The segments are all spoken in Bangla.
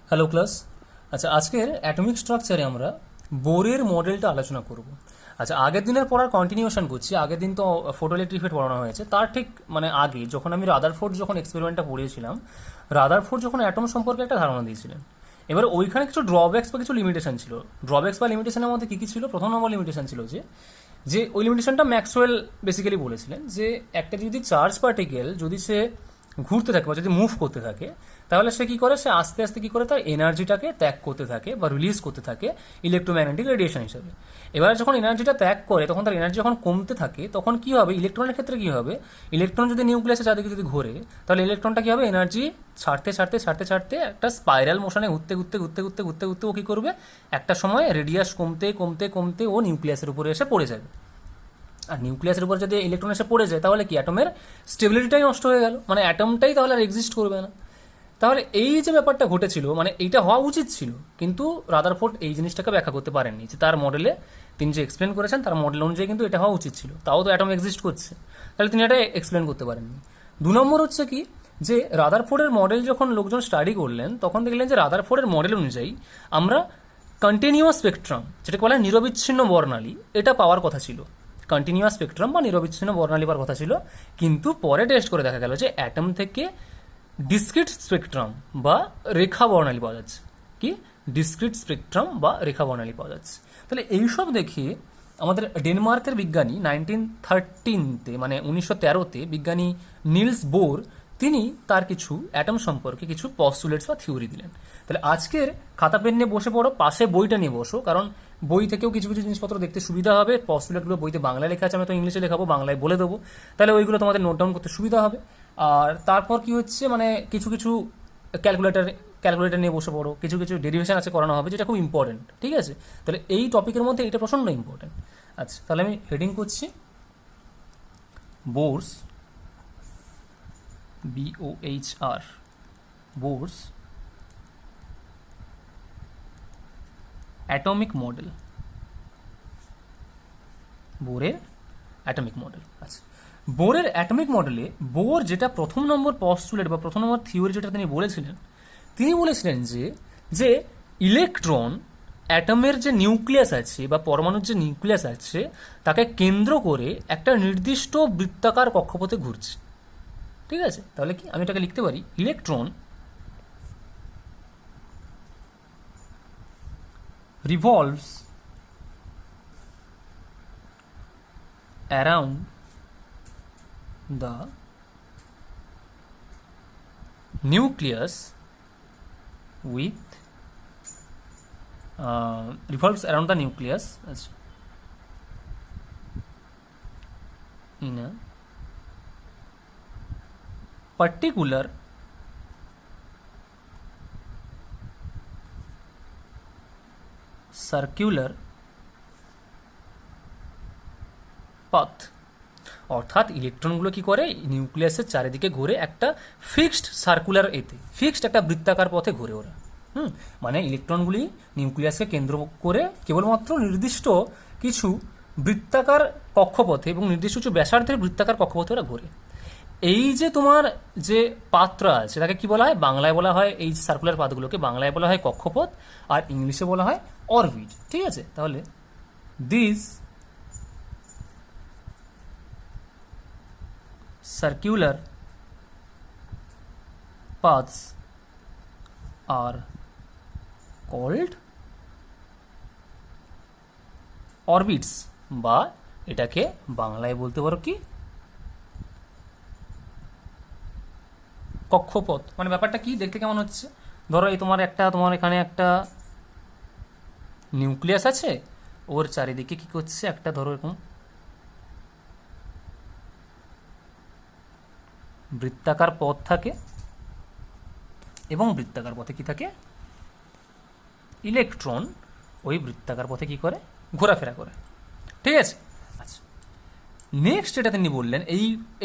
Hello class. আচ্ছা, আজকের অ্যাটমিক স্ট্রাকচারে আমরা বোরের মডেলটা আলোচনা করব। আচ্ছা, আগের দিনের পড়ার কন্টিনিউশন করছি। আগের দিন তো ফটোইলেকট্রিক ইফেক্ট পড়ানো হয়েছে, তার ঠিক মানে আগে যখন আমি রাদারফোর্ড যখন এক্সপেরিমেন্টটা পড়িয়েছিলাম, রাদারফোর্ড যখন অ্যাটম সম্পর্কে একটা ধারণা দিয়েছিলেন। এবার ওইখানে কিছু ড্রব্যাক্স বা কিছু লিমিটেশন ছিল। ড্রব্যাক্স বা লিমিটেশনের মধ্যে কী কী ছিল? প্রথম নম্বর লিমিটেশন ছিল যে যে ওই লিমিটেশনটা ম্যাক্সওয়েল বেসিক্যালি বলেছিলেন, যে একটা যদি চার্জ পার্টিকেল যদি সে ঘুরতে থাকে বা যদি মুভ করতে থাকে, তাহলে সে কী করে, সে আস্তে আস্তে কী করে তার এনার্জিটাকে ত্যাগ করতে থাকে বা রিলিজ করতে থাকে ইলেকট্রোম্যাগনেটিক রেডিয়েশন হিসেবে। এবার যখন এনার্জিটা ত্যাগ করে, তখন তার এনার্জি যখন কমতে থাকে, তখন কী হবে ইলেকট্রনের ক্ষেত্রে? কী হবে, ইলেকট্রন যদি নিউক্লিয়াসের চারদিকে যদি ঘোরে, তাহলে ইলেকট্রনটা কী হবে, এনার্জি ছাড়তে ছাড়তে ছাড়তে ছাড়তে একটা স্পাইরাল মোশনে ঘুরতে ঘুরতে ঘুরতে ঘুরতে ঘুরতে ঘুরতে ও কী করবে, একটা সময় রেডিয়াস কমতে কমতে কমতে ও নিউক্লিয়াসের উপরে এসে পড়ে যাবে। আর নিউক্লিয়াসের উপর যদি ইলেকট্রন এসে পড়ে যায়, তাহলে কি অ্যাটমের স্টেবিলিটিটাই নষ্ট হয়ে গেল, মানে অ্যাটমটাই তাহলে আর এক্সিস্ট করবে না। তাহলে এই যে ব্যাপারটা ঘটেছিল, মানে এইটা হওয়া উচিত ছিল, কিন্তু রাদারফোর্ড এই জিনিসটাকে ব্যাখ্যা করতে পারেননি, যে তার মডেলে তিনি যে এক্সপ্লেন করেছেন তার মডেল অনুযায়ী কিন্তু এটা হওয়া উচিত ছিল, তাও তো অ্যাটম এক্সিস্ট করছে, তাহলে তিনি এটা এক্সপ্লেন করতে পারেননি। দু নম্বর হচ্ছে কি, যে রাদারফোর্ডের মডেল যখন লোকজন স্টাডি করলেন, তখন দেখলেন যে রাদারফোর্ডের মডেল অনুযায়ী আমরা কন্টিনিউয়াস স্পেকট্রাম, যেটাকে বলা হয় নিরবিচ্ছিন্ন বর্ণালী, এটা পাওয়ার কথা ছিল। কন্টিনিউয়াস স্পেকট্রাম বা নিরবিচ্ছিন্ন বর্ণালী পাওয়ার কথা ছিল, কিন্তু পরে টেস্ট করে দেখা গেল যে অ্যাটম থেকে ডিসক্রিট স্পেকট্রাম বা রেখা বর্ণালী পাওয়া যাচ্ছে। কি? ডিসক্রিট স্পেকট্রাম বা রেখা বর্ণালী পাওয়া যাচ্ছে। তাহলে এইসব দেখে আমাদের ডেনমার্কের বিজ্ঞানী 1913-তে, মানে 1913-তে বিজ্ঞানী নিলস বোর, তিনি তার কিছু অ্যাটম সম্পর্কে কিছু পস্টুলেটস বা থিওরি দিলেন। তাহলে আজকের খাতা পেন নিয়ে বসে পড়ো, পাশে বইটা নিয়ে বসো, কারণ বই থেকেও কিছু কিছু জিনিসপত্র দেখতে সুবিধা হবে। পস্টুলেটগুলো বইতে বাংলায় লেখা আছে, আমি তো ইংলিশে লেখাবো, বাংলায় বলে দেবো, তাহলে ওইগুলো তোমাদের নোট ডাউন করতে সুবিধা হবে। আর তারপর কি হচ্ছে, মানে কিছু কিছু ক্যালকুলেটার নিয়ে বসে পড়ো, কিছু কিছু ডেরিভেশন আছে করানো হবে, যেটা খুব ইম্পর্টেন্ট। ঠিক আছে, তাহলে এই টপিকের মধ্যে এটা প্রচণ্ড ইম্পর্টেন্ট। আচ্ছা, তাহলে আমি হেডিং করছি Bohr's, BOHR, Bohr's atomic model, বোরের অ্যাটমিক মডেল। আচ্ছা, বোরের অ্যাটমিক মডেলে বোর যেটা প্রথম নম্বর পস্টুলেট বা প্রথম নম্বর থিওরি যেটা তিনি বলেছিলেন, তিনি বলেছিলেন যে যে ইলেকট্রন অ্যাটমের যে নিউক্লিয়াস আছে বা পরমাণুর যে নিউক্লিয়াস আছে, তাকে কেন্দ্র করে একটা নির্দিষ্ট বৃত্তাকার কক্ষপথে ঘুরছে। ঠিক আছে, তাহলে কি আমি এটাকে লিখতে পারি, electron revolves around the nucleus with revolves around the nucleus in a particular circular path. অর্থাৎ ইলেকট্রনগুলো কি করে, নিউক্লিয়াসের চারিদিকে ঘুরে একটা ফিক্সড সার্কুলার, ফিক্সড একটা বৃত্তাকার পথে ঘুরে ওরা। মানে ইলেকট্রনগুলি নিউক্লিয়াসকে কেন্দ্র করে কেবলমাত্র নির্দিষ্ট কিছু বৃত্তাকার কক্ষপথে এবং নির্দিষ্ট কিছু ব্যাসার্ধের বৃত্তাকার কক্ষপথে ওরা ঘুরে। এই যে তোমার যে পাত্রা আছে, তাকে কি বলা হয়, বাংলায় বলা হয়, এই সার্কুলার পাথগুলোকে বাংলায় বলা হয় কক্ষপথ, আর ইংলিশে বলা হয় অরবিট। ঠিক আছে, তাহলে this circular paths are called orbits, বা এটাকে বাংলায় বলতে পারো কি কক্ষপথ। মানে ব্যাপারটা কি, দেখতে কেমন হচ্ছে, ধরো এই তোমার এখানে একটা নিউক্লিয়াস আছে, ওর চারিদিকে কি করছে, একটা ধরো এরকম বৃত্তাকার পথ থাকে, এবং বৃত্তাকার পথে কি থাকে, ইলেকট্রন ওই বৃত্তাকার পথে কি করে, ঘোরাফেরা করে। ঠিক আছে, আচ্ছা, নেক্সট এটা তিনি বললেন,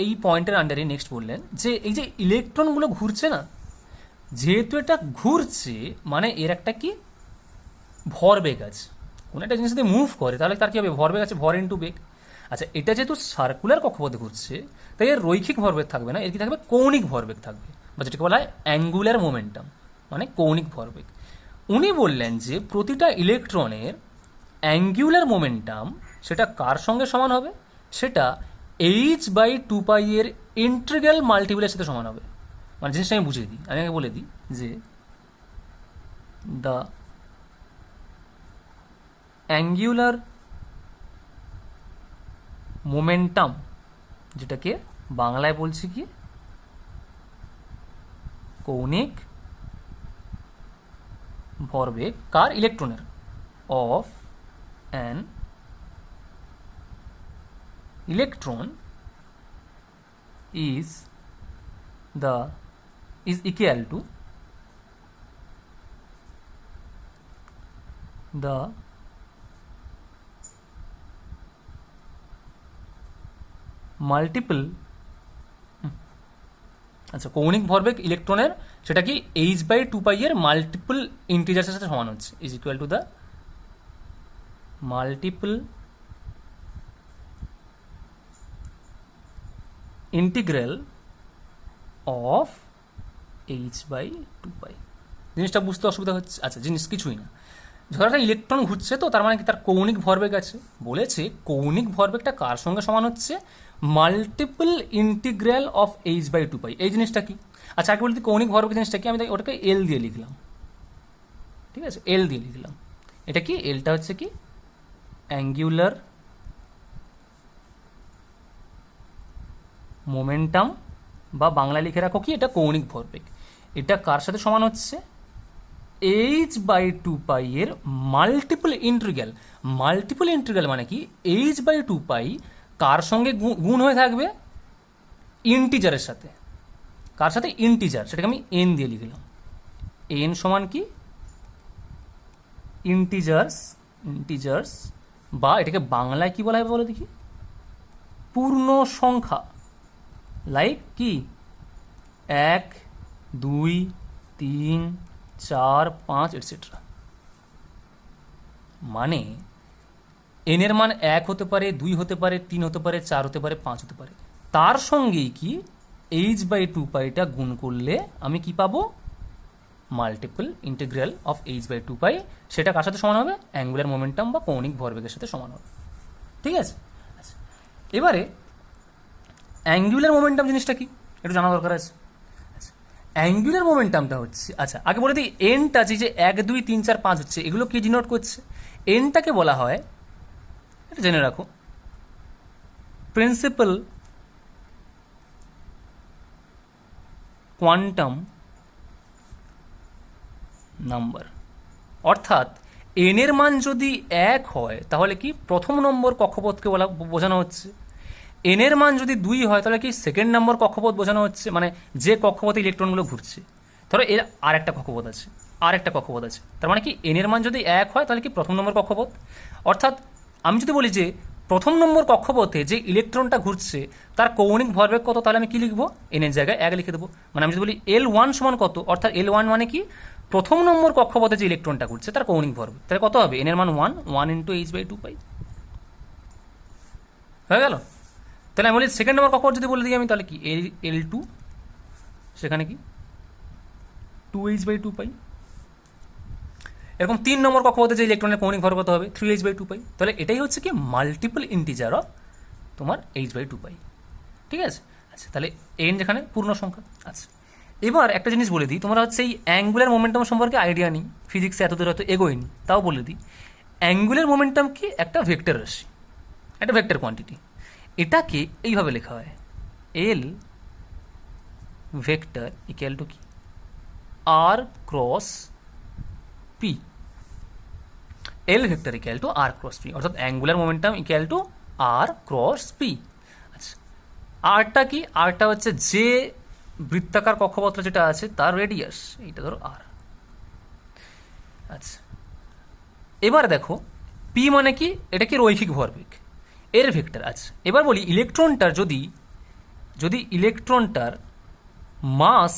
এই পয়েন্টের আন্ডারে নেক্সট বললেন যে এই যে ইলেকট্রনগুলো ঘুরছে না, যেহেতু এটা ঘুরছে, মানে এর একটা কি ভরবেগ আছে। কোনো একটা জিনিস যদি মুভ করে, তাহলে তার কি হবে, ভরবেগ আছে, ভর ইন্টু বেগ। আচ্ছা, এটা যেহেতু সার্কুলার কক্ষপথে ঘুরছে, তাই এর রৈখিক ভরবেগ থাকবে না, এর কি থাকবে, কৌণিক ভরবেগ থাকবে, বা যেটাকে বলা হয় অ্যাঙ্গুলার মোমেন্টাম। মানে কৌণিক ভরবেগ। উনি বললেন যে প্রতিটা ইলেকট্রনের অ্যাঙ্গুলার মোমেন্টাম সেটা কার সঙ্গে সমান হবে, সেটা h/2π এর ইন্টিগ্রাল মাল্টিপলের সাথে সমান হবে। মানে জিনিসটা আমি বুঝিয়ে দিই, আমি আগে বলে দিই যে দ্য অ্যাঙ্গুলার মোমেন্টাম, যেটাকে বাংলায় বলছি কি কৌণিক ভরবেগ, কার? ইলেকট্রনের, of an electron is equal to the multiple, আচ্ছা কৌণিক ভরবেগ ইলেকট্রনের সেটা কি h/2π এর মাল্টিপল ইন্টিজার্সের সাথে সমান হচ্ছে, is equal to the multiple integral of h/2π। জিনিসটা বুঝতে অসুবিধা হচ্ছে? আচ্ছা, জিনিস কিছুই না, ধরো একটা ইলেকট্রন ঘুরছে, তো তার মানে কি তার কৌণিক ভরবেগ আছে, বলেছে কৌণিক ভরবেগটা কার সঙ্গে সমান হচ্ছে, মাল্টিপল ইন্টিগ্রাল অফ h/2π। এই জিনিসটা কি? আচ্ছা আগে বলতে কৌণিক ভরবেগ জিনিসটা কি, আমি ওটাকে এল দিয়ে লিখলাম, ঠিক আছে, এল দিয়ে লিখলাম। এটা কি? এলটা হচ্ছে কি অ্যাঙ্গুলার মোমেন্টাম, বা বাংলায় লিখে রাখো কি এটা কৌণিক ভরবেগ। এটা কার সাথে সমান হচ্ছে, h/2π এর মাল্টিপল ইন্টিগ্রাল। মাল্টিপল ইন্টিগ্রাল মানে কি h/2π কার সঙ্গে গুণ হয়ে থাকবে, ইন্টিজারের সাথে। কার সাথে? ইন্টিজার, সেটাকে আমি এন দিয়ে লিখলাম। এন সমান কি ইন্টিজার্স, বা এটাকে বাংলায় কি বলা হয় বলো দেখি, পূর্ণ সংখ্যা, লাইক কি 1 2 3 4 5 এটসেট্রা। মানে এন এর মান 1 হতে পারে, 2 হতে পারে, 3 হতে পারে, 4 হতে পারে, 5 হতে পারে। তার সঙ্গেই কি h/2πটা গুণ করলে আমি কি পাবো, মাল্টিপল ইন্টিগ্রাল অফ h/2π। সেটা কার সাথে সমান হবে, অ্যাঙ্গুলার মোমেন্টাম বা কৌণিক ভরবেগের সাথে সমান হবে। ঠিক আছে, আচ্ছা এবারে অ্যাঙ্গুলার মোমেন্টাম জিনিসটা কি একটু জানা দরকার আছে। আচ্ছা অ্যাঙ্গুলার মোমেন্টামটা হচ্ছে, আচ্ছা আগে বলে দিই এনটা যে 1 2 3 4 5 হচ্ছে, এগুলো কি ডিনোট করছে? এনটাকে বলা হয়, এটা জেনে রাখো, প্রিন্সিপাল কোয়ান্টাম নাম্বার। অর্থাৎ এন এর মান যদি 1 হয় তাহলে কি প্রথম নম্বর কক্ষপথকে বোঝানো হচ্ছে, এন এর মান যদি 2 হয় তাহলে কি সেকেন্ড নম্বর কক্ষপথ বোঝানো হচ্ছে, মানে যে কক্ষপথে ইলেকট্রনগুলো ঘুরছে। ধরো এর আরেকটা কক্ষপথ আছে, তার মানে কি এন এর মান যদি 1 হয় তাহলে কি প্রথম নম্বর কক্ষপথ। অর্থাৎ আমি যদি বলি যে প্রথম নম্বর কক্ষপথে যে ইলেকট্রনটা ঘুরছে তার কৌণিক ভরবেগ কত, তাহলে আমি কি লিখবো, এন এর জায়গায় 1 লিখে দেবো। মানে আমি যদি বলি L1 সমান কত, অর্থাৎ L1 মানে কি প্রথম নম্বর কক্ষপথে যে ইলেকট্রনটা ঘুরছে তার কৌণিক ভরবেগ, তাহলে কত হবে, এন এর মান 1 ইন্টু h/2π হয়ে গেল। তাহলে আমি বলি সেকেন্ড নম্বর কক্ষপথ যদি বলে দিই আমি, তাহলে কি L2, সেখানে কি 2h/2π। এরকম 3 নম্বর কক্ষপথে যে ইলেকট্রনের কৌণিক ভরবেগ কত হবে, 3h/2π। তাহলে এটাই হচ্ছে কি মাল্টিপল ইন্টিজার অফ তোমার h/2π। ঠিক আছে, আচ্ছা তাহলে এন যেখানে পূর্ণ সংখ্যা। আচ্ছা এবার একটা জিনিস বলে দিই, তোমরা হচ্ছে এই অ্যাঙ্গুলার মোমেন্টাম সম্পর্কে আইডিয়া নেই, ফিজিক্সে এতদূর হয়তো এগোয়নি, তাও বলে দিই অ্যাঙ্গুলার মোমেন্টাম কি একটা ভেক্টর রাশি, একটা ভেক্টর কোয়ান্টিটি। এটাকে এইভাবে লেখা হয়, এল ভেক্টর ইকুয়াল টু কি R cross P. L vector equal to R cross P, অর্থাৎ angular momentum equal to R cross P. আচ্ছা আরটা কি, আরটা হচ্ছে যে বৃত্তাকার কক্ষপথ যেটা আছে তার রেডিয়াস, এইটা ধরো আর। আচ্ছা এবার দেখো পি মানে কি, এটা কি রৈখিক ভরবেগ, এর ভেক্টর। আচ্ছা এবার বলি ইলেকট্রনটার যদি ইলেকট্রনটার মাস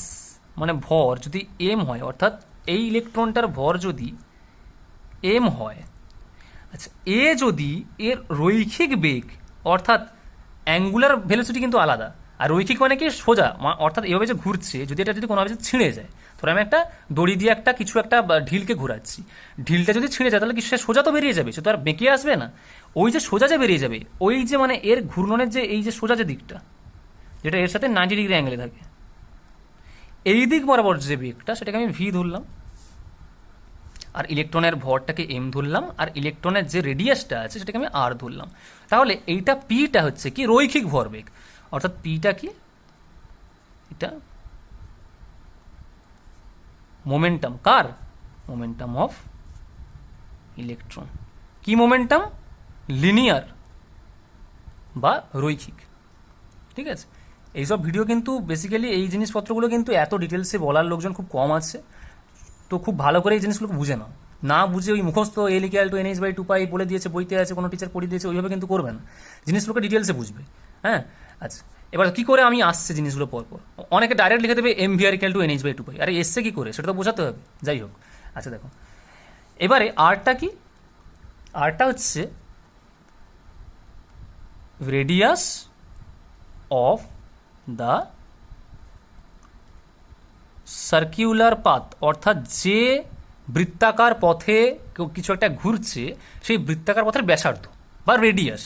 মানে ভর যদি এম হয়, অর্থাৎ এই ইলেকট্রনটার ভর যদি এম হয়, আচ্ছা যদি এর রৈখিক বেগ, অর্থাৎ অ্যাঙ্গুলার ভেলোসিটি কিন্তু আলাদা, আর রৈখিক মানে কি সোজা, অর্থাৎ এভাবে যে ঘুরছে, যদি এটা যদি কোনোভাবে ছিঁড়ে যায়, ধরো আমি একটা দড়ি দিয়ে একটা কিছু একটা ঢিলকে ঘোরাচ্ছি, ঢিলটা যদি ছিঁড়ে যায় তাহলে কি সে সোজা তো বেরিয়ে যাবে, সে তো আর বেঁকে আসবে না। ওই যে সোজা যে বেরিয়ে যাবে, ওই যে মানে এর ঘূর্ণনের যে এই যে সোজা যে দিকটা, যেটা এর সাথে 90 ডিগ্রি অ্যাঙ্গেলে থাকে, এই দিক বরাবর যে বেগটা সেটাকে আমি ভি ধরলাম, আর ইলেকট্রনের ভরটাকে এম ধরলাম, আর ইলেকট্রনের যে রেডিয়াসটা আছে সেটাকে আমি আর ধরলাম। তাহলে এইটা পিটা হচ্ছে কি রৈখিক ভরবেগ, অর্থাৎ পিটা কি, এটা momentum car, momentum of electron. কি মোমেন্টাম, লিনিয়ার বা রৈখিক। ঠিক আছে, এইসব ভিডিও কিন্তু বেসিক্যালি এই জিনিসপত্রগুলো কিন্তু এত ডিটেলসে বলার লোকজন খুব কম আছে, তো খুব ভালো করে এই জিনিসগুলো বুঝে নাও। না বুঝে ওই মুখস্থ L equal to NH by 2 পাই বলে দিয়েছে, বইতে আছে, কোনো টিচার পড়িয়ে দিয়েছে, ওইভাবে কিন্তু করবে না, জিনিসগুলোকে ডিটেলসে বুঝবে। হ্যাঁ, আচ্ছা, এবার কি করে আমি আসছে জিনিসগুলো পরপর, অনেকে ডাইরেক্ট লিখে দেবে MVR equal to NH by 2 pi, আরে এসছে কি করে সেটা তো বোঝাতে হবে। যাই হোক, আচ্ছা দেখো এবারে আরটা কি, আরটা হচ্ছে radius of the circular path, অর্থাৎ যে বৃত্তাকার পথে কিছু একটা ঘুরছে সেই বৃত্তাকার পথের ব্যাসার্ধ বা রেডিয়াস।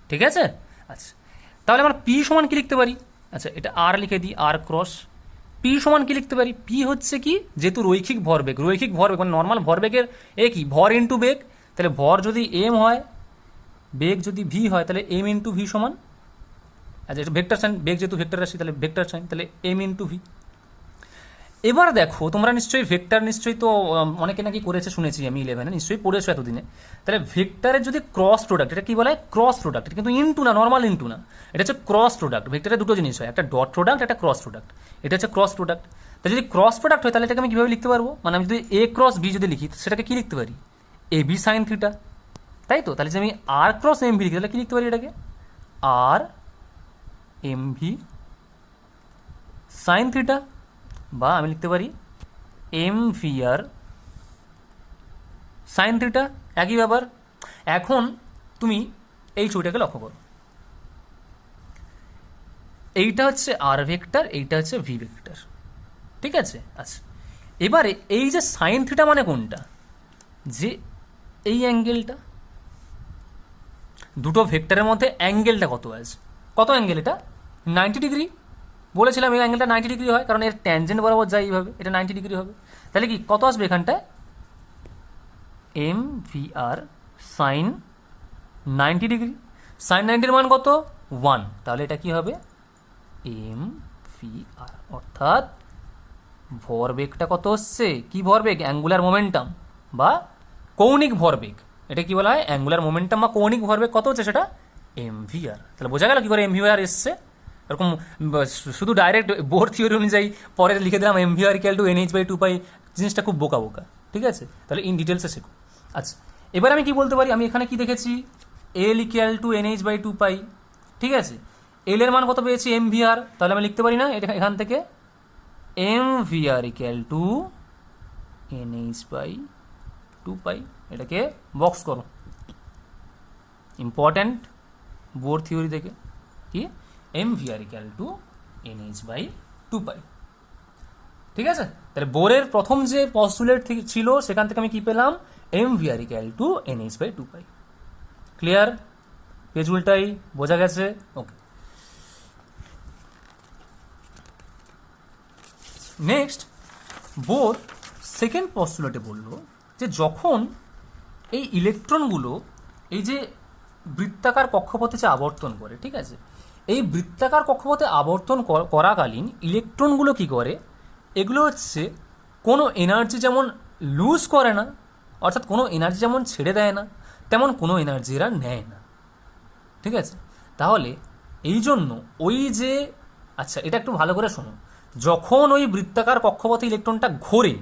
ঠিক আছে, আচ্ছা তাহলে আমরা পি সমান কি লিখতে পারি, আচ্ছা এটা আর লিখে দিই, আর ক্রস পি সমান কি লিখতে পারি, পি হচ্ছে কি, যেহেতু রৈখিক ভরবেগ, রৈখিক ভরবেগ মানে নর্মাল ভরবেগের এ কি ভর ইন্টু বেগ, তাহলে ভর যদি এম হয়, বেগ যদি ভি হয়, তাহলে এম ইন্টু ভি সমান, আচ্ছা এটা ভেক্টর সাইন, বেগ যেহেতু ভেক্টর রাশি তাহলে ভেক্টর সাইন, তাহলে এম ইন্টু ভি। এবার দেখো তোমরা নিশ্চয়ই ভেক্টর নিশ্চয়ই তো অনেকে নাকি করেছে শুনেছি আমি 11-এ, নিশ্চয়ই পড়েছো এতদিনে। তাহলে ভেক্টরের যদি ক্রস প্রোডাক্ট, এটা কি বলে ক্রস প্রোডাক্ট, এটা কিন্তু ইন্টু না, নর্মাল ইন্টু না, এটা হচ্ছে ক্রস প্রোডাক্ট। ভেক্টরে দুটো জিনিস হয়, একটা ডট প্রোডাক্ট, একটা ক্রস প্রোডাক্ট, এটা হচ্ছে ক্রস প্রোডাক্ট। তাহলে যদি ক্রস প্রোডাক্ট হয় তাহলে এটাকে আমি কীভাবে লিখতে পারবো, মানে আমি যদি এ ক্রস বি যদি লিখি সেটাকে কি লিখতে পারি, এ বি সাইন থিটা, তাই তো। তাহলে যদি আমি আর ক্রস এম ভি লিখি তাহলে কি লিখতে পারি, এটাকে R M V sine theta, বা আমি লিখতে পারি M V R sine theta, একই ব্যাপার। এখন তুমি এই ছবিটাকে লক্ষ্য করো, এইটা হচ্ছে আর ভেক্টর, এইটা হচ্ছে ভি ভেক্টর, ঠিক আছে। আচ্ছা এবারে এই যে সাইন থিটা মানে কোনটা, যে এই অ্যাঙ্গেলটা, দুটো ভেক্টরের মধ্যে অ্যাঙ্গেলটা কত আছে, কত অ্যাঙ্গেল, এটা 90 ডিগ্রি বলেছিলাম, এই অ্যাঙ্গেলটা 90 ডিগ্রি হয় কারণ এর ট্যানজেন্ট বরাবর যায় এইভাবে, এটা 90 ডিগ্রি হবে। তাহলে কি কত আসবে এখানটায়, M V R sign 90 degree, sign 90-এর মান কত 1, তাহলে এটা কি হবে এম ভি আর, অর্থাৎ ভরবেগটা কত হচ্ছে, কি ভরবেগ, অ্যাঙ্গুলার মোমেন্টাম বা কৌণিক ভরবেগ, এটা কি বলা হয় অ্যাঙ্গুলার মোমেন্টাম বা কৌণিক ভরবেগ কত হচ্ছে সেটা এম ভি আর। তাহলে বোঝা গেল কি করে এম ভি আর এসছে, এরকম শুধু ডাইরেক্ট বোর থিওরি অনুযায়ী পরে লিখে দিলাম M V R equal to NH by 2 pi, জিনিসটা খুব বোকা বোকা, ঠিক আছে। তাহলে ইন ডিটেলসে শেখো। আচ্ছা এবার আমি কি বলতে পারি, আমি এখানে কি দেখেছি, L equal to NH by 2 pi, ঠিক আছে। এল এর মান কত পেয়েছি এম ভি আর, তাহলে আমি লিখতে পারি না এটা এখান থেকে M V R equal to NH by 2 pi, এটাকে বক্স করো, ইম্পর্ট্যান্ট বোর থিওরি থেকে, কি M V R equal to NH by 2 pi, ঠিক আছে। তাহলে বোরের প্রথম যে পস্টুলেট ছিল সেখান থেকে আমি কি পেলাম, M V R equal to NH by 2 pi. Clear, page উল্টাই, বোঝা গেছে, ওকে। নেক্সট বোর সেকেন্ড পস্টুলেটে বললো যে যখন এই ইলেকট্রনগুলো এই যে বৃত্তাকার কক্ষপথে যে আবর্তন করে, ঠিক আছে, এই বৃত্তাকার কক্ষপথে আবর্তন করাকালীন ইলেকট্রনগুলো কি করে, এগুলো হচ্ছে কোনো এনার্জি যেমন লুজ করে না, অর্থাৎ কোনো এনার্জি যেমন ছেড়ে দেয় না, তেমন কোনো এনার্জি এরা নেয় না, ঠিক আছে। তাহলে এই জন্য ওই যে, আচ্ছা এটা একটু ভালো করে শোনো, যখন ওই বৃত্তাকার কক্ষপথে ইলেকট্রনটা ঘোরে,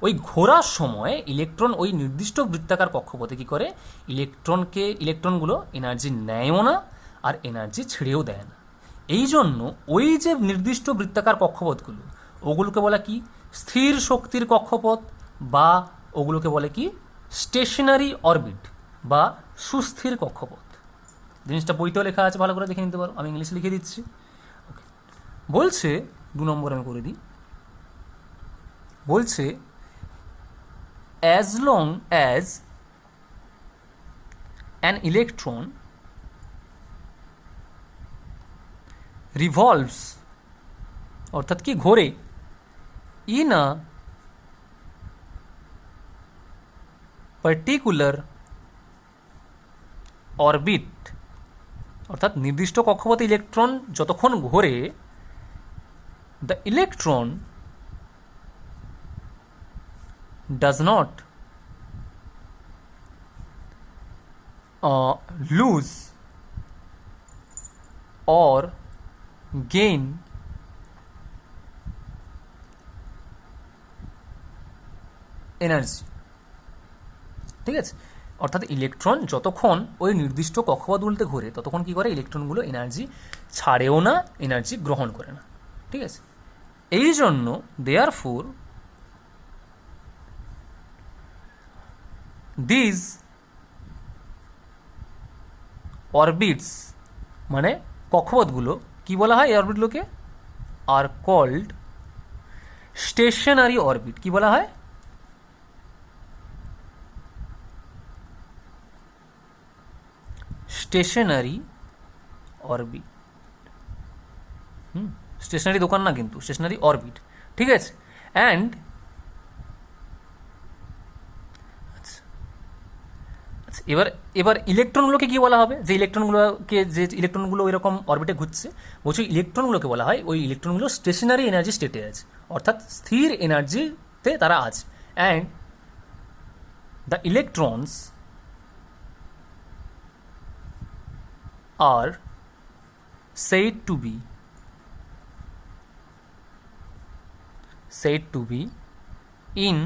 ওই ঘোরার সময় ইলেকট্রন ওই নির্দিষ্ট বৃত্তাকার কক্ষপথে কী করে, ইলেকট্রনগুলো এনার্জি নেয়ও না আর এনার্জি ছেড়েও দেয় না। এই জন্য ওই যে নির্দিষ্ট বৃত্তাকার কক্ষপথগুলো, ওগুলোকে বলে কি স্থির শক্তির কক্ষপথ, বা ওগুলোকে বলে কি স্টেশনারি অরবিট বা সুস্থির কক্ষপথ, জিনিসটা বইতেও লেখা আছে, ভালো করে দেখে নিতে পারো, আমি ইংলিশে লিখে দিচ্ছি। বলছে 2 নম্বর আমি করে দিই, বলছে as long as an electron revolves, অর্থাৎ কি ঘোরে, ইন আ পার্টিকুলার অরবিট, অর্থাৎ নির্দিষ্ট কক্ষপথে ইলেকট্রন যতক্ষণ ঘোরে, the electron does not lose or gain energy. ঠিক আছে, অর্থাৎ ইলেকট্রন যতক্ষণ ওই নির্দিষ্ট কক্ষপথগুলোতে ঘোরে ততক্ষণ কী করে, ইলেকট্রনগুলো এনার্জি ছাড়েও না, এনার্জি গ্রহণ করে না। ঠিক আছে, এই জন্য দেয়ার ফোর দিজ অরবিটস, মানে কক্ষপথগুলো কি বলা হয়, এই অরবিটগুলোকে আর কল্ড স্টেশনারি অরবিট। কি বলা হয়, স্টেশনারি অরবিট। স্টেশনারি দোকান না কিন্তু, স্টেশনারি অরবিট। ঠিক আছে, অ্যান্ড এবার এবার ইলেকট্রনগুলোকে কি বলা হবে, যে ইলেকট্রনগুলোকে, যে ইলেকট্রনগুলো এরকম অরবিটে ঘুরছে, বলছি ইলেকট্রনগুলোকে বলা হয়, ওই ইলেকট্রনগুলো স্টেশনারি এনার্জি স্টেটে আছে, অর্থাৎ স্থির এনার্জিতে তারা আছে। And the electrons are said to be in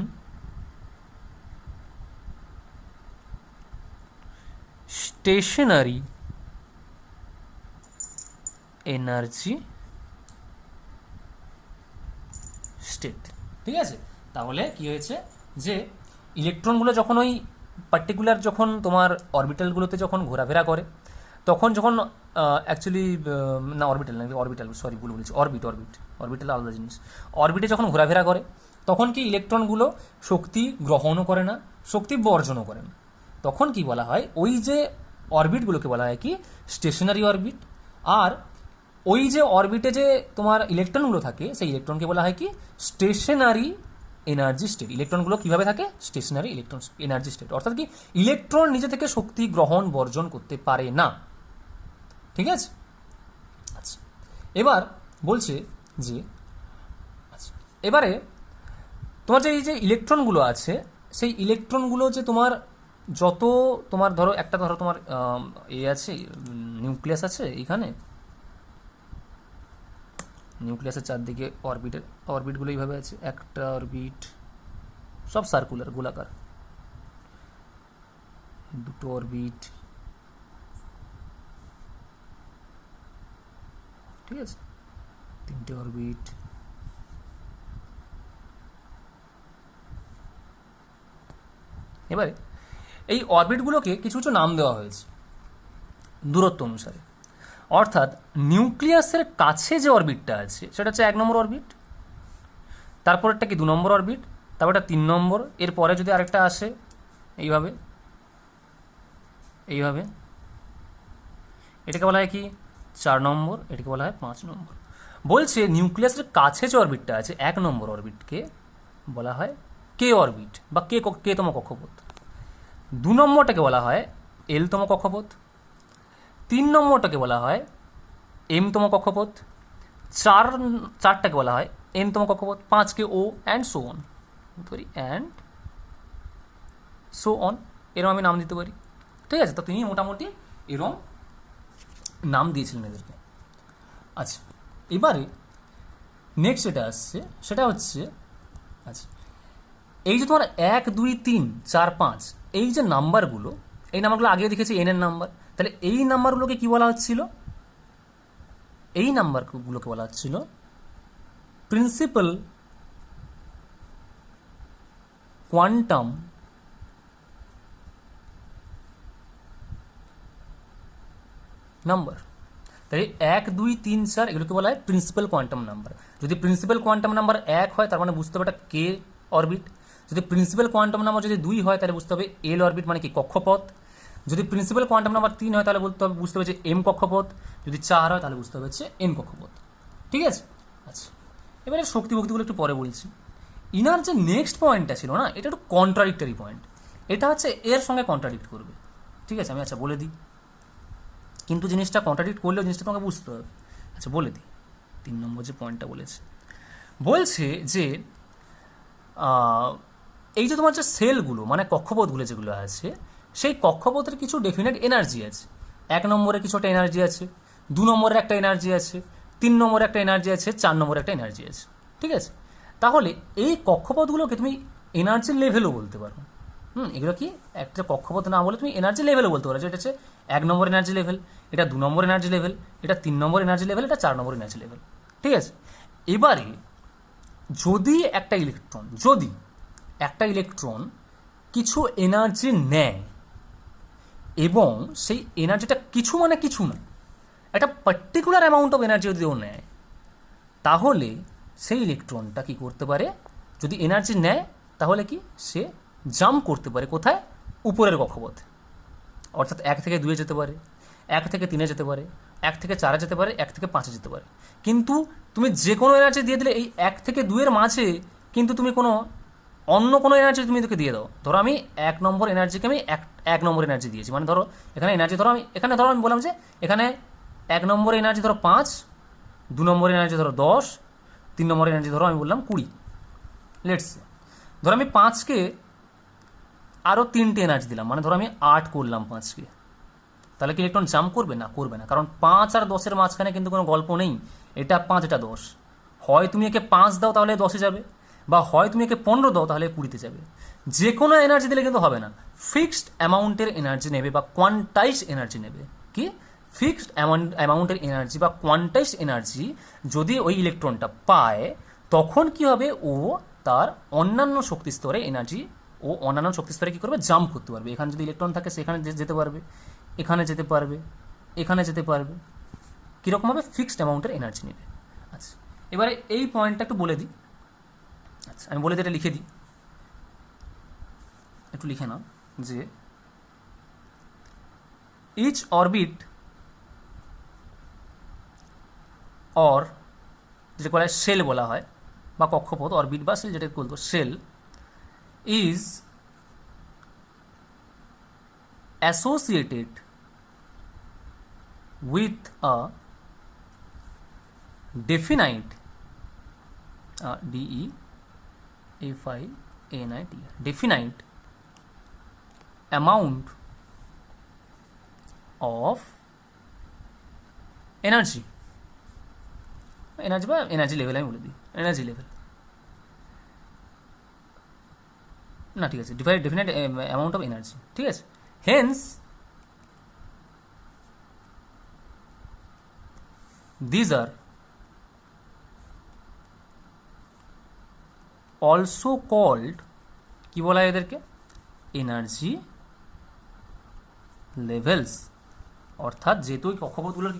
stationary energy state। ঠিক আছে, তাহলে কি হয়েছে যে ইলেকট্রনগুলো যখন ওই পার্টিকুলার, যখন তোমার অরবিটালগুলোতে যখন ঘোরাফেরা করে, তখন যখন অ্যাকচুয়ালি না অরবিটাল না, অরবিটাল সরি ভুল বলেছি, অরবিটাল আলাদা জিনিস। অরবিটে যখন ঘোরাফেরা করে তখন কি ইলেকট্রনগুলো শক্তি গ্রহণও করে না, শক্তি বর্জনও করে না। তখন কি বলা হয়, ওই যে অরবিটগুলোকে বলা হয় কি স্টেশনারি অরবিট। আর ওই যে অরবিটে যে তোমার ইলেকট্রনগুলো থাকে, সেই ইলেকট্রনকে বলা হয় কি স্টেশনারি এনার্জি স্টেট। ইলেকট্রনগুলো কিভাবে থাকে, স্টেশনারি ইলেকট্রন এনার্জি স্টেট, অর্থাৎ কি ইলেকট্রন নিজে থেকে শক্তি গ্রহণ বর্জন করতে পারে না। ঠিক আছে, আচ্ছা এবার বলছে যে, আচ্ছা এবারে তোমার যে এই যে ইলেকট্রনগুলো আছে, সেই ইলেকট্রনগুলো যে তোমার যত, তোমার ধরো একটা, ধরো তোমার এ আছে, নিউক্লিয়াস আছে, এইখানে নিউক্লিয়াসের চারদিকে অরবিটগুলো এইভাবে আছে, একটা অরবিট, সব সার্কুলার গোলাকার, দুটো অরবিট, ঠিক আছে, তিনটে অরবিট, এবারে এই অরবিটগুলোকে কিছু কিছু নাম দেওয়া হয়েছে দূরত্ব অনুসারে। অর্থাৎ নিউক্লিয়াসের কাছে যে অরবিটটা আছে সেটা হচ্ছে 1 নম্বর অরবিট, তারপরটা কি 2 নম্বর অরবিট, তারপরটা 3 নম্বর, এরপরে যদি আরেকটা আসে এইভাবে এইভাবে, এটাকে বলা হয় কি 4 নম্বর, এটাকে বলা হয় 5 নম্বর। বলছে নিউক্লিয়াসের কাছে যে অরবিটটা আছে 1 নম্বর অরবিটকে বলা হয় কে অরবিট বা কেতম কক্ষপথ। 2 নম্বরটাকে বলা হয় এলতম কক্ষপথ, 3 নম্বরটাকে বলা হয় এমতম কক্ষপথ, চারটাকে বলা হয় এনতম কক্ষপথ, 5কে ও, and so on, and so on, এরম আমি নাম দিতে পারি। ঠিক আছে, তো তিনি মোটামুটি এরম নাম দিয়েছিলেন এদেরকে। আচ্ছা এবারে নেক্সট যেটা আসছে সেটা হচ্ছে, আচ্ছা এই যে তোমার 1 2 3 4 5 এই যে নাম্বারগুলো, এই নাম্বারগুলো আগে দেখেছি এন এর নাম্বার, তাহলে এই নাম্বারগুলোকে কি বলা হচ্ছিল, এই নাম্বারগুলোকে বলা হচ্ছিল প্রিন্সিপাল কোয়ান্টাম নাম্বার। তাই 1 2 3 4 এগুলোকে বলা হয় প্রিন্সিপাল কোয়ান্টাম নাম্বার। যদি প্রিন্সিপাল কোয়ান্টাম নাম্বার 1 হয় তার মানে বুঝতে হবে এটা কে অরবিট। যদি প্রিন্সিপাল কোয়ান্টাম নাম্বার যদি 2 হয় তাহলে বুঝতে হবে এল অরবিট মানে কি কক্ষপথ। যদি প্রিন্সিপাল কোয়ান্টাম নাম্বার 3 হয় তাহলে বুঝতে হবে যে এম কক্ষপথ। যদি 4 হয় তাহলে বুঝতে হবে হচ্ছে এন কক্ষপথ। ঠিক আছে? আচ্ছা, এবারে শক্তি ভক্তিগুলো একটু পরে বলছি। ইনার যে নেক্সট পয়েন্টটা ছিল না, এটা একটু কন্ট্রাডিক্টরি পয়েন্ট। এটা হচ্ছে এর সঙ্গে কন্ট্রাডিক্ট করবে। ঠিক আছে, আমি আচ্ছা বলে দিই, কিন্তু জিনিসটা কন্ট্রাডিক্ট করলেও জিনিসটা তোমাকে বুঝতে হবে। আচ্ছা বলে দিই, 3 নম্বর যে পয়েন্টটা বলছে যে এই যে তোমার যে সেলগুলো মানে কক্ষপথগুলো যেগুলো আছে, সেই কক্ষপথের কিছু ডেফিনেট এনার্জি আছে। 1 নম্বরে কিছু একটা এনার্জি আছে, 2 নম্বরে একটা এনার্জি আছে, 3 নম্বরে একটা এনার্জি আছে, 4 নম্বরে একটা এনার্জি আছে। ঠিক আছে? তাহলে এই কক্ষপথগুলোকে তুমি এনার্জি লেভেলও বলতে পারো। এগুলো কি একটা কক্ষপথ না বলে তুমি এনার্জি লেভেলও বলতে পারো, যেটা হচ্ছে 1 নম্বর এনার্জি লেভেল, এটা 2 নম্বর এনার্জি লেভেল, এটা 3 নম্বর এনার্জি লেভেল, এটা 4 নম্বর এনার্জি লেভেল। ঠিক আছে? এবারে যদি একটা ইলেকট্রন কিছু এনার্জি নেয় এবং সেই এনার্জিটা কিছু মানে কিছু না, একটা পার্টিকুলার অ্যামাউন্ট অফ এনার্জি যদি ও নেয়, তাহলে সেই ইলেকট্রনটা কি করতে পারে, যদি এনার্জি নেয় তাহলে কি সে জাম্প করতে পারে কোথায়, উপরের কক্ষপথে। অর্থাৎ 1 থেকে 2 যেতে পারে, 1 থেকে 3 যেতে পারে, 1 থেকে 4 যেতে পারে, 1 থেকে 5 যেতে পারে। কিন্তু তুমি যে কোনো এনার্জি দিয়ে দিলে এই 1 থেকে 2 এর মাঝে কিন্তু তুমি অন্য কোনো এনার্জি তুমি তোকে দিয়ে দাও। ধরো আমি 1 নম্বর এনার্জিকে আমি এক নম্বর এনার্জি দিয়েছি, মানে ধরো এখানে এনার্জি আমি বললাম যে এখানে 1 নম্বর এনার্জি ধরো 5, 2 নম্বর এনার্জি ধরো 10, 3 নম্বর এনার্জি ধরো আমি বললাম 20। লেটস ধরো আমি 5কে আরও 3টে এনার্জি দিলাম, মানে ধরো আমি 8 করলাম 5কে। তাহলে কি ইলেকট্রন জাম্প করবে? না, করবে না, কারণ 5 আর 10-এর মাঝখানে কিন্তু কোনো গল্প নেই। এটা 5, এটা 10। হয় তুমি একে 5 দাও তাহলে 10-এ যাবে, বা হয় তুমি একে 15 দাও তাহলে 20-তে যাবে। যে কোনো এনার্জি দিলে কিন্তু হবে না, ফিক্সড অ্যামাউন্টের এনার্জি নেবে বা কোয়ান্টাইজ এনার্জি নেবে। কি ফিক্সড অ্যামাউন্টের এনার্জি বা কোয়ান্টাইজ এনার্জি যদি ওই ইলেকট্রনটা পায়, তখন কি হবে, ও তার অন্যান্য শক্তি স্তরে কি করবে, জাম্প করতে পারবে। এখানে যদি ইলেকট্রন থাকে সেখানে যেতে পারবে, এখানে যেতে পারবে, এখানে যেতে পারবে। কীরকমভাবে? ফিক্সড অ্যামাউন্টের এনার্জি নেবে। আচ্ছা, এবারে এই পয়েন্টটা একটু বলে দিই। আচ্ছা, আমি বলে দিই, এটা লিখে দিই, একটু লিখে নাও যে ইচ অরবিট অর যেটা বলা হয় সেল বলা হয়, বা কক্ষপথ, অরবিট বা সেল যেটা বলতো, shell is associated with a definite definite amount of energy বা এনার্জি লেভেল, আমি বলে দিই এনার্জি লেভেল না, ঠিক আছে, definite amount of energy। ঠিক আছে? Hence these are also called, কি বলা হয় এদেরকে, এনার্জি লেভেলস। অর্থাৎ যেহেতু ওই কক্ষপথগুলোর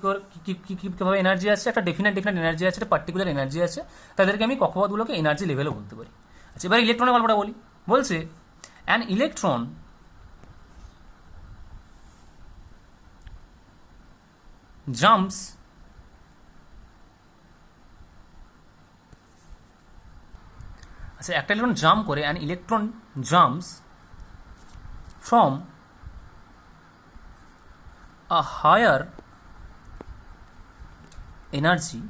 কীভাবে এনার্জি আছে, একটা ডেফিনেট এনার্জি আছে, একটা পার্টিকুলার এনার্জি আছে, তাদেরকে আমি কক্ষপথগুলোকে এনার্জি লেভেলও বলতে পারি। আচ্ছা, এবার ইলেকট্রনের গল্পটা বলি। বলছে অ্যান ইলেকট্রন জাম্পস আচ্ছা, একটা ইলেকট্রন জাম্প করে, an electron jumps from a higher energy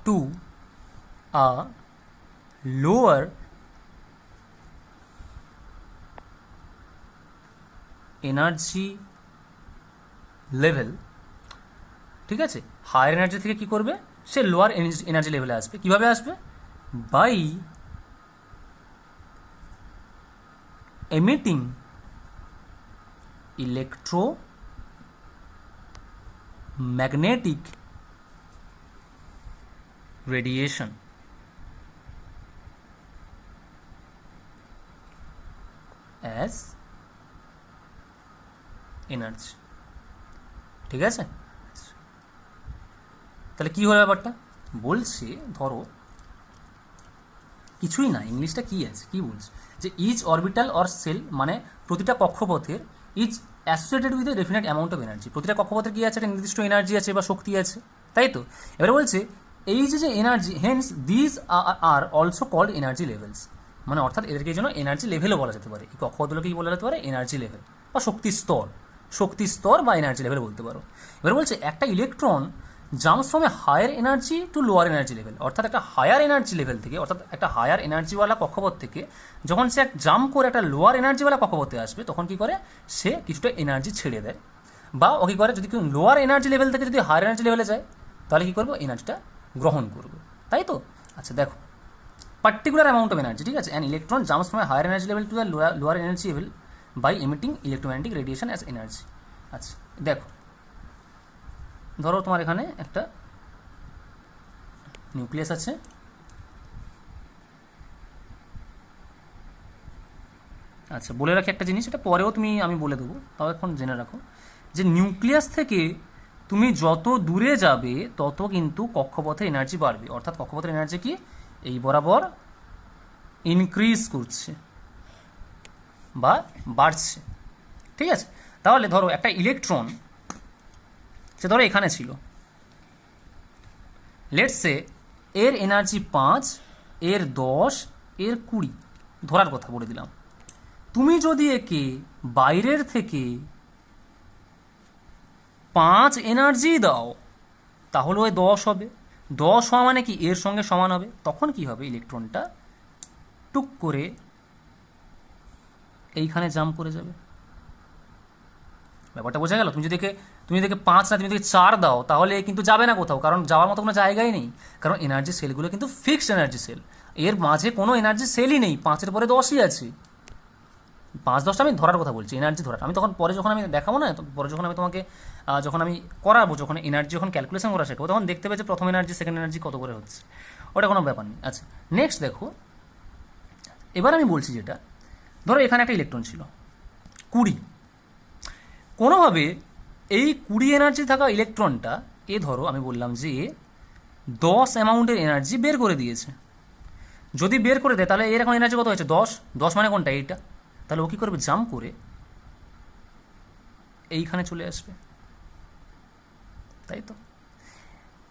to a lower energy level। ঠিক আছে? হায়ার এনার্জি থেকে কি করবে, সে লোয়ার এনার্জি লেভেলে আসবে। কিভাবে আসবে? By emitting electromagnetic radiation as energy। ঠিক আছে? তাহলে কি হলো ব্যাপারটা? বলছে ধরো কিছুই না, ইংলিশটা কি আছে, কি বলছে যে ইচ অরবিটাল অর সেল মানে প্রতিটা কক্ষপথের is associated with a definite amount of energy. প্রতিটা কক্ষপথের কি আছে? একটা নির্দিষ্ট এনার্জি আছে বা শক্তি আছে, তাই তো? এবারে বলছে এই যে energy, hence these are also called energy levels, মানে অর্থাৎ এদেরকে এই জন্য এনার্জি লেভেলও বলা যেতে পারে। এই কক্ষপথগুলোকে কি বলা যেতে পারে? এনার্জি লেভেল বা শক্তি স্তর, শক্তি স্তর বা এনার্জি লেভেল বলতে পারো। এবার বলছে একটা electron jumps from a higher energy to lower energy level, অর্থাৎ একটা হায়ার এনার্জি লেভেল থেকে, অর্থাৎ একটা হায়ার এনার্জিওয়ালা কক্ষপথ থেকে যখন সে এক জাম্প করে একটা লোয়ার এনার্জিওয়ালা কক্ষপথে আসবে, তখন কি করে? সে কিছুটা এনার্জি ছেড়ে দেয়, বা ও কী করে, যদি কেউ লোয়ার এনার্জি লেভেল থেকে যদি হায়ার এনার্জি লেভেলে যায়, তাহলে কী করবো? এনার্জিটা গ্রহণ করবে, তাই তো? আচ্ছা দেখো, পার্টিকুলার অ্যামাউন্ট অফ এনার্জি, ঠিক আছে, an electron jumps from a higher energy level to lower energy level by emitting electromagnetic radiation as energy. আচ্ছা দেখো, ধরো তোমার এখানে একটা নিউক্লিয়াস আছে, আচ্ছা বলে রাখি একটা জিনিস, এটা পরেও আমি বলে দেবো, তাও এখন জেনে রাখো যে নিউক্লিয়াস থেকে তুমি যত দূরে যাবে তত কিন্তু কক্ষপথের এনার্জি বাড়বে, অর্থাৎ কক্ষপথের এনার্জি কি এই বরাবর ইনক্রিজ করছে বা বাড়ছে, ঠিক আছে? তাহলে ধরো একটা ইলেকট্রন, সে ধরো এখানে ছিল, লেটস সে এর এনার্জি 5, এর 10, এর 20, ধরার কথা বলে দিলাম। তুমি যদি একে বাইরের থেকে 5 এনার্জি দাও, তাহলে ওই 10 হবে। 10 হওয়া মানে কি এর সঙ্গে সমান হবে। তখন কি হবে? ইলেকট্রনটা টুক করে এইখানে জাম্প করে যাবে। ব্যাপারটা বোঝা গেল? তুমি যদি 5 না, তুমি যদি 4 দাও, তাহলে কিন্তু যাবে না কোথাও, কারণ যাওয়ার মতো কোনো জায়গাই নেই, কারণ এনার্জি সেলগুলো কিন্তু ফিক্সড এনার্জি সেল, এর মাঝে কোনো এনার্জি সেলই নেই, 5-এর পরে 10ই আছে। 5-10টা আমি ধরার কথা বলছি, এনার্জি ধরার। আমি তখন পরে যখন আমি দেখাবো না, পরে যখন আমি তোমাকে যখন আমি করাবো, যখন এনার্জি যখন ক্যালকুলেশন করা শেখাবো, তখন দেখতে পাবে যে প্রথম এনার্জি সেকেন্ড এনার্জি কত করে হচ্ছে, ওটা কোনো ব্যাপার নেই। আচ্ছা নেক্সট দেখো, এবার আমি বলছি যেটা, ধরো এখানে একটা ইলেকট্রন ছিল 20, কোনোভাবে এই 20 এনার্জি থাকা ইলেকট্রনটা ধরো আমি বললাম যে 10 অ্যামাউন্টের এনার্জি বের করে দিয়েছে। যদি বের করে দেয় তাহলে এর এখন এনার্জি কত হয়েছে? 10 মানে কোনটা? এইটা। তাহলে ও কী করবে? জাম্প করে এইখানে চলে আসবে, তাই তো?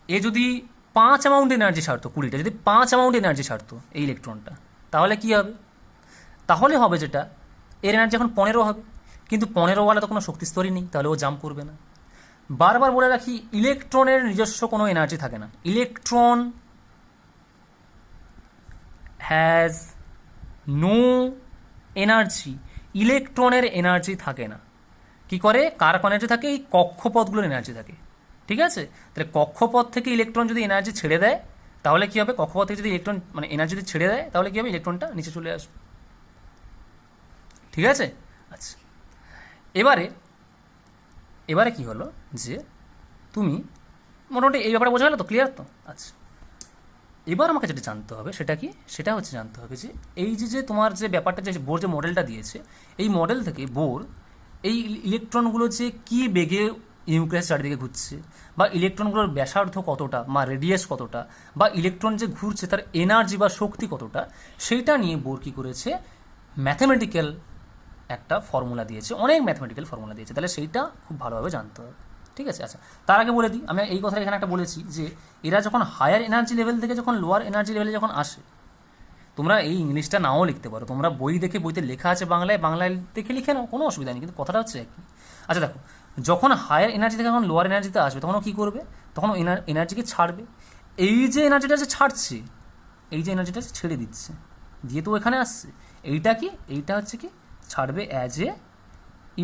এ যদি 5 অ্যামাউন্ট এনার্জি ছাড়তো, 20টা যদি 5 অ্যামাউন্ট এনার্জি ছাড়তো এই ইলেকট্রনটা, তাহলে কি হবে? তাহলে হবে যেটা, এর এনার্জি এখন 15 হবে, কিন্তু 15ওয়ালা তো কোনো শক্তি স্তরই নেই, তাহলে ও জাম্প করবে না। বারবার বলে রাখি, ইলেকট্রনের নিজস্ব কোনো এনার্জি থাকে না। ইলেকট্রন হ্যাজ নো এনার্জি, ইলেকট্রনের এনার্জি থাকে না। কি করে? কার এনার্জি থাকে? এই কক্ষপথগুলোর এনার্জি থাকে, ঠিক আছে? তাহলে কক্ষপথ থেকে ইলেকট্রন যদি এনার্জি ছেড়ে দেয়, তাহলে কি হবে? কক্ষপথ থেকে যদি ইলেকট্রন মানে এনার্জি যদি ছেড়ে দেয়, তাহলে কি হবে? ইলেকট্রনটা নিচে চলে আসবে, ঠিক আছে? আচ্ছা এবারে কি হলো যে তুমি মোটামুটি এই ব্যাপারে বোঝা গেল তো? ক্লিয়ার তো? আচ্ছা এবার আমাকে যেটা জানতে হবে সেটা কি? সেটা হচ্ছে জানতে হবে যে এই যে তোমার যে ব্যাপারটা, যে বোর যে মডেলটা দিয়েছে, এই মডেল থেকে বোর এই ইলেকট্রনগুলো যে কী বেগে নিউক্লিয়াস চারিদিকে ঘুরছে, বা ইলেকট্রনগুলোর ব্যাসার্ধ কতটা বা রেডিয়াস কতটা, বা ইলেকট্রন যে ঘুরছে তার এনার্জি বা শক্তি কতটা, সেইটা নিয়ে বোর কী করেছে? ম্যাথমেটিক্যাল একটা ফর্মুলা দিয়েছে, অনেক ম্যাথমেটিক্যাল ফর্মুলা দিয়েছে। তাহলে সেইটা খুব ভালোভাবে জানতে হবে, ঠিক আছে? আচ্ছা তার আগে বলে দিই, আমি এই কথা এখানে একটা বলেছি যে এরা যখন হায়ার এনার্জি লেভেল থেকে যখন লোয়ার এনার্জি লেভেলে যখন আসে, তোমরা এই ইংলিশটা নাও লিখতে পারো, তোমরা বই দেখে, বইতে লেখা আছে বাংলায়, বাংলায় দেখে লিখে নাও, কোনো অসুবিধা নেই, কিন্তু কথাটা হচ্ছে একই। আচ্ছা দেখো, যখন হায়ার এনার্জি থেকে যখন লোয়ার এনার্জিতে আসবে, তখন ও কী করবে? তখন ও এনার্জিকে ছাড়বে। এই যে এনার্জিটা যে ছাড়ছে, এই যে এনার্জিটা ছেড়ে দিচ্ছে, দিয়ে তো এখানে আসছে, এইটা কি? এইটা হচ্ছে কি? ছাড়বে অ্যাজ এ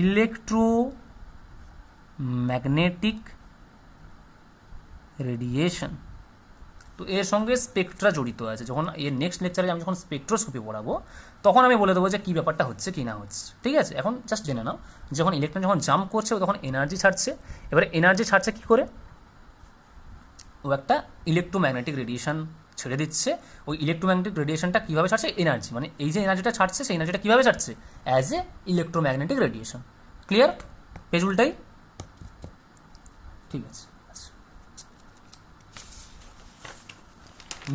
ইলেকট্রোম্যাগনেটিক রেডিয়েশন। তো এর সঙ্গে স্পেকট্রা জড়িত আছে। যখন এর নেক্সট লেকচারে আমি যখন স্পেকট্রোস্কোপি পড়াবো, তখন আমি বলে দেবো যে কী ব্যাপারটা হচ্ছে কি না হচ্ছে, ঠিক আছে? এখন জাস্ট জেনে নাও, যখন ইলেকট্রন যখন জাম্প করছে, তখন এনার্জি ছাড়ছে। এবারে এনার্জি ছাড়ছে কী করে? ও একটা ইলেকট্রোম্যাগনেটিক রেডিয়েশন ছেড়ে দিচ্ছে। ওই ইলেকট্রোম্যাগনেটিক রেডিয়েশনটা কীভাবে ছাড়ছে? এনার্জি, মানে এই যে এনার্জিটা ছাড়ছে, সেই এনার্জিটা কীভাবে ছাড়ছে? As a electromagnetic radiation. Clear? Page উল্টাই। ঠিক আছে। আচ্ছা,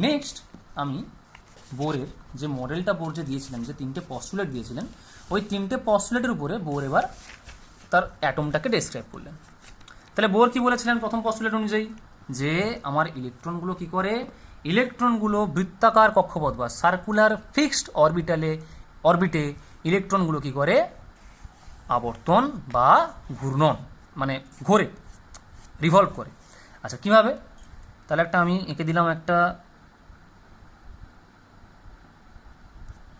নেক্সট আমি বোরের যে মডেলটা বোর যে দিয়েছিলাম, যে 3টে পস্টুলেট দিয়েছিলেন, ওই 3টে পস্টুলেটের উপরে বোর এবার তার অ্যাটমটাকে ডেসক্রাইব করলেন। তাহলে বোর কি বলেছিলেন প্রথম পস্টুলেট অনুযায়ী, যে আমার ইলেকট্রনগুলো কি করে, ইলেকট্রনগুলো বৃত্তাকার কক্ষপথ বা সার্কুলার ফিক্সড অরবিটে ইলেকট্রনগুলো কি করে, আবর্তন বা ঘূর্ণন, মানে ঘোরে, রিভলভ করে। আচ্ছা, কিভাবে? তাহলে একটা আমি এঁকে দিলাম একটা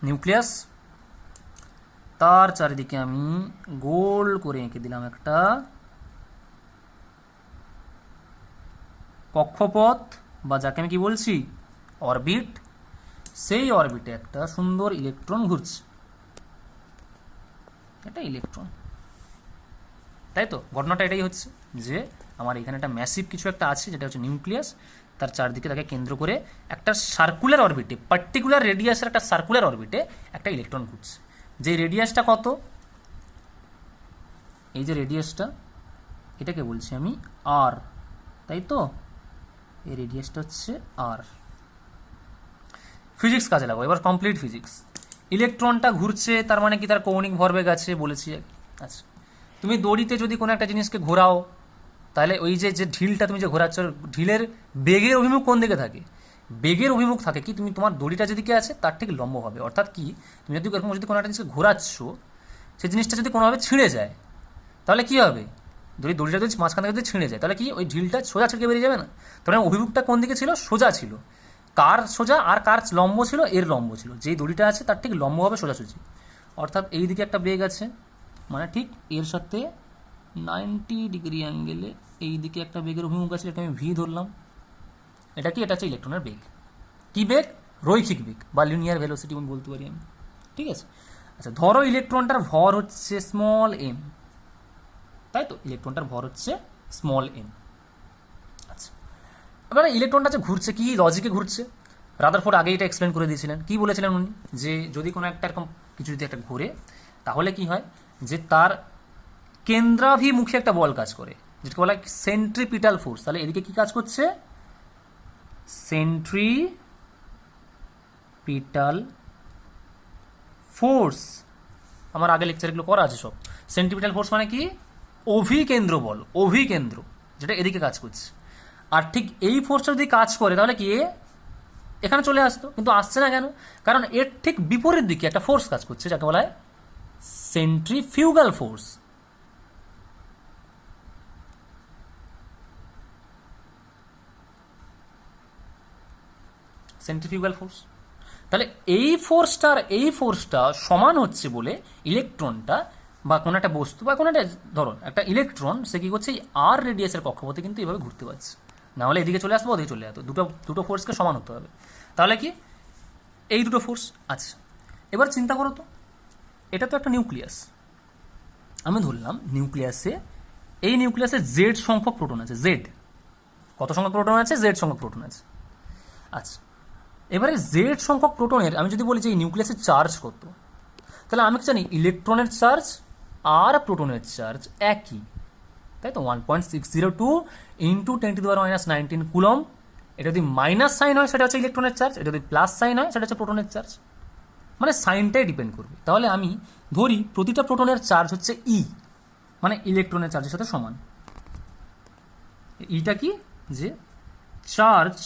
নিউক্লিয়াস, তার চারিদিকে আমি গোল করে এঁকে দিলাম একটা কক্ষপথ, বা যাকে আমি কি বলছি, অরবিট। সেই অরবিটে একটা সুন্দর ইলেকট্রন ঘুরছে, এটা ইলেকট্রন, তাই তো? ঘটনাটা এটাই হচ্ছে যে আমার এখানে একটা ম্যাসিভ কিছু একটা আছে, যেটা হচ্ছে নিউক্লিয়াস, তার চারদিকে তাকে কেন্দ্র করে একটা সার্কুলার অরবিটে, পার্টিকুলার রেডিয়াসের একটা সার্কুলার অরবিটে একটা ইলেকট্রন ঘুরছে। যে রেডিয়াসটা কত, এই যে রেডিয়াসটা, এটাকে বলছি আমি আর, তাই তো? এই রেডিয়াসটা হচ্ছে আর। ফিজিক্স কাজে লাগাবো এবার, কমপ্লিট ফিজিক্স। ইলেকট্রনটা ঘুরছে, তার মানে কি তার কৌণিক ভরবেগ আছে বলেছি। আচ্ছা, তুমি দড়িতে যদি কোনো একটা জিনিসকে ঘোরাও, তাহলে ওই যে যে ঢিলটা তুমি যে ঘোরাচ্ছ, ঢিলের বেগের অভিমুখ কোন দিকে থাকে? বেগের অভিমুখ থাকে কি, তুমি তোমার দড়িটা যেদিকে আছে তার ঠিক লম্ব হবে। অর্থাৎ কি, তুমি যদি এরকম যদি কোনো একটা জিনিসকে ঘোরাচ্ছ, সেই জিনিসটা যদি কোনোভাবে ছিঁড়ে যায়, তাহলে কি হবে? দড়িটা যদি মাঝখান থেকে যদি ছিঁড়ে যায়, তাহলে কি ওই ঢিলটা সোজা ছিটকে বেরিয়ে যাবে না? তাহলে অভিমুখটা কোন দিকে ছিল? সোজা ছিল। কার সোজা আর কার লম্ব ছিল? এর লম্ব ছিল। যেই দড়িটা আছে তার ঠিক লম্ব হবে সোজাসুজি। অর্থাৎ এই দিকে একটা বেগ আছে, মানে ঠিক এর সাথে 90 ডিগ্রি অ্যাঙ্গেলে এই দিকে একটা বেগের অভিমুখ আছে, এটা আমি ভি ধরলাম। এটা কি? এটা হচ্ছে ইলেকট্রনের বেগ। কি বেগ? রৈখিক বেগ বা লিনিয়ার ভেলোসিটি বলতে পারি আমি, ঠিক আছে? আচ্ছা, ধরো ইলেকট্রনটার ভর হচ্ছে স্মল এম, তাই তো? ইলেকট্রনটার ভর হচ্ছে স্মল এম। আচ্ছা, এবারে ইলেকট্রনটা যে ঘুরছে, কি লজিকে ঘুরছে? রাদারফোর্ড আগে এটা এক্সপ্লেন করে দিয়েছিলেন। কি বলেছিলেন উনি? যে যদি কোনো একটা এরকম কিছু যদি একটা ঘুরে, তাহলে কি হয়, যে তার কেন্দ্রাভিমুখী একটা বল কাজ করে, যেটা বলা হয় সেন্ট্রিপিটাল ফোর্স। তাহলে এদিকে কি কাজ করছে? Centripetal force. আমার আগে লেকচার এগুলো করা আছে সব। সেন্ট্রিপিটাল ফোর্স মানে কি? অভিকেন্দ্র বল, অভিকেন্দ্র, যেটা এদিকে কাজ করছে। আর ঠিক এই ফোর্সটা যদি কাজ করে, তাহলে কি এখানে চলে আসতো, কিন্তু আসছে না কেন? কারণ এর ঠিক বিপরীত দিকে একটা ফোর্স কাজ করছে, যাকে বলা হয় সেন্ট্রিফিউগাল ফোর্স। Centrifugal force. তাহলে এই ফোর্সটা সমান হচ্ছে বলে ইলেকট্রনটা বা কোনো একটা বস্তু বা কোনো একটা, ধরো একটা ইলেকট্রন, সে কি করছে, এই আর রেডিয়াসের কক্ষপথে কিন্তু এভাবে ঘুরতে পারছে। না হলে এদিকে চলে আসবো, ওদিকে চলে যেত। দুটো ফোর্সকে সমান হতে হবে। তাহলে কি এই দুটো ফোর্স। আচ্ছা, এবার চিন্তা করো তো, এটা তো একটা নিউক্লিয়াস। আমি ধরলাম এই নিউক্লিয়াসে জেড সংখ্যক প্রোটন আছে। জেড কত সংখ্যক প্রোটন আছে? জেড সংখ্যক প্রোটন আছে। আচ্ছা, এবারে জেড সংখ্যক প্রোটনের আমি যদি বলি যে এই নিউক্লিয়াসের চার্জ কত, তাহলে আমি জানি ইলেকট্রনের চার্জ আর প্রোটনের চার্জ একই, তাই তো? 1.602 ইন্টু 10⁻⁻19 কুলম। এটা যদি মাইনাস সাইন হয় সেটা হচ্ছে ইলেকট্রনের চার্জ, এটা যদি প্লাস সাইন হয় সেটা হচ্ছে প্রোটনের চার্জ। মানে সাইনটাই ডিপেন্ড করবে। তাহলে আমি ধরি প্রতিটা প্রোটনের চার্জ হচ্ছে ই, মানে ইলেকট্রনের চার্জের সাথে সমান। ইটা কি? যে চার্জ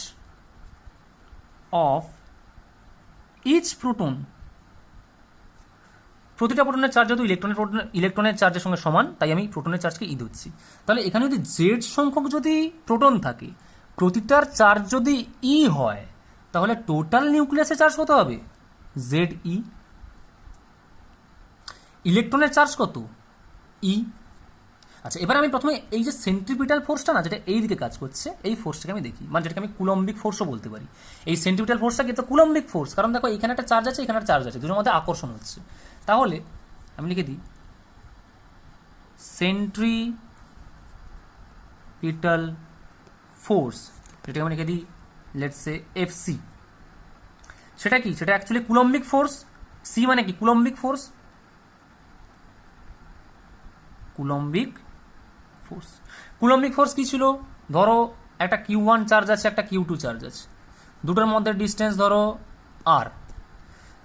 অফ ইচ প্রোটন, প্রতিটা প্রোটনের চার্জ যেহেতু ইলেকট্রনের চার্জের সঙ্গে সমান, তাই আমি প্রোটনের চার্জকে ই ধরছি। তাহলে এখানে যদি জেড সংখ্যক যদি প্রোটন থাকে, প্রতিটার চার্জ যদি ই হয়, তাহলে টোটাল নিউক্লিয়াসের চার্জ কত হবে? Z E. ইলেকট্রনের চার্জ কত? ই। আচ্ছা, এবার আমি প্রথমে এই যে সেন্ট্রিপিটাল ফোর্সটা না, যেটা এই দিকে কাজ করছে, এই ফোর্সটাকে আমি দেখি, মানে যেটাকে আমি কুলম্বিক ফোর্সও বলতে পারি। এই সেন্ট্রিপিটাল ফোর্সটা কিন্তু কুলম্বিক ফোর্স, কারণ দেখো এখানে একটা চার্জ আছে, এখানে একটা চার্জ আছে, দুটোর মধ্যে আকর্ষণ হচ্ছে। তাহলে আমি লিখে দিই সেন্ট্রিপিটাল ফোর্স, যেটাকে আমি লিখে দিই লেটস সে এফসি। সেটা কি? সেটা অ্যাকচুয়ালি কুলম্বিক ফোর্স। সি মানে কি? কুলম্বিক ফোর্স। কুলম্বিক ফোর্স। কুলম্বিক ফোর্স কি ছিল? ধরো একটা Q1 চার্জ আছে, একটা Q2 চার্জ আছে, দুটোর মধ্যে ডিস্টেন্স ধরো r,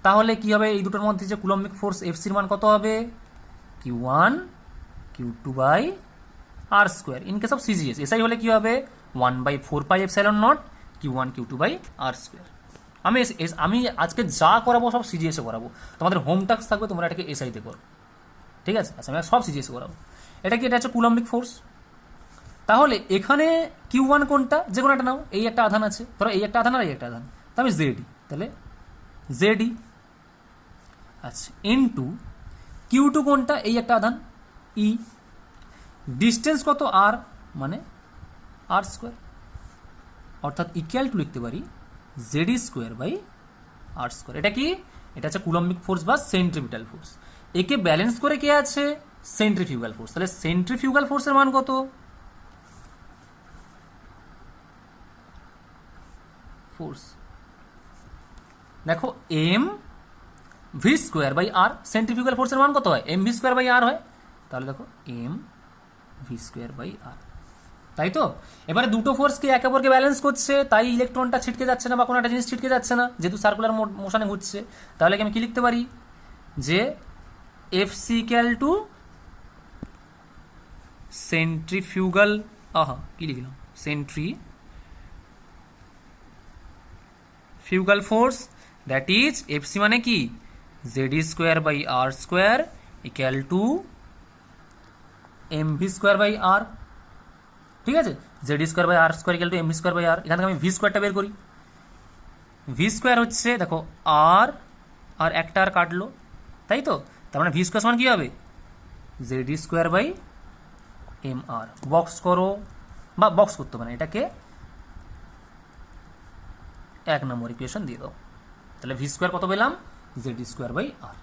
তাহলে কি হবে এই দুটোর মধ্যে যে কুলম্বিক ফোর্স এফসির মান কত হবে? Q1 Q2 by r square. In case of CGS SI হলে কি হবে? 1/4 pi epsilon nought Q1 Q2 by r square. আমি আজকে যা করাবো সব সিজিএসে করাবো, তোমাদের হোম টাস্ক থাকবে তোমরা এটাকে এসআইতে করো, ঠিক আছে? আচ্ছা, আমি সব সিজিএসে করাবো। এটা কি? এটা হচ্ছে কুলম্বিক ফোর্স। তাহলে এখানে Q1 কোনটা? যে কোনো একটা নাও, এই একটা আধান আছে, ধরো এই একটা আধান আর এই একটা আধান, তো আমি জেডি, তাহলে জেডি। আচ্ছা, ইনটু Q2 কোনটা? এই একটা আধান, ই। ডিস্টেন্স কত? আর, মানে আর স্কোয়ার, অর্থাৎ ইকুয়াল টু লিখতে পারি Z e square by R square. এটা কি? এটা হচ্ছে কুলম্বিক ফোর্স বা সেন্ট্রিপিটাল ফোর্স। একে ব্যালেন্স করে কে আছে? Centrifugal force. তাহলে সেন্ট্রিফিউগাল ফোর্সের মান কত? ফোর্স দেখো m V square by r. Centrifugal ফোর্সের মান কত হয়? M V square by r হয়। তাহলে দেখো m V square by r, তাই তো? এবারে দুটো ফোর্সকে একে অপরকে ব্যালেন্স করছে, তাই ইলেকট্রনটা ছিটকে যাচ্ছে না বা কোনো একটা জিনিস ছিটকে যাচ্ছে না, যেহেতু সার্কুলার মোশনে ঘুরছে। তাহলে কি আমি কি লিখতে পারি? যে F C equal to centrifugal, কি লিখলাম? Centrifugal force, that is F C মানে কি? JD square by R square equal to M V square by R. ঠিক আছে? Z E square by R square equal to M V square by R. এখান থেকে আমি ভি স্কোয়ারটা বের করি। ভি স্কোয়ার হচ্ছে দেখো আর, আর একটা আর কাটলো, তাই তো? তার মানে ভি স্কোয়ার সমান কী হবে? Z e square by m r. Box করো, বা বক্স করতে হবে না, এটাকে 1 নম্বর ইকুয়েশন দিয়ে দাও। তাহলে ভি স্কোয়ার কত পেলাম? Z e square by r.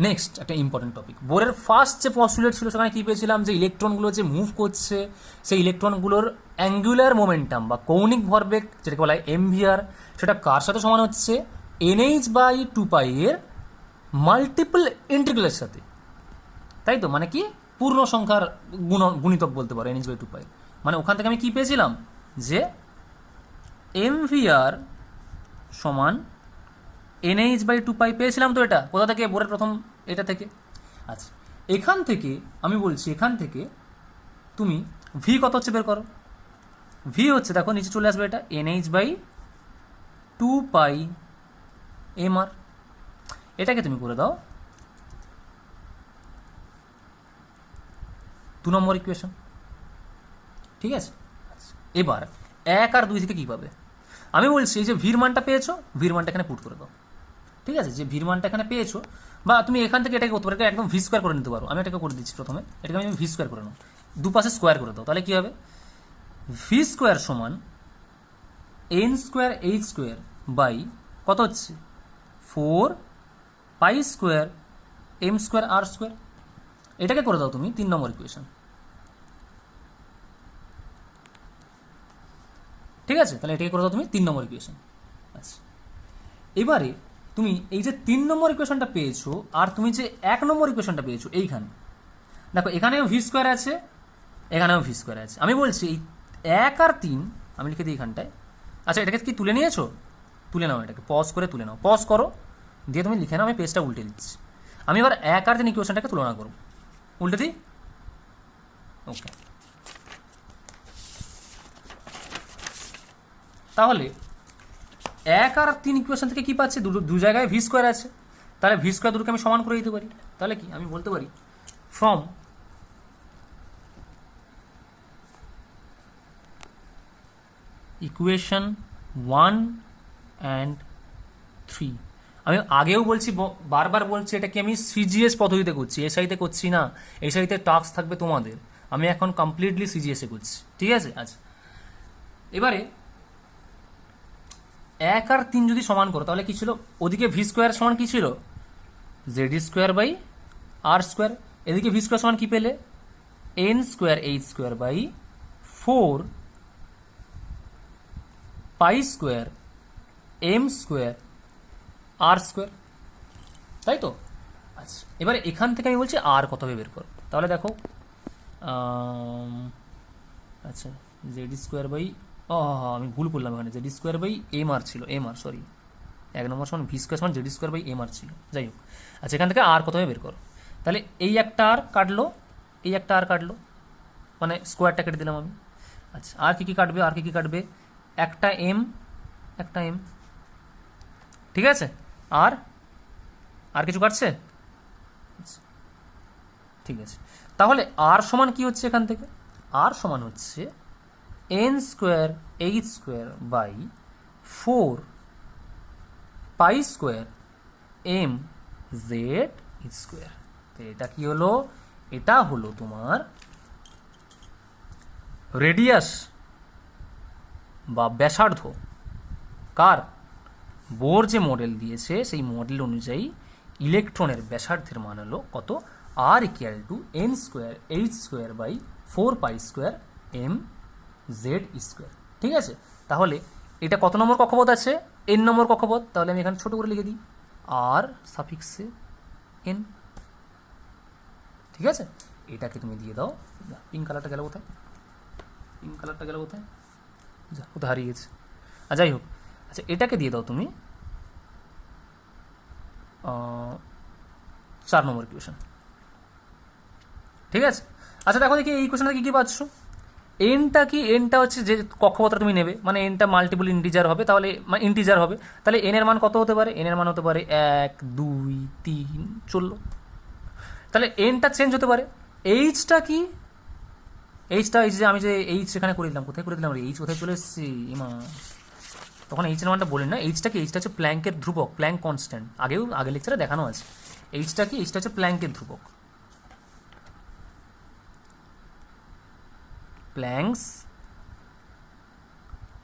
Next একটা ইম্পর্টেন্ট টপিক, বোরের ফার্স্ট যে পস্টুলেট ছিল সেখানে কি পেয়েছিলাম? যে ইলেকট্রনগুলো যে মুভ করছে, সেই ইলেকট্রনগুলোর অ্যাঙ্গুলার মোমেন্টাম বা কৌণিক ভরবেগ যেটাকে বলা হয় এমভিআর, সেটা কার সাথে সমান হচ্ছে? NH/2π এর মাল্টিপল ইন্টিগ্রালের সাথে, তাই তো? মানে কি? পূর্ণ সংখ্যার গুণিতক বলতে পারো NH/2π। মানে ওখান থেকে আমি কি পেয়েছিলাম? যে এমভিআর সমান NH/2π পেয়েছিলাম। তো এটা কোথা থেকে? বোরের প্রথম এটা থেকে। আচ্ছা, এখান থেকে আমি বলছি, এখান থেকে তুমি ভি কত হচ্ছে বের করো। ভি হচ্ছে দেখো নিচে চলে আসবে, এটা NH/2π mr। এটাকে তুমি করে দাও 2 নম্বর ইকুয়েশন, ঠিক আছে? এবার 1 আর 2 থেকে কী পাবে? আমি বলছি যে ভির মানটা পেয়েছো, ভির মানটা এখানে পুট করে দাও, ঠিক আছে? যে ভির মানটা এখানে পেয়েছো, বা তুমি এখান থেকে এটাকে করতে পারো, একদম ভি স্কোয়ার করে নিতে পারো। আমি এটাকে করে দিচ্ছি প্রথমে, এটাকে আমি ভি স্কোয়ার করে নাও, দুপাশে স্কোয়ার করে দাও। তাহলে কী হবে? ভি স্কোয়ার সমান n square H square by কত হচ্ছে? 4π স্কোয়ার এম স্কোয়ার আর স্কোয়ার। এটাকে করে দাও তুমি 3 নম্বর ইকুয়েশন, ঠিক আছে? তাহলে এটাকে করে দাও তুমি 3 নম্বর ইকুয়েশন। আচ্ছা, এবারে তুমি এই যে 3 নম্বর ইকুয়েশনটা পেয়েছো, আর তুমি যে 1 নম্বর ইকুয়েশনটা পেয়েছো, এইখানে দেখো এখানেও ভি স্কোয়ার আছে, এখানেও ভি স্কোয়ার আছে। আমি বলছি এই 1 আর 3 আমি লিখে দিই এখানটায়। আচ্ছা, এটাকে কি তুলে নিয়েছো? তুলে নাও, এটাকে পজ করে তুলে নাও, পজ করো, দিয়ে তুমি লিখে নাও। আমি পেজটা উল্টে দিচ্ছি। আমি এবার 1 আর 3 ইকুয়েশনটাকে তুলনা করব, উল্টে দিই। ওকে, তাহলে 1 আর 3 ইকুয়েশন থেকে কি পাচ্ছি? দু জায়গায় ভি স্কোয়ার আছে, তাহলে ভি স্কোয়ার দুটোকে আমি সমান করে দিতে পারি। তাহলে কি আমি বলতে পারি? ফ্রম ইকুয়েশন 1 and 3, আমি আগেও বলছি, বারবার বলছি, এটা কি আমি সিজিএস পদ্ধতিতে করছি, এসআইতে করছি না। এসআইতে টাস্ক থাকবে তোমাদের, আমি এখন কমপ্লিটলি সিজিএসে করছি, ঠিক আছে? আচ্ছা, এবারে 1 আর 3 যদি সমান করো, তাহলে কি ছিল? ওদিকে ভি স্কোয়ার সমান কি ছিল? Z E square by R square. এদিকে ভি স্কোয়ার সমান কি পেলে? N square H square by 4π square M square R square, তাই তো? আচ্ছা, এবারে এখান থেকে আমি বলছি আর কত হবে বের করো। তাহলে দেখো আচ্ছা জেড স্কোয়ার বাই, ও আমি ভুল করলাম, এখানে জেড স্কোয়ার বাই এম আর ছিল, এম আর সরি, 1 নম্বর সমান ভি স্কোয়ার সমান জেড স্কোয়ার বাই এম আর ছিল, যাই হোক। আচ্ছা এখান থেকে আর কত হবে বের করো। তাহলে এই একটা আর কাটলো, এই একটা আর কাটলো, মানে স্কোয়ারটা কেটে দিলাম আমি। আচ্ছা আর কি কি কাটবে, আর কি কি কাটবে, একটা এম, একটা এম, ঠিক আছে। আর আর কিছু কাটছে, ঠিক আছে। তাহলে আর সমান কি হচ্ছে এখান থেকে, আর সমান হচ্ছে n square H square by 4 pi square M Z square. তো এটা কি হলো, এটা হলো তোমার রেডিয়াস বা ব্যাসার্ধ কার, বোর যে মডেল দিয়েছে সেই মডেল অনুযায়ী ইলেকট্রনের ব্যাসার্ধের মান হলো কত, R equal to N square H square by 4 pi square M Z square, ঠিক আছে। তাহলে এটা কত নম্বর কক্ষপথ আছে, এন নম্বর কক্ষপথ, তাহলে আমি এখানে ছোট করে লিখে দিই আর সাফিক্সে এন, ঠিক আছে। এটাকে তুমি দিয়ে দাও, পিঙ্ক কালারটা গেল কোথায়, পিঙ্ক কালারটা গেল কোথায়, যা কোথায় হারিয়ে গেছে, যাই হোক। আচ্ছা এটাকে দিয়ে দাও তুমি 4 নম্বর ইকুয়েশন, ঠিক আছে। আচ্ছা দেখো দেখি এই ইকুয়েশনটা কি কি পাচ্ছ, এনটা কি, এনটা হচ্ছে যে কক্ষপথটা তুমি নেবে, মানে এনটা মাল্টিপল ইন্টিজার হবে, তাহলে মানে ইন্টিজার হবে, তাহলে এন এর মান কত হতে পারে, এন এর মান হতে পারে 1 2 3 চললো, তাহলে এনটা চেঞ্জ হতে পারে। এইচটা কি, এইচটা এই যে আমি যে এইচ এখানে করে দিলাম, কোথায় করে দিলাম, এইচ কোথায় চলে এসেছি ইমা, তখন এইচ এর মানটা বলেন না, এইচটা কি, এইচটা হচ্ছে প্ল্যাঙ্কের ধ্রুবক, প্ল্যাঙ্ক কনস্ট্যান্ট, আগের লেকচারে দেখানো আছে। এইচটা কি, এইচটা হচ্ছে প্ল্যাঙ্কের ধ্রুবক, প্ল্যাঙ্কস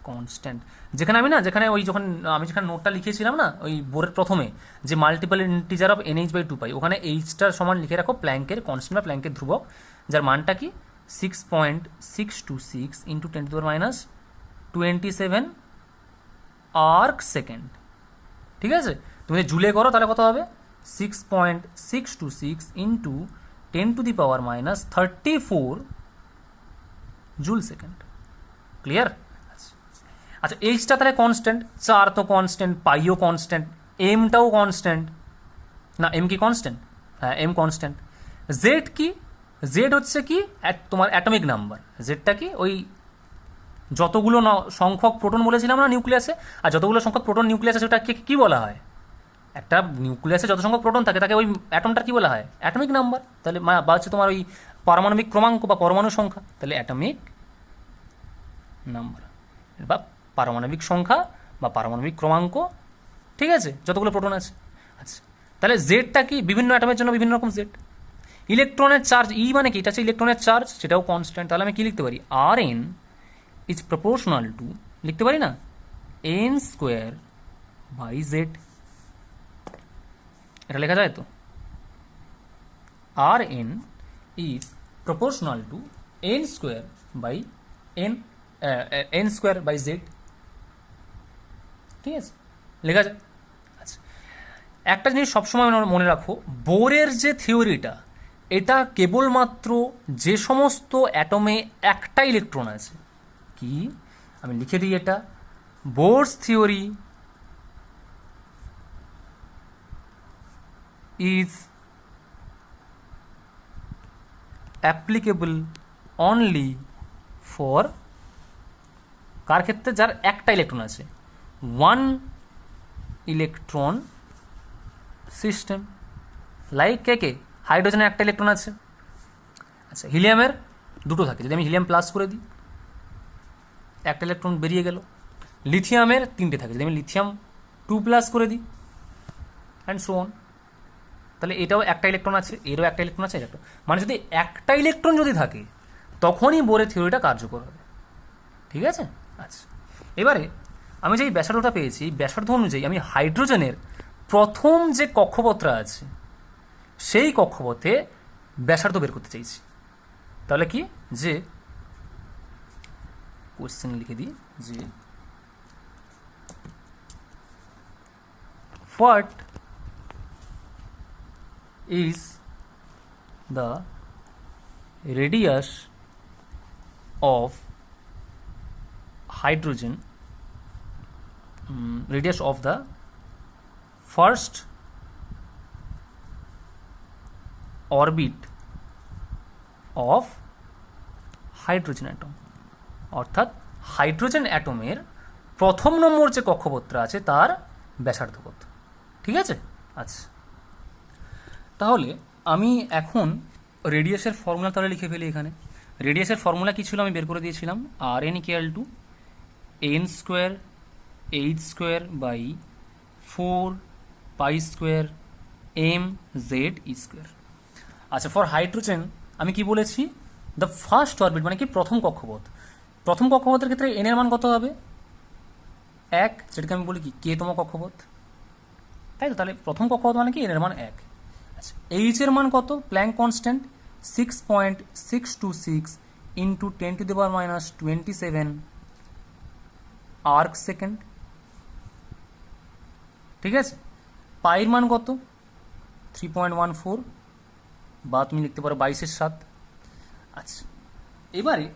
কনস্ট্যান্ট, যেখানে আমি না, যেখানে ওই যখন আমি যেখানে নোটটা লিখেছিলাম না ওই বোর্ডের প্রথমে, যে multiple integer of n h by 2 pi, ওখানে এইচটার সমান লিখে রাখো প্ল্যাঙ্কের কনস্ট্যান্ট বা প্ল্যাঙ্কের ধ্রুবক, যার মানটা কি 6.626 into 10 to the power minus 27 erg second, ঠিক আছে। তুমি যদি জুলে করো তাহলে কত হবে, 6.626 into 10 to the power minus 34 joule second, clear. আচ্ছা এইচটা তাহলে কনস্ট্যান্ট, 4 তো কনস্ট্যান্ট, পাইও কনস্ট্যান্ট, এমটাও কনস্ট্যান্ট, না এম কি কনস্ট্যান্ট, হ্যাঁ এম কনস্ট্যান্ট। জেড কি, জেড হচ্ছে কি তোমার অ্যাটমিক নাম্বার, জেডটা কি ওই যতগুলো সংখ্যক প্রোটন বলেছিলাম না নিউক্লিয়াসে, আর যতগুলো সংখ্যক প্রোটন নিউক্লিয়াসে সেটাকে কি বলা হয়, একটা নিউক্লিয়াসে যত সংখ্যক প্রোটন থাকে তাকে ওই অ্যাটমটা কি বলা হয়, অ্যাটমিক নাম্বার, তাহলে বা হচ্ছে তোমার ওই পারমাণবিক ক্রমাঙ্ক বা পরমাণু সংখ্যা, তাহলে অ্যাটমিক নাম্বার বা পারমাণবিক সংখ্যা বা পারমাণবিক ক্রমাঙ্ক, ঠিক আছে, যতগুলো প্রোটন আছে। আচ্ছা তাহলে জেডটা কি, বিভিন্ন অ্যাটমের জন্য বিভিন্ন রকম জেড। ইলেকট্রনের চার্জ, ই মানে কি, এটা হচ্ছে ইলেকট্রনের চার্জ, সেটাও কনস্ট্যান্ট, তাহলে আমি কি লিখতে পারি, আর এন ইজ প্রপোর্শনাল টু, লিখতে পারি না, এন স্কোয়ার বাই জেড, এটা লেখা যায় তো, R N is proportional to N square by N, N square by Z, ঠিক আছে, লেখা যায়। আচ্ছা একটা জিনিস সবসময় মনে রাখো, বোরের যে থিওরিটা, এটা কেবলমাত্র যে সমস্ত অ্যাটমে একটা ইলেকট্রন আছে, কি আমি লিখে দিই এটা, Bohr's theory is applicable only for, কার ক্ষেত্রে, যার একটা ইলেকট্রন আছে, ওয়ান ইলেকট্রন সিস্টেম, লাইক কে হাইড্রোজেনের একটা ইলেকট্রন আছে, আচ্ছা হিলিয়ামের দুটো থাকে, যদি আমি হিলিয়াম প্লাস করে দিই একটা ইলেকট্রন বেরিয়ে গেল, লিথিয়ামের 3টে থাকে, যদি আমি লিথিয়াম 2 প্লাস করে দিই অ্যান্ড সো অন, তাহলে এটাও একটা ইলেকট্রন আছে, এরও একটা ইলেকট্রন আছে, ইলেকট্রন মানে যদি একটা ইলেকট্রন যদি থাকে তখনই বোরের থিওরিটা কার্যকর হবে, ঠিক আছে। আচ্ছা এবারে আমি যে ব্যাসার্ধটা পেয়েছি, ব্যাসার্ধ অনুযায়ী আমি হাইড্রোজেনের প্রথম যে কক্ষপথটা আছে সেই কক্ষপথে ব্যাসার্ধ বের করতে চাইছি, তাহলে কি, যে কোশ্চেন লিখে দিই, যে what is the radius of hydrogen, radius of the first orbit of hydrogen atom, অর্থাৎ হাইড্রোজেন অ্যাটমের প্রথম নম্বর যে কক্ষপথটা আছে তার ব্যাসার্ধ কত। ঠিক আছে, আচ্ছা তাহলে আমি এখন রেডিয়াসের ফর্মুলা তাহলে লিখে ফেলি। এখানে রেডিয়াসের ফর্মুলা কী ছিল আমি বের করে দিয়েছিলাম, R N equal to N square H square by 4 pi square M Z E square. আচ্ছা ফর হাইড্রোজেন আমি কি বলেছি, দ্য ফার্স্ট অরবিট মানে কি প্রথম কক্ষপথ, প্রথম কক্ষপথের ক্ষেত্রে এন এর মান কত হবে 1, যেটাকে আমি বলি কি কে তম কক্ষপথ, তাই তো। তাহলে প্রথম কক্ষপথ মানে কি এন এর মান 1। আচ্ছা এইচ এর মান কত, Planck constant 6.626 into 10⁻⁻27 erg second. ঠিক আছে, পাইয়ের মান কত 3.14 বা তুমি লিখতে পারো 22/7। আচ্ছা এবারে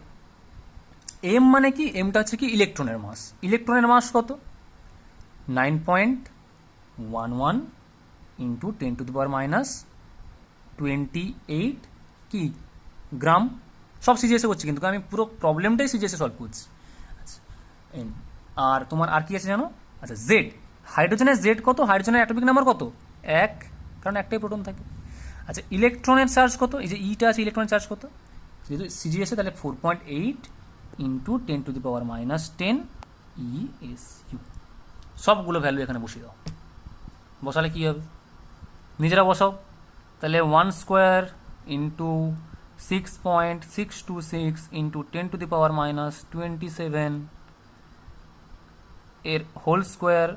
এম মানে কি, এমটা হচ্ছে কি ইলেকট্রনের মাস, ইলেকট্রনের মাস কত 9.11 ইন্টু 10⁻28 কি গ্রাম। সব সিজিএসে করছি কিন্তু আমি পুরো প্রবলেমটাই সিজিএসে সলভ করছি। আচ্ছা এম আর তোমার আর কি আছে জানো, আচ্ছা জেড, হাইড্রোজেনের জেড কত, হাইড্রোজেনের অ্যাটমিক নাম্বার কত 1, কারণ একটাই প্রোটন থাকে। আচ্ছা ইলেকট্রনের চার্জ কত, এই যে ইটা আছে ইলেকট্রনের চার্জ কত, যেহেতু সিজিএসে তাহলে 4.8 ইন্টু 10⁻10 ESU। সবগুলো ভ্যালু এখানে বসিয়ে দাও, বসালে কি হবে নিজেরা বসাও। তাহলে 1 স্কোয়ার ইন্টু 6.626 ইন্টু 10⁻27 এর হোল স্কোয়ার,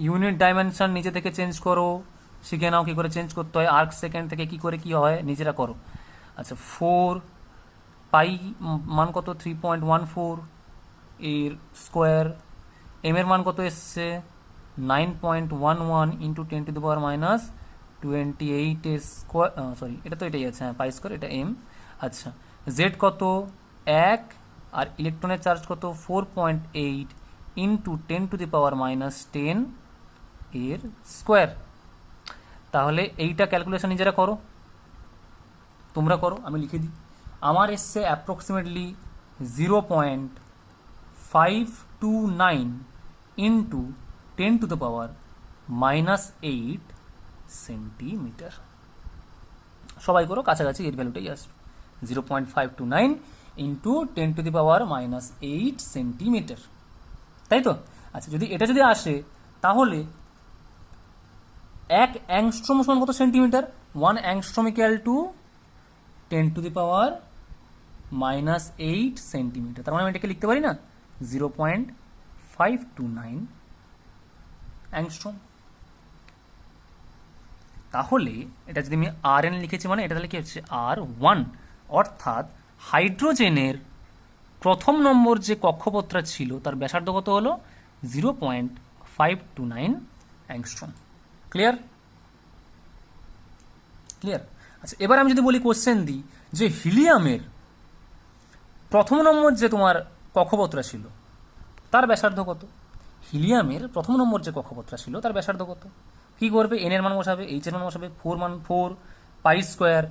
ইউনিট ডাইমেনশন নিজে থেকে চেঞ্জ করো, শিখে নাও কী করে চেঞ্জ করতে হয়, আর্ক সেকেন্ড থেকে কী করে কী হয় নিজেরা করো। আচ্ছা 4 পাই মান কত 3.14 এর স্কোয়ার, এম এর মান কত এসছে 9.11 ইন্টু 10⁻28 এর স্কোয়ার, সরি এটা তো এটাই আছে, হ্যাঁ পাই স্কোয়ার, এটা এম। আচ্ছা জেড কত 1 আর ইলেকট্রনের চার্জ কত 4.8 ইন্টু 10⁻10 এর স্কোয়ার। তাহলে এইটা ক্যালকুলেশন নিজেরা করো, তোমরা করো, আমি লিখে দিই। আমার এসছে অ্যাপ্রক্সিমেটলি 0.529 ইন্টু 10⁻8 সেন্টিমিটার। সবাই করো, কাছাকাছি এর ভ্যালুটাই আসবে 0.529 ইন্টু 10⁻8 সেন্টিমিটার, তাই তো। আচ্ছা যদি এটা যদি আসে তাহলে 1 অ্যাংস্ট্রোম সমান কত centimetre, 1 angstrom equal to 10⁻8 centimetre. তার মানে আমি এটাকে লিখতে পারি না 0.529 অ্যাংস্ট্রোম। তাহলে এটা যদি আমি আর এন লিখেছি মানে এটা তাহলে কি হচ্ছে R1, অর্থাৎ হাইড্রোজেনের প্রথম নম্বর যে কক্ষপথটা ছিল তার ব্যাসার্ধ কত হলো 0.529 অ্যাংস্ট্রোম। Clear clear. আচ্ছা এবার আমি যদি বলি কোশ্চেন দিই যে হিলিয়ামের প্রথম নম্বর যে তোমার কক্ষপথটা ছিল তার ব্যাসার্ধ কত, হিলিয়ামের প্রথম নম্বর যে কক্ষপথটা ছিল তার ব্যাসার্ধ কত, কি করবে এন এর মান বসাবে, এইচ এর মান বসাবে, 4 পাই স্কোয়ার,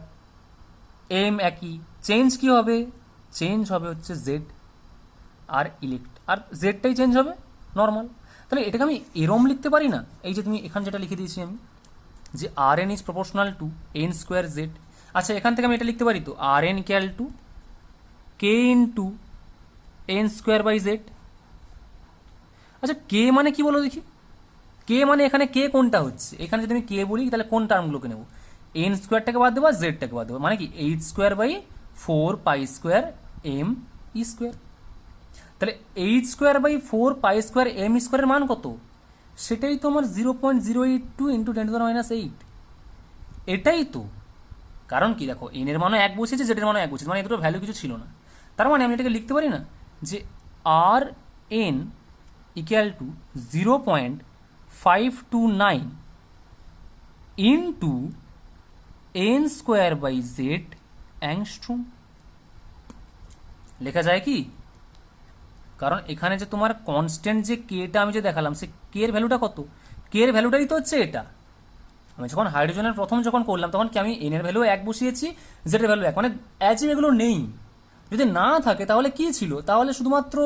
এম একই, চেঞ্জ কি হবে, চেঞ্জ হবে হচ্ছে জেড আর আর জেডটাই চেঞ্জ হবে নর্মাল। তাহলে এটাকে আমি এরম লিখতে পারি না, এই যে তুমি এখানে যেটা লিখে দিয়েছি আমি যে R N is proportional to N square Z. আচ্ছা এখান থেকে আমি এটা লিখতে পারি তো R N equal to K into N square by Z. আচ্ছা কে মানে কি বলো দেখি, কে মানে এখানে কে কোনটা হচ্ছে, এখানে যদি আমি কে বলি তাহলে কোন টার্মগুলোকে নেবো, এন স্কোয়ারটাকে বাদ দেবো আর জেডটাকে বাদ দেবো, মানে কি 8 square by 4 pi square m e square. তাহলে 8 square by 4 pi square m স্কোয়ারের মান কত, সেটাই তো আমার 0.082 ইন্টু 10⁻8, এটাই তো। কারণ কি দেখো এন এর মানও 1 বসেছে, জেড এর মানও 1 বসেছে, মানে এই দুটো ভ্যালু কিছু ছিল না। তার মানে আমি এটাকে লিখতে পারি না যে R N equal to 0.529 into N square by Z angstrom. লেখা যায় কি? কারণ এখানে যে তোমার কনস্ট্যান্ট যে কেটা আমি যে দেখালাম, সে কে এর ভ্যালুটা কত? কে এর ভ্যালুটাই তো হচ্ছে এটা। আমি যখন হাইড্রোজেনের প্রথম যখন করলাম তখন কি আমি এন এর ভ্যালু 1 বসিয়েছি, জেড এর ভ্যালু 1, মানে অ্যাজ এগুলো নেই। যদি না থাকে তাহলে কি ছিল? তাহলে শুধুমাত্র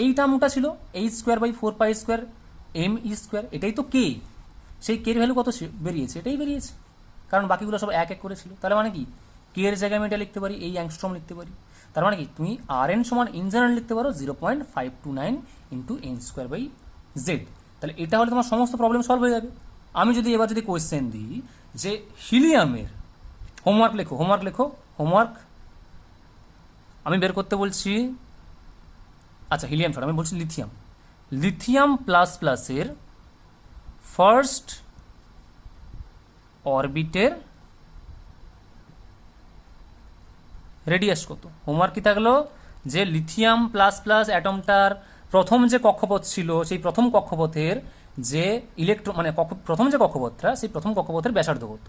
এই টার্মটা ছিল h square by 4 pi square m e square, এটাই তো কে। সেই কে এর ভ্যালু কত বেরিয়েছে? এটাই বেরিয়েছে, কারণ বাকিগুলো সব এক এক করেছিল। তাহলে মানে কি, কে এর জায়গায় আমি এটা লিখতে পারি, এই অ্যাংস্ট্রম লিখতে পারি। তার মানে কি, তুমি আর এন সমান ইন জেনারেল লিখতে পারো 0.529 into N square by Z. তাহলে এটা হলে তোমার সমস্ত প্রবলেম সলভ হয়ে যাবে। আমি যদি এবার যদি কোয়েশ্চেন দিই যে হিলিয়ামের, হোমওয়ার্ক লেখো, হোমওয়ার্ক আমি বের করতে বলছি। আচ্ছা হিলিয়াম ছাড়া আমি বলছি লিথিয়াম প্লাস প্লাসের ফার্স্ট অরবিটের রেডিয়াস কত? হোমওয়ার্ক কি থাকলো? যে লিথিয়াম প্লাস প্লাস অ্যাটমটার প্রথম যে কক্ষপথ ছিল, সেই প্রথম কক্ষপথের যে ইলেকট্রন, মানে প্রথম যে কক্ষপথটা, সেই প্রথম কক্ষপথের ব্যাসার্ধ কত?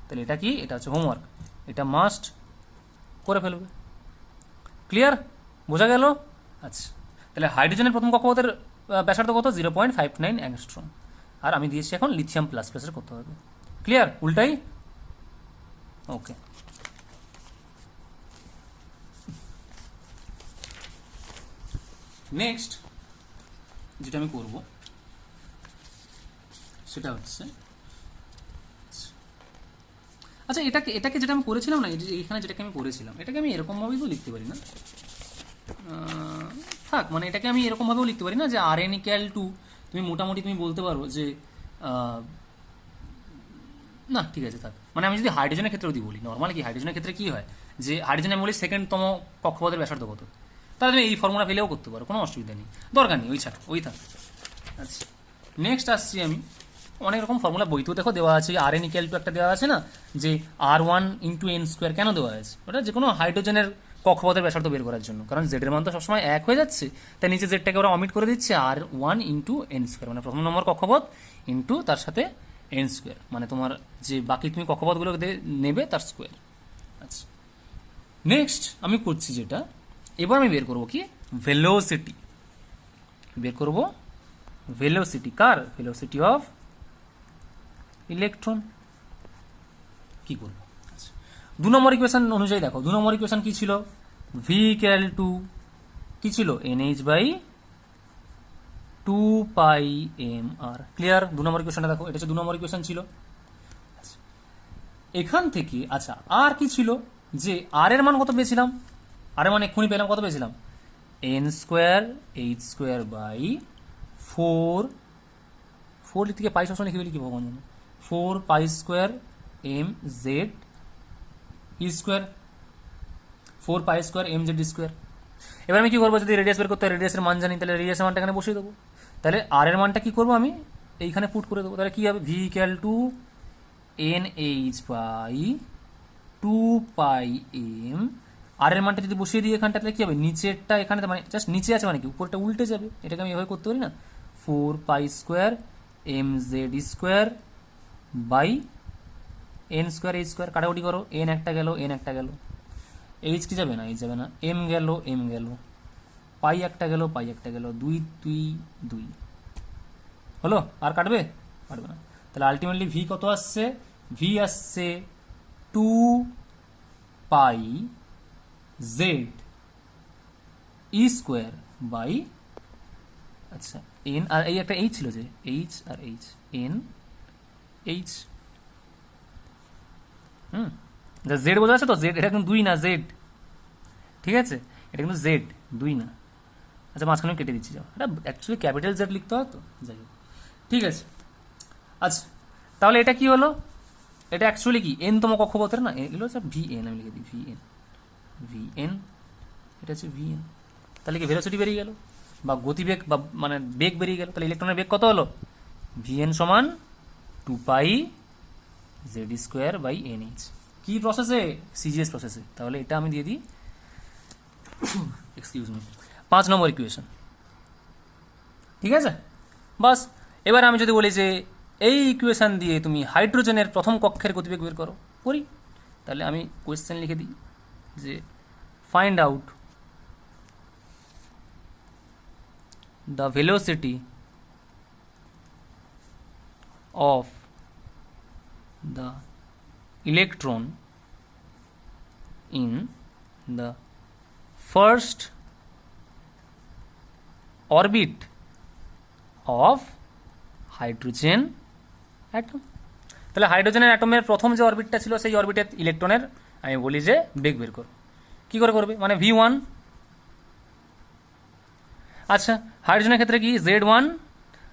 তাহলে এটা কি? এটা হচ্ছে হোমওয়ার্ক, এটা মাস্ট করে ফেলবে। ক্লিয়ার? বোঝা গেল? আচ্ছা, তাহলে হাইড্রোজেনের প্রথম কক্ষপথের ব্যাসার্ধ কত? 0.59 অ্যাংস্ট্রম। আর আমি দিয়েছি এখন লিথিয়াম প্লাস প্লাসের কত হবে। ক্লিয়ার? উল্টাই। ওকে, নেক্সট যেটা আমি করব সেটা হচ্ছে, আচ্ছা এটাকে যেটা আমি করেছিলাম না, এখানে যেটাকে আমি করেছিলাম, এটাকে আমি এরকমভাবেই তো লিখতে পারি না? থাক, মানে এটাকে আমি এরকমভাবেও লিখতে পারি না যে আর এন ইকুয়াল টু, তুমি মোটামুটি তুমি বলতে পারো যে না ঠিক আছে থাক, মানে আমি যদি হাইড্রোজেনের ক্ষেত্রে যদি বলি, নর্মাল কি হাইড্রোজেনের ক্ষেত্রে কি হয় যে হাইড্রোজেন আমি বলি সেকেন্ডতম কক্ষপথের ব্যাসার্ধ কত, তাহলে তুমি এই ফর্মুলা ফেলেও করতে পারো, কোনো অসুবিধা নেই, দরকার নেই ওই ছাড়, ওই থাক। আচ্ছা, নেক্সট আসছি আমি, অনেক রকম ফর্মুলা বইতেও দেখো দেওয়া আছে। আর এন ইকুয়াল টু একটা দেওয়া আছে না, যে R1 ইন্টু এন স্কোয়ার, কেন দেওয়া আছে? ওটা যে কোনো হাইড্রোজেনের কক্ষপথের ব্যাসার্ধ বের করার জন্য, কারণ জেডের মান তো সবসময় এক হয়ে যাচ্ছে, তাই নিচে জেডটাকে ওরা অমিট করে দিচ্ছে, R1 ইন্টু এন স্কোয়ার, মানে প্রথম নম্বর কক্ষপথ ইন্টু তার সাথে এন স্কোয়ার, মানে তোমার যে বাকি তুমি কক্ষপথগুলো নেবে তার স্কোয়ার। আচ্ছা, নেক্সট আমি করছি যেটা, এবার আমি বের করবো কি, ভেলোসিটি বের করব। Velocity car? Velocity of electron. কি করবো? আচ্ছা, 2 নম্বর ইকুয়েশন অনুযায়ী দেখো, 2 নম্বর ইকুয়েশন কি ছিল? ভি ইকুয়াল টু কি ছিল? N h by 2 pi M r. Clear? 2 নম্বর ইকুয়েশনটা দেখো, এটা হচ্ছে 2 নম্বর ইকুয়েশন ছিল। এখান থেকে আচ্ছা আর কি ছিল, যে আর এর মান কত পেয়েছিলাম? আর এর মান এক্ষুনি পেলাম, কত পেয়েছিলাম? N square H square by 4 থেকে পাই সবসময় লিখে কি ভগবান জানে, 4 pi square M Z E square, 4 pi square M Z square. এবার আমি কি করবো, যদি রেডিয়াস বের করতে হয়, রেডিয়াসের মান জানি, তাহলে রেডিয়াসের মানটা এখানে বসিয়ে দেবো। তাহলে আর এর মানটা কি করবো, আমি এইখানে পুট করে দেবো। তাহলে কি হবে? V equal to N H by 2 pi M. আর এর মানটা যদি বসিয়ে দিই এখানটা, তাহলে কি হবে? নিচেরটা এখানে, মানে জাস্ট নিচে আছে মানে কি, উপরটা উল্টে যাবে। এটাকে আমি এভাবে করতে পারি না, 4 pi square M Z square by N square H square, কাটাকুটি করো, এন একটা গেল, এন একটা গেল, এইচ কি যাবে না, এইচ যাবে না, এম গেল, এম গেল, পাই একটা গেল, পাই একটা গেল, 2 2 2 হলো। আর কাটবে? কাটবে না। তাহলে আলটিমেটলি ভি কত আসছে? ভি আসছে 2 pi Z E square by, আচ্ছা এন, আর এই একটা এইচ ছিল, যে H R H, N H, Z বোঝা আছে তো? জেড এটা কিন্তু 2 না, জেড, ঠিক আছে, এটা কিন্তু জেড 2 না। আচ্ছা মাঝখানে কেটে দিচ্ছি, যাও, এটা অ্যাকচুয়ালি ক্যাপিটাল জেড লিখতে হয় তো, যাই হোক, ঠিক আছে। আচ্ছা, তাহলে এটা কি হলো? এটা অ্যাকচুয়ালি কি এন তম কক্ষপথের না, এগুলো হচ্ছে ভি এন, আমি লিখে দিই ভি এন, ভি এন, এটা হচ্ছে ভি এন। তাহলে কি ভেলোসিটি বেরিয়ে গেল, বা গতিবেগ, বা মানে বেগ বেরিয়ে গেল। তাহলে ইলেকট্রনের বেগ কত হলো? ভি এন সমান 2 pi Z square by N H. কি প্রসেসে? সিজিএস প্রসেসে। তাহলে এটা আমি দিয়ে দিই, এক্সকিউজ মি, 5 নম্বর ইকুয়েশন। ঠিক আছে, বাস। এবার আমি যদি বলি যে এই ইকুয়েশন দিয়ে তুমি হাইড্রোজেনের প্রথম কক্ষের গতিবেগ বের করো, করি। তাহলে আমি কোয়েশ্চেন লিখে দিই যে find out the velocity of the electron in the first orbit of hydrogen atom. তাহলে হাইড্রোজেনের অ্যাটমের প্রথম যে অরবিটটা ছিল সেই অরবিটের ইলেকট্রনের আমি বলি যে বেগ বের করো। কী করে করবে, মানে v1। আচ্ছা, হাইড্রোজেনের ক্ষেত্রে কি z1,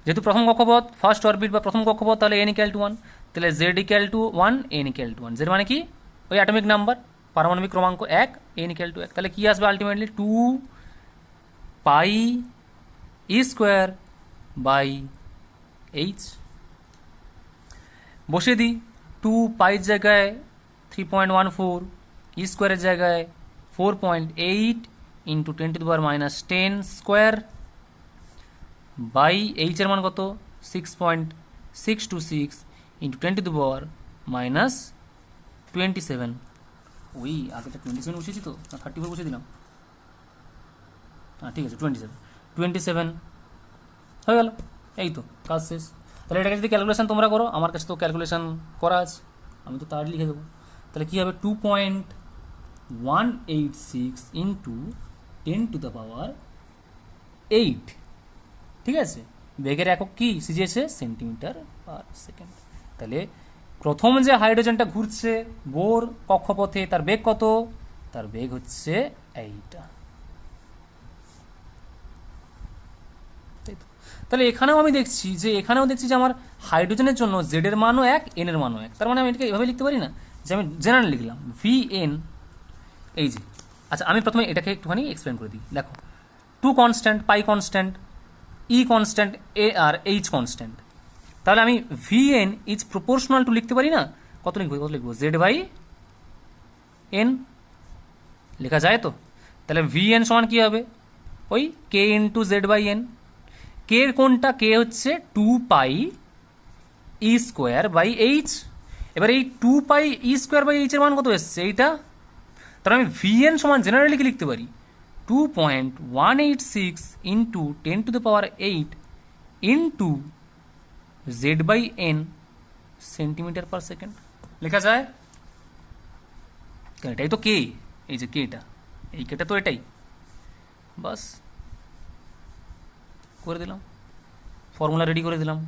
যেহেতু প্রথম কক্ষপথ ফার্স্ট অরবিট বা প্রথম কক্ষপথ, তাহলে n = 1, তাহলে z = 1, n = 1। z মানে কি, ওই অ্যাটমিক নাম্বার, পারমাণবিক ক্রমাঙ্ক 1, n = 1। তাহলে কি আসবে ultimately 2 pi e square by h. বসিয়ে দিই, 2 পাইয়ের জায়গায় 3.14, ই স্কোয়ারের জায়গায় 4.8 ইন্টু 10⁻⁻10 স্কোয়ার বাই এইচের মান কত, 6.626 ইন্টু 10⁻27। ওই আগেটা 27 বসেছি তো, না 34 বসে দিলাম? হ্যাঁ ঠিক আছে, 27 হয়ে গেল। এই তো কাজ শেষ। তাহলে এটাকে যদি ক্যালকুলেশন তোমরা করো, আমার কাছে তো ক্যালকুলেশন করা আছে, আমি তো তার লিখে দেবো। তাহলে কী হবে, 2.186 ইন্টু 10⁻8। ঠিক আছে, বেগের একক কি সিজিয়েছে, সেন্টিমিটার পার সেকেন্ড। তাহলে প্রথম যে হাইড্রোজেনটা ঘুরছে বোর কক্ষপথে, তার বেগ কত, তার বেগ হচ্ছে এইটা। তাহলে এখানেও আমি দেখছি যে আমার হাইড্রোজেনের জন্য জেড এর মানও 1, এন এর মানও 1। তার মানে আমি এটাকে এভাবে লিখতে পারি না যে আমি জেনারেল লিখলাম vn, এই যে। আচ্ছা, আমি প্রথমে এটাকে একটুখানি এক্সপ্লেন করে দিই। দেখো, 2 কনস্ট্যান্ট, পাই কনস্ট্যান্ট, ই কনস্ট্যান্ট, এ আর এইচ কনস্ট্যান্ট। তাহলে আমি vn ইজ প্রপোর্শনাল টু লিখতে পারি না, কত লিখবো z/n লেখা যায় তো। তাহলে vn সমান কি হবে, ওই k ইন্টু z/n। কে কোনটা, কে হচ্ছে 2 pi e square by H. এবার এই 2 pi e square by H এর মান কত এসছে, এইটা। তাহলে আমি vn সমান জেনারেলি কি লিখতে পারি, 2.186 into 10⁻8 into z/n centimetre per second লেখা যায়। এটাই তো কে, এই যে কেটা, এই কেটা তো এটাই। বাস করে দিলাম, ফর্মুলা রেডি করে দিলাম।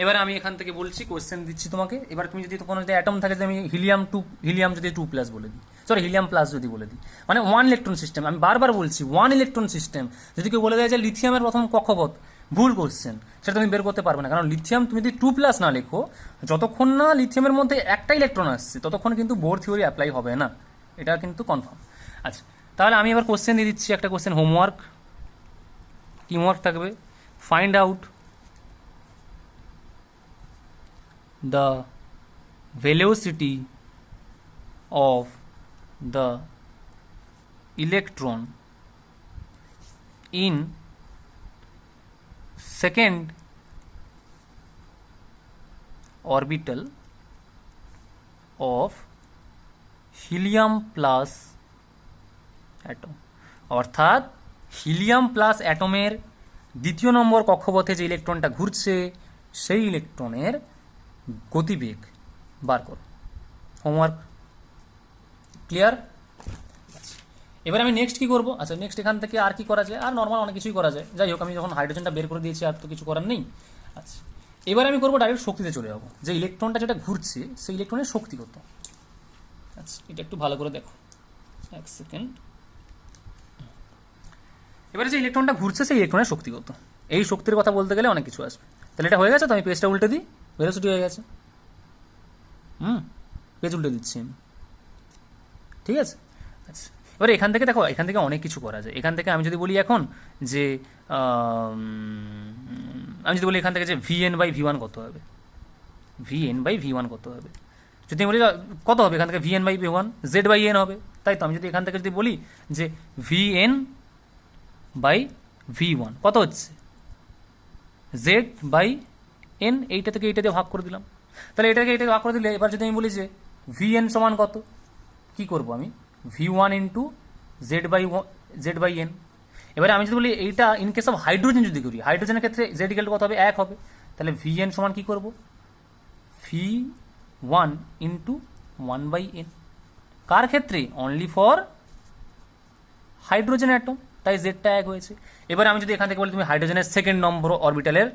এবারে আমি এখান থেকে বলছি, কোয়েশ্চেন দিচ্ছি তোমাকে। এবার তুমি যদি কোনো যদি অ্যাটম থাকে, আমি হিলিয়াম যদি 2+ বলে দিই, সরি হিলিয়াম প্লাস যদি বলে দিই, মানে 1 ইলেকট্রন সিস্টেম, আমি বারবার বলছি 1 ইলেকট্রন সিস্টেম। যদি কেউ বলে দেয় যে লিথিয়ামের প্রথম কক্ষপথ, ভুল কোয়েশ্চেন, সেটা তুমি বের করতে পারবে না। কারণ লিথিয়াম তুমি যদি 2+ না লেখো, যতক্ষণ না লিথিয়ামের মধ্যে একটা ইলেকট্রন আসছে, ততক্ষণ কিন্তু বোর থিওরি অ্যাপ্লাই হবে না, এটা কিন্তু কনফার্ম। আচ্ছা, তাহলে আমি এবার কোয়েশ্চেন দিয়ে দিচ্ছি, একটা কোয়েশ্চেন হোমওয়ার্ক। টিমওয়ার্ক থাকবে, find out the velocity of the electron in second orbital of helium plus atom। অর্থাৎ হিলিয়াম প্লাস অ্যাটমের দ্বিতীয় নম্বর কক্ষপথে যে ইলেকট্রনটা ঘুরছে, সেই ইলেকট্রনের গতিবেগ বার করো। Homework clear? এবার আমি নেক্সট কি করবো, আচ্ছা নেক্সট এখান থেকে আর কি করা যায়, আর নর্মাল অনেক কিছুই করা যায়। যাই হোক, আমি যখন হাইড্রোজেনটা বের করে দিয়েছি, আর তো কিছু করার নেই। আচ্ছা, এবার আমি করবো ডাইরেক্ট শক্তিতে চলে যাবো, যে ইলেকট্রনটা যেটা ঘুরছে সেই ইলেকট্রনের শক্তি কত। আচ্ছা, এটা একটু ভালো করে দেখো, এক সেকেন্ড। এবারে যে ইলেকট্রনটা ঘুরছে সেই ইলেকট্রনের শক্তি কত, এই শক্তির কথা বলতে গেলে অনেক কিছু আসবে। তাহলে এটা হয়ে গেছে তো, আমি পেজটা উল্টে দিই, ভেলোসিটি হয়ে গেছে। পেজ উল্টে দিচ্ছি আমি, ঠিক আছে। আচ্ছা, এবারে এখান থেকে দেখো, এখান থেকে অনেক কিছু করা যায়। এখান থেকে আমি যদি বলি এখন যে আমি যদি বলি এখান থেকে যে vn/v1 কত হবে, vn/v1 কত হবে, যদি আমি বলি কত হবে এখান থেকে vn/v1, z/n হবে, তাই তো। আমি যদি এখান থেকে যদি বলি যে vn/v1 কত হচ্ছে, z/n, এইটা থেকে এইটা দিয়ে ভাগ করে দিলাম। তাহলে এটাকে এটা ভাগ করে দিলে, এবার যদি আমি বলি যে vn সমান কত, কি করব আমি, v1 ইন্টু z/n। এবারে আমি যদি বলি এইটা ইন কেস অফ হাইড্রোজেন যদি করি, হাইড্রোজেনের ক্ষেত্রে জেড ইকুয়াল টু কত হবে, 1 হবে। তাহলে ভিএন সমান কি করব, V1 ইন্টু 1/n। কার ক্ষেত্রে, অনলি ফর হাইড্রোজেন অ্যাটম, তাই জেডটা 1 হয়েছে। এবার আমি যদি এখান থেকে বলি তুমি হাইড্রোজেনের সেকেন্ড নম্বর অরবিটালের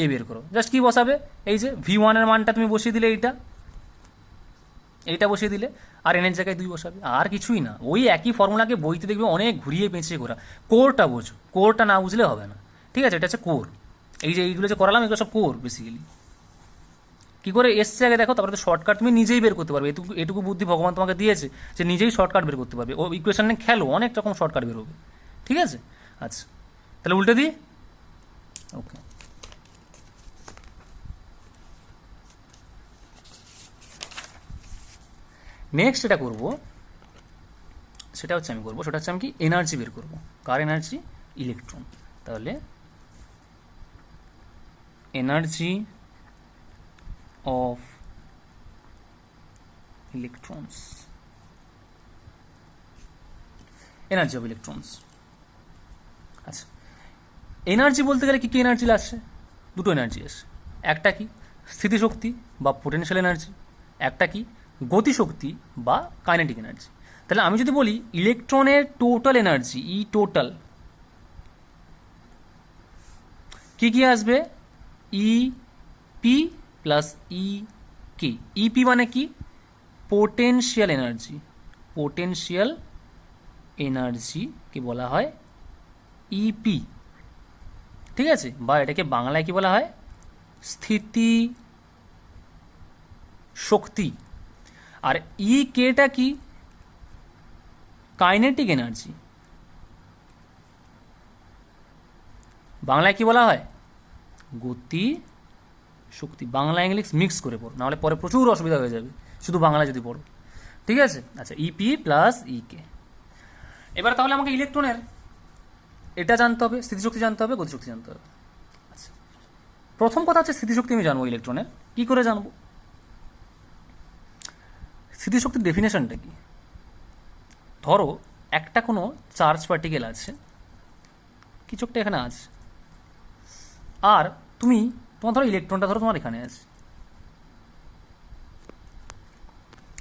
এ বের করো, জাস্ট কি বসাবে, এই যে V1 এর মানটা তুমি বসিয়ে দিলে, এইটা বসিয়ে দিলে, আর এনের জায়গায় 2 বসাবে, আর কিছুই না। ওই একই ফর্মুলাকে বইতে দেখবে অনেক ঘুরিয়ে পেঁচিয়ে করা। কোরটা বোঝো, কোরটা না বুঝলে হবে না, ঠিক আছে? এটা হচ্ছে কোর। এই যে এইগুলো যে করালাম এগুলো সব কোর বেসিক্যালি। কি করে এসছে আগে দেখো, তারপরে তো শর্টকাট তুমি নিজেই বের করতে পারবে। এটুকু বুদ্ধি ভগবান তোমাকে দিয়েছে যে নিজেই শর্টকাট বের করতে পারবে। ও ইকুয়েশনে খেলো, অনেক রকম শর্টকাট বেরোবে, ঠিক আছে? আচ্ছা, তাহলে উল্টে দিই। ওকে, নেক্সট যেটা করবো সেটা হচ্ছে আমি কি এনার্জি বের করব। কার এনার্জি, ইলেকট্রন। তাহলে energy of electrons, energy of electrons. আচ্ছা, এনার্জি বলতে গেলে কি কি এনার্জি আসে, দুটো এনার্জি আসে। একটা কি স্থিতিশক্তি বা পোটেনশিয়াল এনার্জি, একটা কি গতিশক্তি বা কাইনেটিক এনার্জি। তাহলে আমি যদি বলি ইলেকট্রনের টোটাল এনার্জি, ই টোটাল, কি কি আসবে, ই পি প্লাস ই কে। ইপি মানে কি, পোটেনশিয়াল এনার্জি, পোটেনশিয়াল এনার্জি কি বলা হয়, ইপি, ঠিক আছে? বা এটাকে বাংলায় কি বলা হয়, স্থিতি শক্তি। আর ই কেটা কি, কাইনেটিক এনার্জি, বাংলায় কি বলা হয়, গতি শক্তি। বাংলা ইংলিশ মিক্স করে পড়ো, নাহলে পরে প্রচুর অসুবিধা হয়ে যাবে শুধু বাংলা যদি পড়ো, ঠিক আছে? আচ্ছা, ইপি প্লাস ই কে। এবার তাহলে আমাকে ইলেকট্রনের এটা জানতে হবে, স্থিতিশক্তি জানতে হবে, গতিশক্তি জানতে হবে। আচ্ছা, প্রথম কথা হচ্ছে স্থিতিশক্তি আমি জানবো ইলেকট্রনের, কি করে জানবো? স্থিতিশক্তির ডেফিনেশনটা কি, ধরো একটা কোনো চার্জ পার্টিকেল আছে, কিছু একটা এখানে আছে, আর তোমার ধরো ইলেকট্রনটা ধরো তোমার এখানে আছে।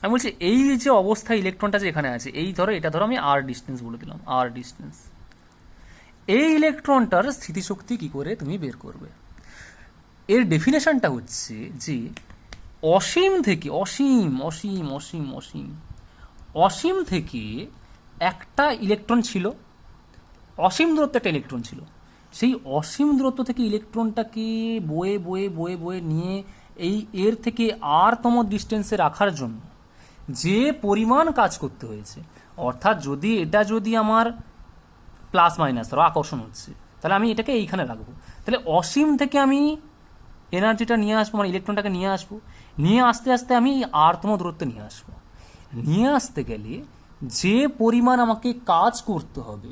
আমি বলছি এই যে অবস্থা ইলেকট্রনটা যে এখানে আছে, এই ধরো এটা ধরো আমি আর ডিস্টেন্স বলে দিলাম, আর ডিস্টেন্স। এই ইলেকট্রনটার স্থিতিশক্তি কি করে তুমি বের করবে? এর ডেফিনেশনটা হচ্ছে যে অসীম থেকে, অসীম অসীম অসীম অসীম অসীম থেকে একটা ইলেকট্রন ছিল, অসীম দূরত্বে একটা ইলেকট্রন ছিল, সেই অসীম দূরত্ব থেকে ইলেকট্রনটাকে বয়ে বয়ে বয়ে বয়ে নিয়ে এর থেকে আরতম ডিস্টেন্সে রাখার জন্য যে পরিমাণ কাজ করতে হয়েছে, অর্থাৎ যদি আমার প্লাস মাইনাস ধরো আকর্ষণ হচ্ছে, তাহলে আমি এটাকে এইখানে রাখবো। তাহলে অসীম থেকে আমি এনার্জিটা নিয়ে আসবো, মানে ইলেকট্রনটাকে নিয়ে আসবো, নিয়ে আস্তে আস্তে আমি আরতম দূরত্বে নিয়ে আসবো। নিয়ে আসতে গেলে যে পরিমাণ আমাকে কাজ করতে হবে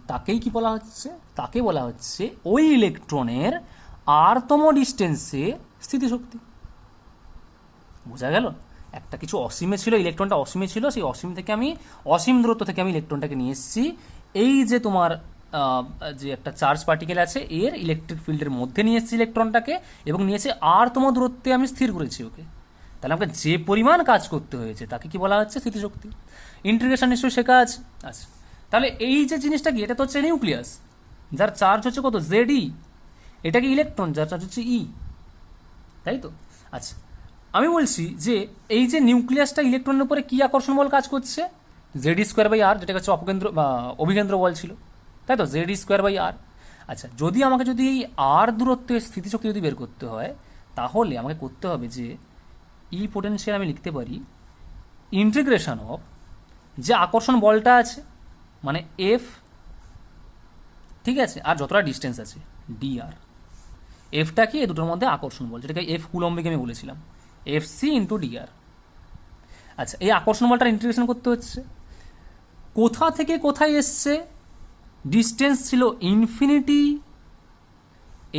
তাকেই কি বলা হচ্ছে, তাকে বলা হচ্ছে ওই ইলেকট্রনের আরতম ডিস্টেন্সে স্থিতিশক্তি। বোঝা গেল? একটা কিছু অসীমে ছিল, ইলেকট্রনটা অসীমে ছিল, সেই অসীম থেকে আমি, অসীম দূরত্ব থেকে আমি ইলেকট্রনটাকে নিয়ে এসেছি এই যে তোমার যে একটা চার্জ পার্টিকেল আছে এর ইলেকট্রিক ফিল্ডের মধ্যে নিয়ে এসেছি ইলেকট্রনটাকে, এবং নিয়েছে আরতম দূরত্বে আমি স্থির করেছি ওকে। তাহলে আমাকে যে পরিমাণ কাজ করতে হয়েছে তাকে কি বলা হচ্ছে, স্থিতিশক্তি। ইন্টিগ্রেশন নিশ্চয়ই শেখা আছে। আচ্ছা, তাহলে এই যে জিনিসটা কি, এটা তো হচ্ছে নিউক্লিয়াস, যার চার্জ হচ্ছে কত, জেড ই। এটা কি ইলেকট্রন, যার চার্জ হচ্ছে ই, তাই তো? আচ্ছা, আমি বলছি যে এই যে নিউক্লিয়াসটা ইলেকট্রনের উপরে কি আকর্ষণ বল কাজ করছে, জেড স্কোয়ার বাই আর, যেটা হচ্ছে অভিকেন্দ্র বল ছিল, তাই তো, জেড স্কোয়ার বাই আর। আচ্ছা, আমাকে এই আর দূরত্বের স্থিতিশক্তি যদি বের করতে হয়, তাহলে আমাকে করতে হবে যে ই পোটেনশিয়াল আমি লিখতে পারি ইন্টিগ্রেশন অফ যে আকর্ষণ বলটা আছে, মানে এফ, ঠিক আছে, আর যতটা ডিস্টেন্স আছে ডি আর। এফটা কি, এই দুটোর মধ্যে আকর্ষণ বল, যেটাকে এফ কুলম্বিক আমি বলেছিলাম, এফ সি ইন্টু ডি আর। আচ্ছা, এই আকর্ষণ বলটার ইন্টিগ্রেশন করতে হচ্ছে, কোথা থেকে কোথায় এসছে, ডিস্টেন্স ছিল ইনফিনিটি,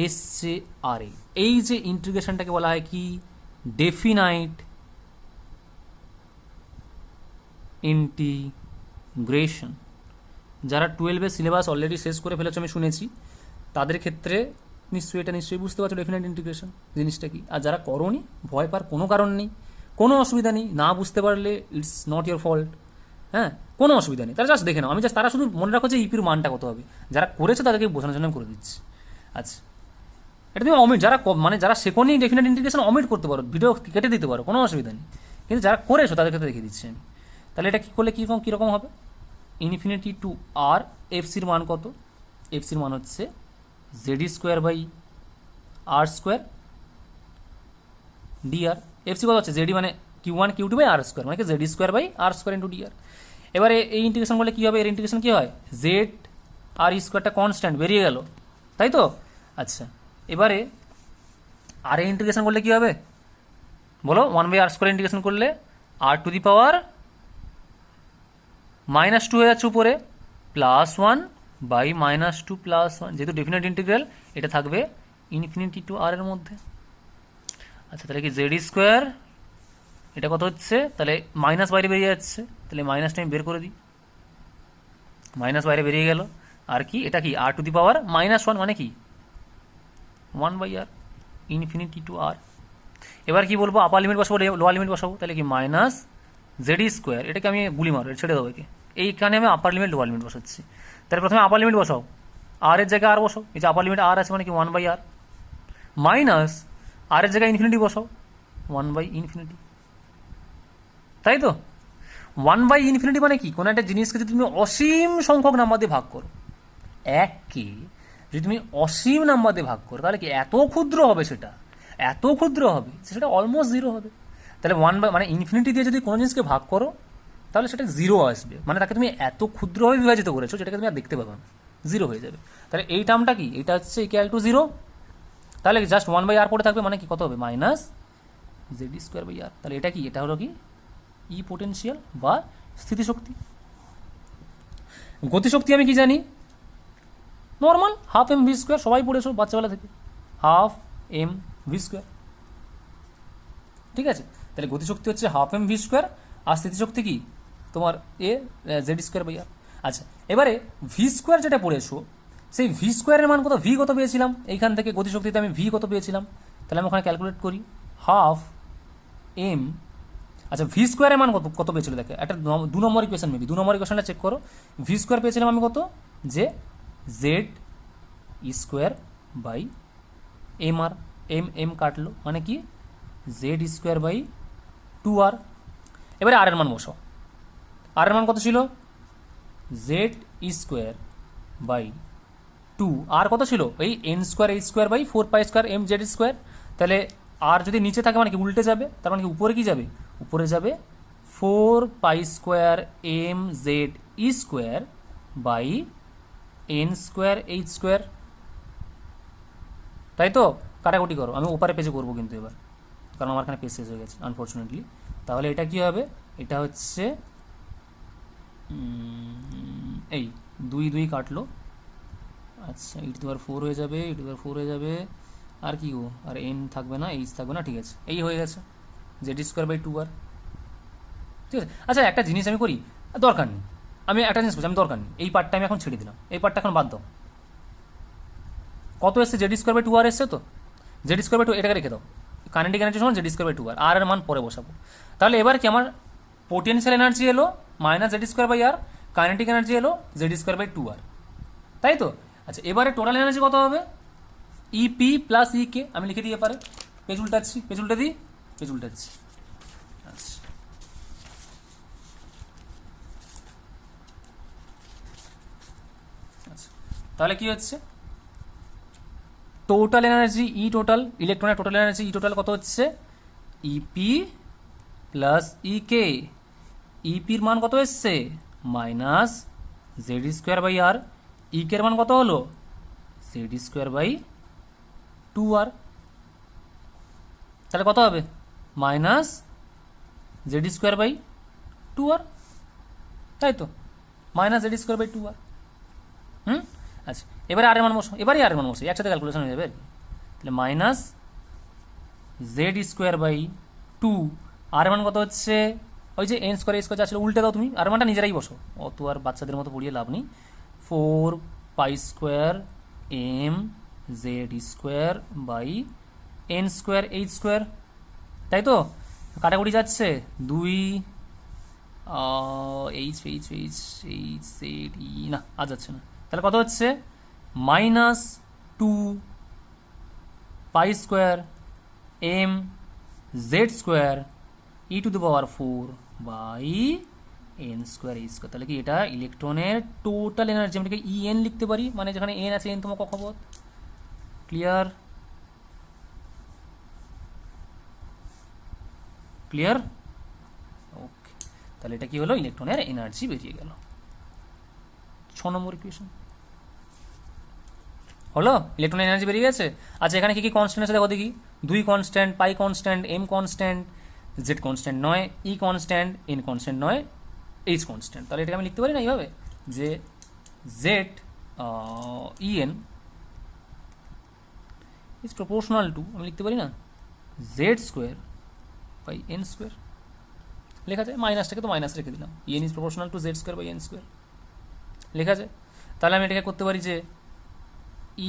এসছে আর এ। এই যে ইন্টিগ্রেশনটাকে বলা হয় কি, ডেফিনাইট ইন্টিগ্রেশন, যারা 12-এর সিলেবাস অলরেডি শেষ করে ফেলেছো আমি শুনেছি, তাদের ক্ষেত্রে নিশ্চয়ই বুঝতে পারছো ডেফিনেট ইন্টিগ্রেশন জিনিসটা কি। আর যারা করোনি, ভয় পাওয়ার কোনো কারণ নেই, কোনো অসুবিধা নেই, না বুঝতে পারলে ইটস নট ইয়োর ফল্ট, হ্যাঁ, কোনো অসুবিধা নেই। তারা জাস্ট দেখে নাও, তারা শুধু মনে রাখো যে ইপির মানটা কত হবে। যারা করেছে তাদেরকে বোঝানোর জন্য আমি করে দিচ্ছি। আচ্ছা, এটা তুমি অমিট, যারা শেখোনি ডেফিনেট ইন্টিগ্রেশন অমিট করতে পারো, ভিডিও কেটে দিতে পারো, কোনো অসুবিধা নেই। কিন্তু যারা করেছো তাদের ক্ষেত্রে দেখিয়ে দিচ্ছি আমি। তাহলে এটা কী করলে কীরকম হবে? ইনফিনিটি টু আর এফসির মান কত? এফসির মান হচ্ছে Z e square by R square d r. F c কত হচ্ছে? জেডি মানে Q1 Q2 by R square, মানে কি JD square by R square into d r. এবারে এই ইন্টিগ্রেশন করলে কী হবে? এর ইন্টিগ্রেশন কী হয়? জেড আর স্কোয়ারটা কনস্ট্যান্ট বেরিয়ে গেল, তাই তো? আচ্ছা, এবারে আর এর ইন্টিগ্রেশন করলে কী হবে বলো? 1/r স্কোয়ার ইন্টিগ্রেশন করলে আর টু দি পাওয়ার -2 হয়ে যাচ্ছে উপরে, +1 বাই -2 +1, যেহেতু ডেফিনেট ইন্টিগ্রাল এটা থাকবে ইনফিনিটি টু আর এর মধ্যে। আচ্ছা, তাহলে কি জেড স্কোয়ার এটা কত হচ্ছে? তাহলে মাইনাস বাইরে বেরিয়ে যাচ্ছে, তাহলে মাইনাসটা আমি বের করে দিই, মাইনাস বাইরে বেরিয়ে গেল। আর কি এটা কি? আর টু দি পাওয়ার -1 মানে কি 1/r ইনফিনিটি টু আর। এবার কি বলবো? আপার লিমিট বসাবো, লোয়ার লিমিট বসাবো, তাহলে কি মাইনাস জেড স্কোয়ার, এটাকে আমি গুলি মারো, ছেড়ে দেবো একে, এইখানে আমি আপার লিমিট লোয়ার লিমিট বসাচ্ছি। তাহলে প্রথমে আপার লিমিট বসাও, আর এর জায়গায় আর বসাও, এই যে আপার লিমিট আর আছে মানে কি 1/r, মাইনাস আর এর জায়গায় ইনফিনিটি বসাও 1/∞, তাই তো? 1/∞ মানে কি? কোনো একটা জিনিসকে যদি তুমি অসীম সংখ্যক নাম্বার দিয়ে ভাগ করো, এককে যদি তুমি অসীম নাম্বার দিয়ে ভাগ করো, তাহলে কি এত ক্ষুদ্র হবে, সেটা অলমোস্ট জিরো হবে। তাহলে মানে ইনফিনিটি দিয়ে যদি কোনো জিনিসকে ভাগ করো তাহলে সেটা জিরো আসবে, মানে তাকে তুমি এত ক্ষুদ্রভাবে বিভাজিত করেছো যেটাকে তুমি আর দেখতে পাবে না, জিরো হয়ে যাবে। তাহলে এই টার্মটা কি? এটা হচ্ছে ইকুয়াল টু জিরো। তাহলে জাস্ট 1/r পড়ে থাকবে, মানে কি কত হবে? মাইনাস জেড স্কোয়ার বাই আর। তাহলে এটা কি? এটা হলো কি ই পোটেনশিয়াল বা স্থিতিশক্তি। গতিশক্তি আমি কি জানি? নর্মাল ½ mv², সবাই পড়েছো বাচ্চাবেলা থেকে, ½ mv², ঠিক আছে? তাহলে গতিশক্তি হচ্ছে ½ mv², আর স্থিতিশক্তি কি তোমার জেড স্কোয়ার বাই আর। আচ্ছা, এবারে v² যেটা পড়েছো, সেই v² মান কত? ভি কত পেয়েছিলাম এইখান থেকে? গতিশক্তিতে আমি ভি কত পেয়েছিলাম? তাহলে আমি ওখানে ক্যালকুলেট করি, ½ m। আচ্ছা, v² মান কত পেয়েছিল? দেখে একটা 2 নম্বর ইকুয়েশন, মেবি 2 নম্বর ইকুয়েশনটা চেক করো। v² পেয়েছিলাম আমি কত? যে Z square by mr, m কাটলো, মানে কি জেড স্কোয়ার বাই 2r। এবারে আর এর মান বসাও, আর এর মান কত ছিল? জেড স্কোয়ার বাই 2, আর কত ছিল? এই n² h² by 4π² m Z square. তাহলে আর যদি নিচে থাকে মানে কি উল্টে যাবে, তার মানে কি উপরে কি যাবে? উপরে যাবে 4π² m Z square by n² h², তাই তো? কাটাকুটি করো, আমি ওপারে পেজে করবো কিন্তু এবার, কারণ আমার এখানে পেজ শেষ হয়ে গেছে আনফর্চুনেটলি। তাহলে এটা কি হবে? এটা হচ্ছে এই 2 কাটলো, আচ্ছা e⁴ হয়ে যাবে, e⁴ হয়ে যাবে, আর কি গো? আর n থাকবে না, h থাকবে না, ঠিক আছে, এই হয়ে গেছে জেড স্কোয়ার বাই 2r, ঠিক আছে? আচ্ছা, একটা জিনিস আমি করি, দরকার নেই, আমি একটা জিনিস বলছি, আমি দরকার নেই, এই পার্টটা আমি এখন ছেড়ে দিলাম, এই পার্টটা এখন বাদ দাও। কত এসছে? জেড স্কোয়ার বাই 2r এসছে তো, জেড স্কোয়ার বাই 2, এটাকে রেখে দাও, কাইনেটিক এনার্জি সমান Z square by 2r, r এর মান পরে বসাবো। তাহলে এবার কি আমার পোটেনশিয়াল এনার্জি এলো minus Z square by r, kinetic energy এলো জেড স্কোয়ার বাই 2r, তাই তো? আচ্ছা, এবারে টোটাল এনার্জি কত হবে? ইপি প্লাস কে, আমি লিখে দিই এবারে, পেজ উল্টাচ্ছি, আচ্ছা, তাহলে কি হচ্ছে? টোটাল এনার্জি টোটাল, ইলেকট্রনের টোটাল এনার্জি টোটাল কত হচ্ছে? E p plus K. ইপির মান কত এসছে? Minus Z square by r. কের মান কত হলো? Z square by 2r। তাহলে কত হবে? Minus Z square by 2r, তাই তো? Minus Z square by 2r। আচ্ছা, এবারে আর এর মান বসো, একসাথে ক্যালকুলেশন হয়ে যাবে আর কি। তাহলে মাইনাস জেড স্কোয়ার বাই 2, আর এর মান কত হচ্ছে? ওই যে n² যা ছিল উল্টে দাও তুমি, আর মানটা নিজেরাই বসো, অত আর বাচ্চাদের মতো পড়িয়ে লাভ নেই। Four pi square M Z square by N square H square, তাই তো? কাটাকুটি যাচ্ছে, দুই H H H H Z E, না আজ যাচ্ছে না, তাহলে কত হচ্ছে minus two pi square M Z square E to the power four by N square H square. তাহলে কি এটা ইলেকট্রনের টোটাল এনার্জি, আমি এটাকে ই এন লিখতে পারি, মানে যেখানে এন আছে এন তোমার কক্ষপথ। ক্লিয়ার? ক্লিয়ার? ওকে, তাহলে এটা কি হলো, ইলেকট্রনের এনার্জি বেরিয়ে গেল। 6 নম্বর ইকুয়েশন হলো, ইলেকট্রনের এনার্জি বেরিয়ে গেছে। আচ্ছা, এখানে কি কি কনস্ট্যান্ট আছে দেখো দেখি। দুই constant, pi constant, M constant, Z constant নয়, ই কনস্ট্যান্ট, এন কনস্ট্যান্ট নয়, এইচ কনস্ট্যান্ট। তাহলে এটাকে আমি লিখতে পারি না এইভাবে, যে Z E N is proportional to, আমি লিখতে পারি না Z square by N square. লেখা যায়, মাইনাসটাকে তো মাইনাস রেখে দিলাম, N is proportional to Z square by N square লেখা যায়। তাহলে আমি এটাকে করতে পারি যে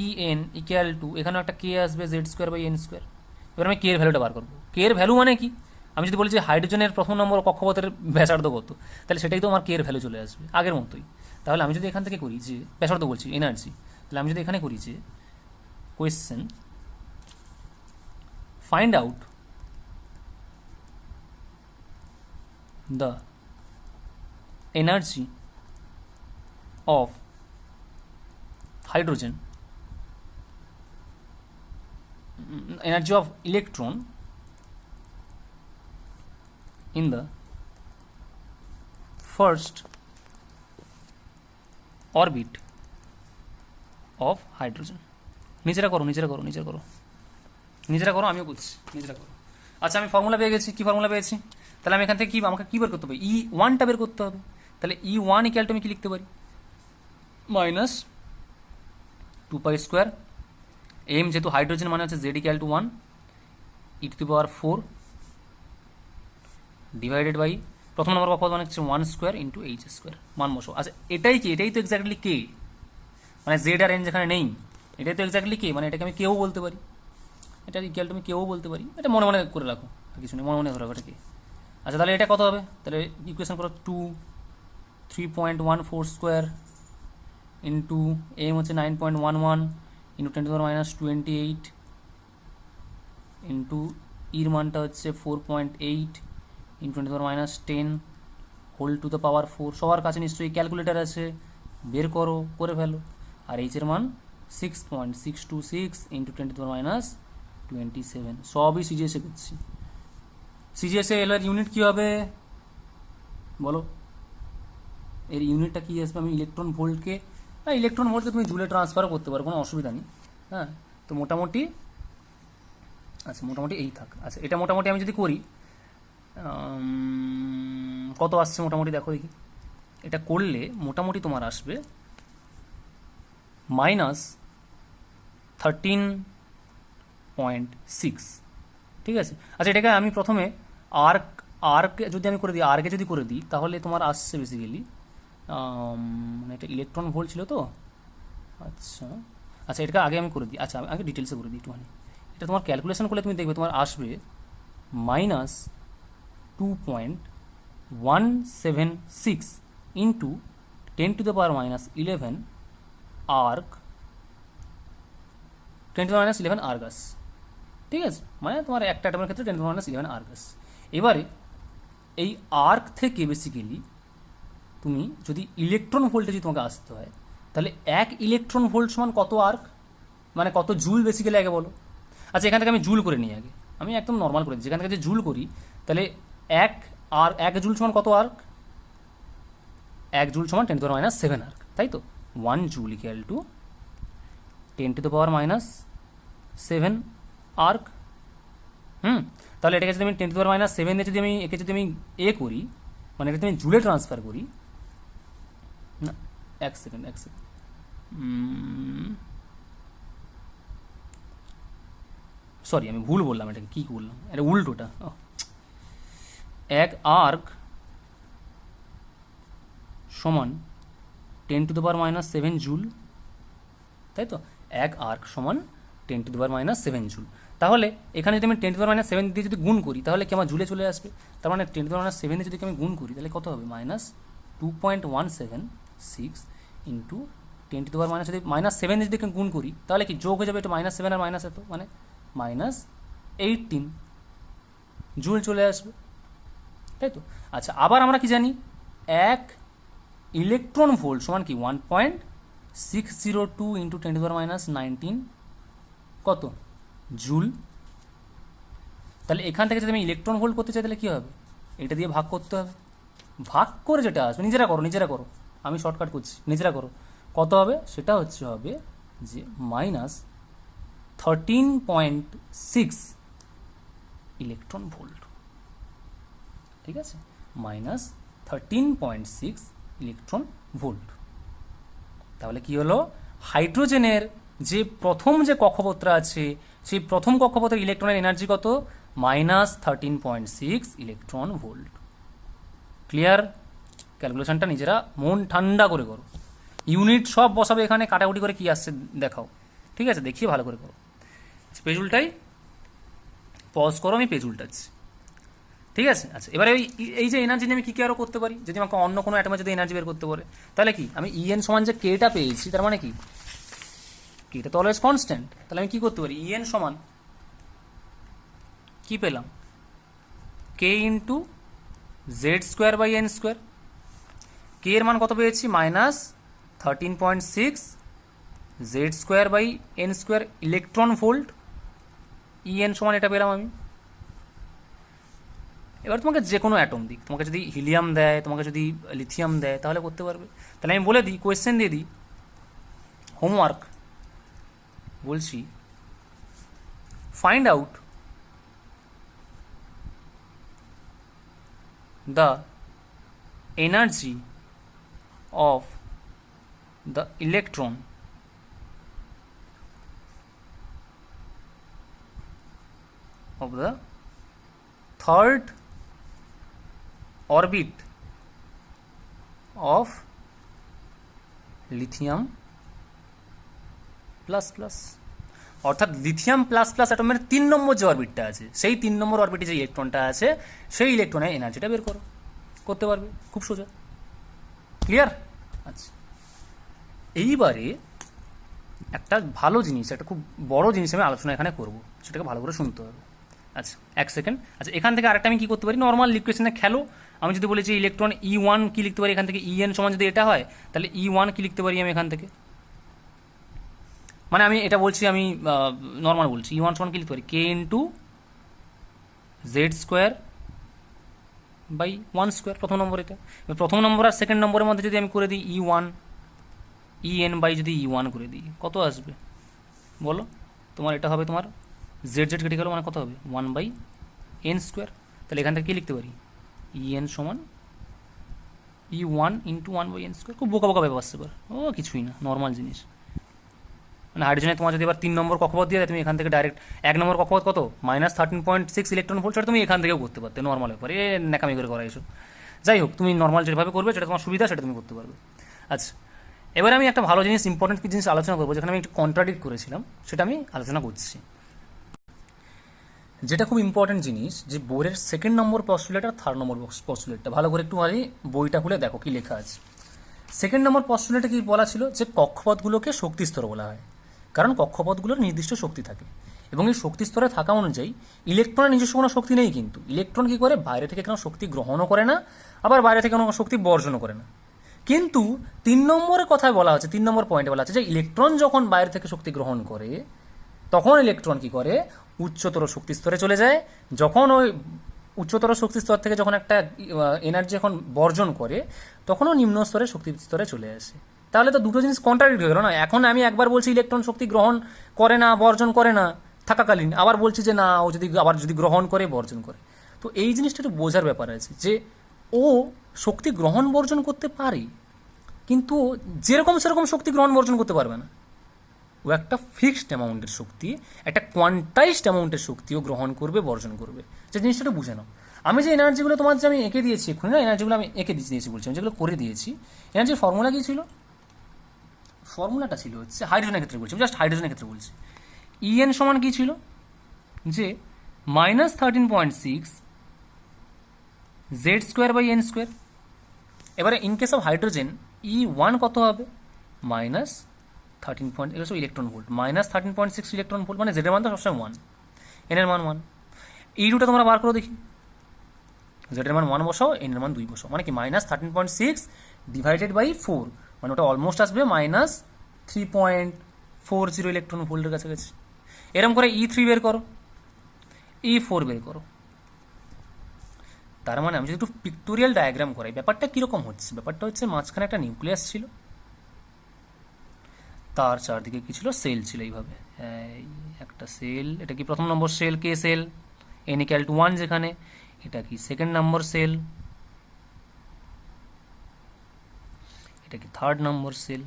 ই এন ইকুয়াল টু, এখানেও একটা কে আসবে Z square by N square. এবার আমি কে এর ভ্যালুটা বার করবো। কে এর ভ্যালু মানে কি, আমি যদি বলি যে হাইড্রোজেনের প্রথম নম্বর কক্ষপথের ব্যাসার্ধ কত, তাহলে সেটাই তো আমার কে এর ভ্যালু চলে আসবে আগের মতোই। তাহলে আমি যদি এখান থেকে করি যে ব্যাসার্ধ বলছি এনার্জি, তাহলে আমি যদি এখানে করি যে question find out the energy of hydrogen, energy of electron in the first orbit of hydrogen। নিজেরা করো নিজেরা করো নিজেরা করো নিজেরা করো, আমিও করছি, নিজেরা করো। আচ্ছা, আমি ফর্মুলা পেয়ে গেছি। কি ফর্মুলা পেয়েছি? তাহলে আমি এখান থেকে কি, আমাকে কি বের করতে হবে, ই ওয়ানটা বের করতে হবে। তাহলে ই ওয়ান ইকুয়াল টু আমি কি লিখতে পারি, minus two pi square m, যেহেতু হাইড্রোজেন মানে হচ্ছে Z equal to one, e to the power four divided by প্রথম নম্বর কক্ষপথ মানে হচ্ছে one square into h square, মান বসো। আচ্ছা, এটাই কি, এটাই তো এক্স্যাক্টলি কে, মানে জেড আর এন যেখানে নেই, এটাই তো এক্স্যাক্টলি কে, মানে এটাকে আমি কেউ বলতে পারি, এটা ইকুয়াল টু আমি কেউ বলতে পারি। এটা মনে মনে করে রাখো, আর কিছু নেই, মনে মনে ধরে রাখো এটা কে। আচ্ছা, তাহলে এটা কত হবে, তাহলে ইকুয়েশন করো 3.14 স্কোয়ার ইন্টু এম হচ্ছে 9.11 into 10 to the minus 28 into ইর মানটা হচ্ছে 4.8 into 10 to the minus 10 whole to the power 4। সবার কাছে নিশ্চয়ই ক্যালকুলেটার আছে, বের করো, করে ফেলো। আর এইচের মান 6.626 ইন্টু 10 to the minus 27। সবই সিজিএসে করছি। সিজিএসে এর ইউনিট কী হবে বলো, এর ইউনিটটা কী আসবে? আমি ইলেকট্রন ভোল্টকে, ইলেকট্রন ভোল্টকে তুমি জুলে ট্রান্সফারও করতে পারো, কোনো অসুবিধা নেই। হ্যাঁ, তো মোটামুটি, আচ্ছা মোটামুটি এই থাক। আচ্ছা, এটা মোটামুটি আমি যদি করি কত আসছে মোটামুটি দেখো দেখি। এটা করলে মোটামুটি তোমার আসবে -13.6, ঠিক আছে। আচ্ছা, এটাকে আমি প্রথমে আর্ক যদি আমি করে দিই, আর্কে যদি করে দিই, তাহলে তোমার আসছে বেসিক্যালি, মানে এটা ইলেকট্রন ভোল্ট ছিল তো। আচ্ছা আচ্ছা, এটাকে আগে আমি করে দিই। আচ্ছা, আমি আগে ডিটেলসে করে দিই একটুখানি। এটা তোমার ক্যালকুলেশন করলে তুমি দেখবে তোমার আসবে -2.176 into 10 to the power -11 erg, 10 to the -11 ergs, ঠিক আছে। মানে তোমার একটা অ্যাটমের ক্ষেত্রে 10 to the -11 আর্গাস। এবারে এই আর্ক থেকে বেসিক্যালি তুমি যদি ইলেকট্রন ভোল্টে যদি তোমাকে আসতে হয়, তাহলে এক ইলেকট্রন ভোল্ট সমান কত আর্ক, মানে কত জুল বেসিক্যালি আগে বলো। আচ্ছা, এখান থেকে আমি জুল করে নিই আগে, আমি একদম নর্মাল করে দিই। যেখান থেকে যে জুল করি, তাহলে এক জুল সমান কত আর্ক, এক জুল সমান 10 to the -7 আর্ক, তাই তো। 1 joule equal to 10 to the power -7 erg. তাহলে এটাকে যদি আমি 10 to the power -7 দিয়ে যদি আমি একে যদি আমি করি, মানে এটা আমি জুলে ট্রান্সফার করি, না এক সেকেন্ড, সরি আমি ভুল বললাম, এটাকে কী বললাম, এটা উল্টোটা। এক আর্ক সমান 10⁻⁷ জুল, তাই তো? এক আর্ক সমান 10⁻⁷ জুল। তাহলে এখানে যদি আমি 10⁻⁷ দিয়ে যদি গুণ করি তাহলে কি আমার জুলে চলে আসবে? তার মানে 10⁻⁷ দিয়ে যদি আমি গুণ করি তাহলে কত হবে? -2.176 ইন্টু 10⁻⁷ যদি -7 যদি গুণ করি তাহলে কি যোগ হয়ে যাবে? এটা -7 আর মাইনাস এত মানে -18 জুল চলে আসবে, তাই তো? আচ্ছা, আবার আমরা কি জানি? এক ইলেকট্রন ভোল্ট সমান কি 1.602 ইন্টু 10⁻⁹ কত? জুল। তাহলে এখান থেকে যদি আমি ইলেকট্রন ভোল্ট করতে চাই তাহলে কী হবে? এটা দিয়ে ভাগ করতে হবে। ভাগ করে যেটা আসবে, নিজেরা করো, আমি শর্টকাট করছি, নিজেরা করো। কত হবে? সেটা হবে যে -13.6 ইলেকট্রন ভোল্ট, ঠিক আছে? -13.6 ইলেকট্রন ভোল্ট। তাহলে কি হলো? হাইড্রোজেনের যে প্রথম যে কক্ষপথটা আছে সেই প্রথম কক্ষপথের ইলেকট্রনের এনার্জি কত? -13.6 ইলেকট্রন ভোল্ট। ক্লিয়ার? ক্যালকুলেশনটা নিজেরা মন ঠান্ডা করে করো। ইউনিট সব বসাবে এখানে, কাটাকুটি করে কি আসছে দেখাও, ঠিক আছে? দেখিয়ে ভালো করে করো। পেজ উল্টাই, পজ করো, আমি পেজ উল্টাচ্ছি, ঠিক আছে? আচ্ছা, এবারে এই যে এনার্জি নিয়ে আমি কী কী আরও করতে পারি? যদি আমাকে অন্য কোনো অ্যাটমে যদি এনার্জি বের করতে পারে তাহলে কি আমি ইএন সমান যে কেটা পেয়েছি তার মানে কি কেটা তো অলওয়েজ কনস্ট্যান্ট। তাহলে আমি কী করতে পারি? ইএন সমান কি পেলাম? কে ইন্টু Z²/n²। কে এর মান কত পেয়েছি? -13.6 Z²/n² ইলেকট্রন ভোল্ট। ইএন সমান এটা পেলাম আমি। এবার তোমাকে যে কোনো অ্যাটম দিক, তোমাকে যদি হিলিয়াম দেয়, তোমাকে যদি লিথিয়াম দেয় তাহলে করতে পারবে। তাহলে আমি বলে দিই, কোয়েশ্চেন দিয়ে দিই, হোমওয়ার্ক বলছি, find out the energy of the electron of the third orbit of lithium plus plus. অর্থাৎ লিথিয়াম প্লাস প্লাস অ্যাটমের 3 নম্বর যে অরবিটটা আছে সেই 3 নম্বর অরবিটে যে ইলেকট্রনটা আছে সেই ইলেকট্রনের এনার্জিটা বের করো, করতে পারবে, খুব সোজা। ক্লিয়ার? আচ্ছা, এইবারে একটা ভালো জিনিস, একটা খুব বড় জিনিস আমি আলোচনা এখানে করবো, সেটাকে ভালো করে শুনতে হবে। আচ্ছা, এক সেকেন্ড। আচ্ছা, এখান থেকে আরেকটা আমি কী করতে পারি? নর্মাল ইকুয়েশনে খেলো। আমি যদি বলি যে ইলেকট্রন E1 কী লিখতে পারি এখান থেকে? ইএন সমান যদি এটা হয় তাহলে E1 কী লিখতে পারি আমি এখান থেকে? মানে আমি এটা বলছি, আমি নর্মাল বলছি, E1 সমান কী লিখতে পারি? কে ইন্টু Z²/1², প্রথম নম্বর এটা। প্রথম নম্বর আর সেকেন্ড নম্বরের মধ্যে যদি আমি করে দিই E1 EN বাই যদি E1 করে দিই কত আসবে বলো? তোমার এটা হবে তোমার Z কেটে গেল মানে কত হবে? 1/n²। তাহলে এখান থেকে কী লিখতে পারি? EN সমান E1 ইন্টু 1/n²। খুব বোকা বোকা ব্যাপার সেবার, ও কিছুই না, নর্মাল জিনিস। মানে হাইড্রোজেনে তোমার যদি এবার 3 নম্বর কক্ষপথ দিয়ে দেয়, তুমি এখান থেকে ডাইরেক্ট 1 নম্বর কক্ষপথ কত? -13.6 ইলেকট্রন ভোল্ট, সেটা তুমি এখান থেকেও করতে পারতে, নর্মাল ব্যাপার, ন্যাকামি করে করা এসব। যাই হোক, তুমি নর্মাল যেভাবে করবে সেটা তোমার সুবিধা, সেটা তুমি করতে পারবে। আচ্ছা, এবারে আমি একটা ভালো জিনিস, ইম্পর্টেন্ট জিনিস আলোচনা করবো, যেখানে আমি একটু কন্ট্রাডিক্ট করেছিলাম, সেটা আমি আলোচনা করছি। যেটা খুব ইম্পর্টেন্ট জিনিস, যে বোরের সেকেন্ড নম্বর পস্টুলেট আর থার্ড নম্বর পস্টুলেটটা ভালো করে একটু বইটা খুলে দেখো কি লেখা আছে। সেকেন্ড নম্বর পস্টুলেটে কি বলা ছিল? যে কক্ষপথগুলোকে শক্তিস্তর বলা হয়, কারণ কক্ষপথগুলোর নির্দিষ্ট শক্তি থাকে, এবং এই শক্তি স্তরে থাকা অনুযায়ী ইলেকট্রনের নিজস্ব কোনো শক্তি নেই, কিন্তু ইলেকট্রন কী করে? বাইরে থেকে কোনো শক্তি গ্রহণও করে না, আবার বাইরে থেকে কোনো শক্তি বর্জনও করে না। কিন্তু 3 নম্বরের কথায় বলা হচ্ছে, 3 নম্বর পয়েন্টে বলা হচ্ছে যে ইলেকট্রন যখন বাইরে থেকে শক্তি গ্রহণ করে তখন ইলেকট্রন কী করে? উচ্চতর শক্তি স্তরে চলে যায়। যখন ওই উচ্চতর শক্তি স্তর থেকে যখন একটা এনার্জি যখন বর্জন করে তখনও নিম্ন স্তরে শক্তি স্তরে চলে আসে। তাহলে তো দুটো জিনিস কন্ট্রাডিক্ট হয়ে গেল না? এখন আমি একবার বলছি ইলেকট্রন শক্তি গ্রহণ করে না, বর্জন করে না থাকাকালীন, আবার বলছি যে না, ও যদি গ্রহণ করে, বর্জন করে। তো এই জিনিসটা একটু বোঝার ব্যাপার আছে, যে ও শক্তি গ্রহণ বর্জন করতে পারে, কিন্তু যেরকম সেরকম শক্তি গ্রহণ বর্জন করতে পারবে না। ও একটা ফিক্সড অ্যামাউন্টের শক্তি, একটা কোয়ান্টাইজড অ্যামাউন্টের শক্তিও গ্রহণ করবে, বর্জন করবে। যে জিনিসটা বুঝে নাও। আমি যে এনার্জিগুলো তোমার যে আমি এঁকে দিয়েছি এক্ষুনি, না এনার্জিগুলো আমি এঁকে দিয়েছি বলছি, আমি যেগুলো করে দিয়েছি, এনার্জির ফর্মুলা কী ছিল? ফর্মুলাটা ছিল হচ্ছে হাইড্রোজেনের ক্ষেত্রে বলছি, জাস্ট হাইড্রোজেনের ক্ষেত্রে বলছি। ইএন সমান কী ছিল, যে -13.6 Z²/n²। এবারে in case of hydrogen E1 কত হবে, -13. এটা সব ইলেকট্রন ভোল্ট, -13.6 ইলেকট্রন ভোল্ট, মানে জেডের মান তো সবসময় 1, এন এর মান 1। E2টা তোমরা বার করো দেখি, জেডের মান 1 বসাও, এন এর মান 2 বসাও, মানে কি -13.6 ডিভাইডেড বাই 4, মানে ওটা অলমোস্ট আসবে -3.40 ইলেকট্রন ভোল্টের কাছাকাছি। এরকম করে E3 বের করো, E4 বের করো। তার মানে আমি যদি একটু পিক্টোরিয়াল ডায়াগ্রাম করাই, ব্যাপারটা কীরকম হচ্ছে, ব্যাপারটা হচ্ছে মাঝখানে একটা নিউক্লিয়াস ছিল, তার চারদিকে কি ছিল, সেল ছিল এইভাবে, একটা সেল, এটা কি প্রথম নম্বর সেল, কে সেল, n=1 যেখানে, এটা কি সেকেন্ড নম্বর সেল, এটা কি থার্ড নম্বর সেল,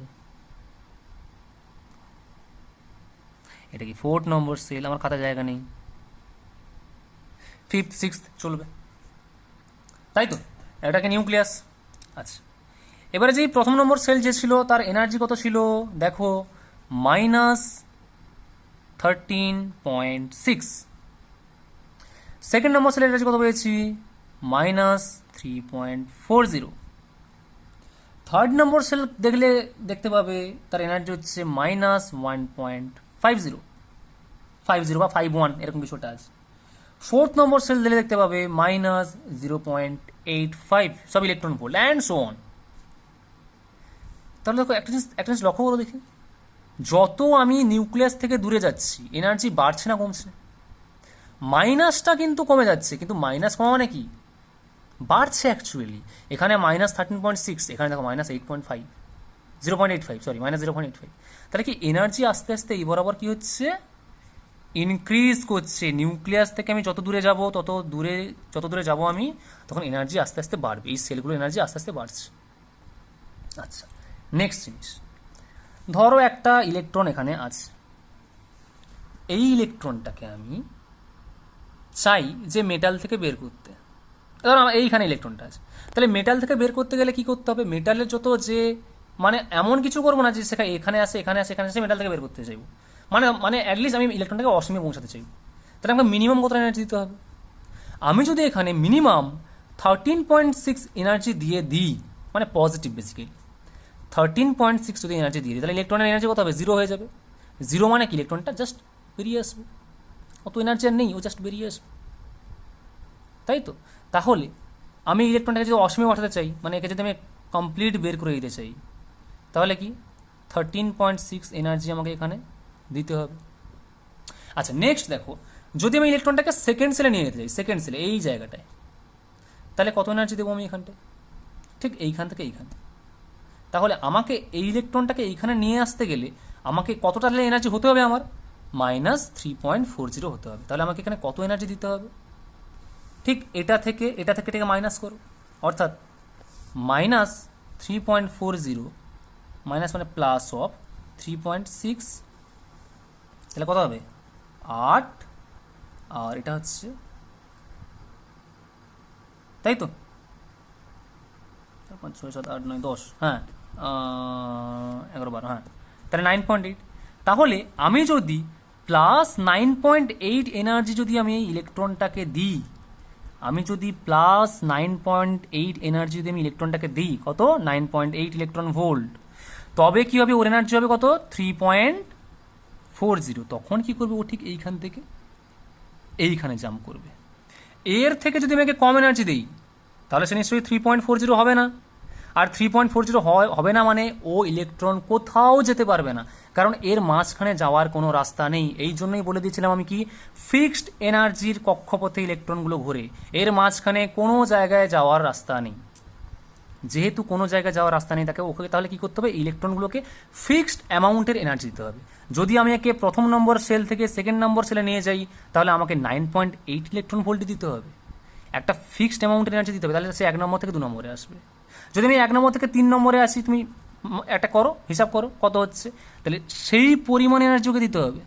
এটা কি ফোর্থ নম্বর সেল, আমার খাতা জায়গা নেই, ফিফথ সিক্সথ চলবে, তাই তো, এটাকে নিউক্লিয়াস। আচ্ছা, এবারে যেই প্রথম নম্বর সেল যে ছিল তার এনার্জি কত ছিল, দেখো -13.6। সেকেন্ড নম্বর সেলের এনার্জি কত পেয়েছি, -3.40। থার্ড নম্বর সেল দেখলে দেখতে পাবে তার এনার্জি হচ্ছে -1.50 বা 51, এরকম কিছুটা আছে। ফোর্থ নম্বর সেল দিলে দেখতে পাবে -0.85, সব electron volt and so on. তাহলে দেখো একটা জিনিস লক্ষ্য করো দেখি, যত আমি নিউক্লিয়াস থেকে দূরে যাচ্ছি এনার্জি বাড়ছে না কমছে, মাইনাসটা কিন্তু কমে যাচ্ছে, কিন্তু মাইনাস কমা মানে কি, বাড়ছে অ্যাকচুয়ালি। এখানে -13.6, এখানে দেখো -8.5, 0.85, সরি -0.85। তাহলে কি এনার্জি আস্তে আস্তে এই বরাবর কি হচ্ছে, ইনক্রিজ করছে। নিউক্লিয়াস থেকে আমি যত দূরে যাব আমি, তখন এনার্জি আস্তে আস্তে বাড়বে, এই সেলগুলো এনার্জি আস্তে আস্তে বাড়ছে। আচ্ছা, নেক্সট জিনিস, ধরো একটা ইলেকট্রন এখানে আছে, এই ইলেকট্রনটাকে আমি চাই যে মেটাল থেকে বের করতে, ধরো এইখানে ইলেকট্রনটা আছে, তাহলে মেটাল থেকে বের করতে গেলে কি করতে হবে, মেটালের যত যে, মানে এমন কিছু করবো না যে সেখানে এখানে আসে মেটাল থেকে বের করতে চাইবো, মানে অ্যাটলিস্ট আমি ইলেকট্রনটাকে অসীমে পৌঁছাতে চাইব, তাহলে আমাকে মিনিমাম কত এনার্জি দিতে হবে। আমি যদি এখানে মিনিমাম 13.6 এনার্জি দিয়ে দিই, মানে পজিটিভ বেসিক্যালি 13.6 যদি এনার্জি দিয়ে দিই, তাহলে ইলেকট্রনের এনার্জি কত হবে, 0 হয়ে যাবে। 0 মানে কি, ইলেকট্রনটা জাস্ট বেরিয়ে আসবে, অত এনার্জি আর নেই, ও জাস্ট বেরিয়ে আসবে, তাই তো। তাহলে আমি ইলেকট্রনটাকে যদি অসীমে পাঠাতে চাই, মানে একে যদি আমি কমপ্লিট বের করে দিতে চাই, তাহলে কি 13.6 এনার্জি আমাকে এখানে দিতে হবে। আচ্ছা, নেক্সট দেখো, যদি আমি ইলেকট্রনটাকে সেকেন্ড সেলে নিয়ে যেতে চাই, সেকেন্ড সেলে এই জায়গাটায়, তাহলে কত এনার্জি দেবো আমি এখানটায়, ঠিক এইখান থেকে এইখানে। তাহলে আমাকে এই ইলেকট্রনটাকে এইখানে নিয়ে আসতে গেলে আমাকে কতটা এনার্জি হতে হবে, আমার -3.40 হতে হবে। তাহলে আমাকে এখানে কত এনার্জি দিতে হবে, ঠিক এটা থেকে এটাকে মাইনাস করো, অর্থাৎ -3.40 মাইনাস মানে প্লাস অফ 3.6, তাহলে কত হবে 8, আর এটা হচ্ছে, তাই তো 4 5 6 7 8 9 10, হ্যাঁ 11 12, হ্যাঁ, তাহলে 9.8। তাহলে আমি যদি +9.8 এনার্জি যদি আমি এই ইলেকট্রনটাকে দিই, এনার্জি যদি আমি ইলেকট্রনটাকে দিই, কত 9.8 ইলেকট্রন ভোল্ট, তবে কি হবে, ওর এনার্জি হবে কত 3.40। তখন কি করবে, ও ঠিক এইখান থেকে এইখানে জাম্প করবে। এর থেকে যদি আমাকে কম এনার্জি দিই, তাহলে সে নিশ্চয়ই 3.40 হবে না, আর 3.40 হবে না মানে ও ইলেকট্রন কোথাও যেতে পারবে না, কারণ এর মাঝখানে যাওয়ার কোনো রাস্তা নেই। এই জন্যই বলে দিয়েছিলাম আমি কি, ফিক্সড এনার্জির কক্ষপথে ইলেকট্রনগুলো ঘোরে, এর মাঝখানে কোনো জায়গায় যাওয়ার রাস্তা নেই। যেহেতু কোনো জায়গায় যাওয়ার রাস্তা নেই, ওকে তাহলে কি করতে হবে, ইলেকট্রনগুলোকে ফিক্সড অ্যামাউন্টের এনার্জি দিতে হবে। যদি আমি একে প্রথম নম্বর সেল থেকে সেকেন্ড নম্বর সেলে নিয়ে যাই, তাহলে আমাকে 9.8 ইলেকট্রন ভোল্ট দিতে হবে, একটা ফিক্সড অ্যামাউন্টের এনার্জি দিতে হবে, তাহলে সে 1 নম্বর থেকে 2 নম্বরে আসবে। যদি আমি 1 নম্বর থেকে 3 নম্বরে আসি, তুমি একটা করো, হিসাব করো কত হচ্ছে, তাহলে সেই পরিমাণ এনার্জি ওকে দিতে হবে,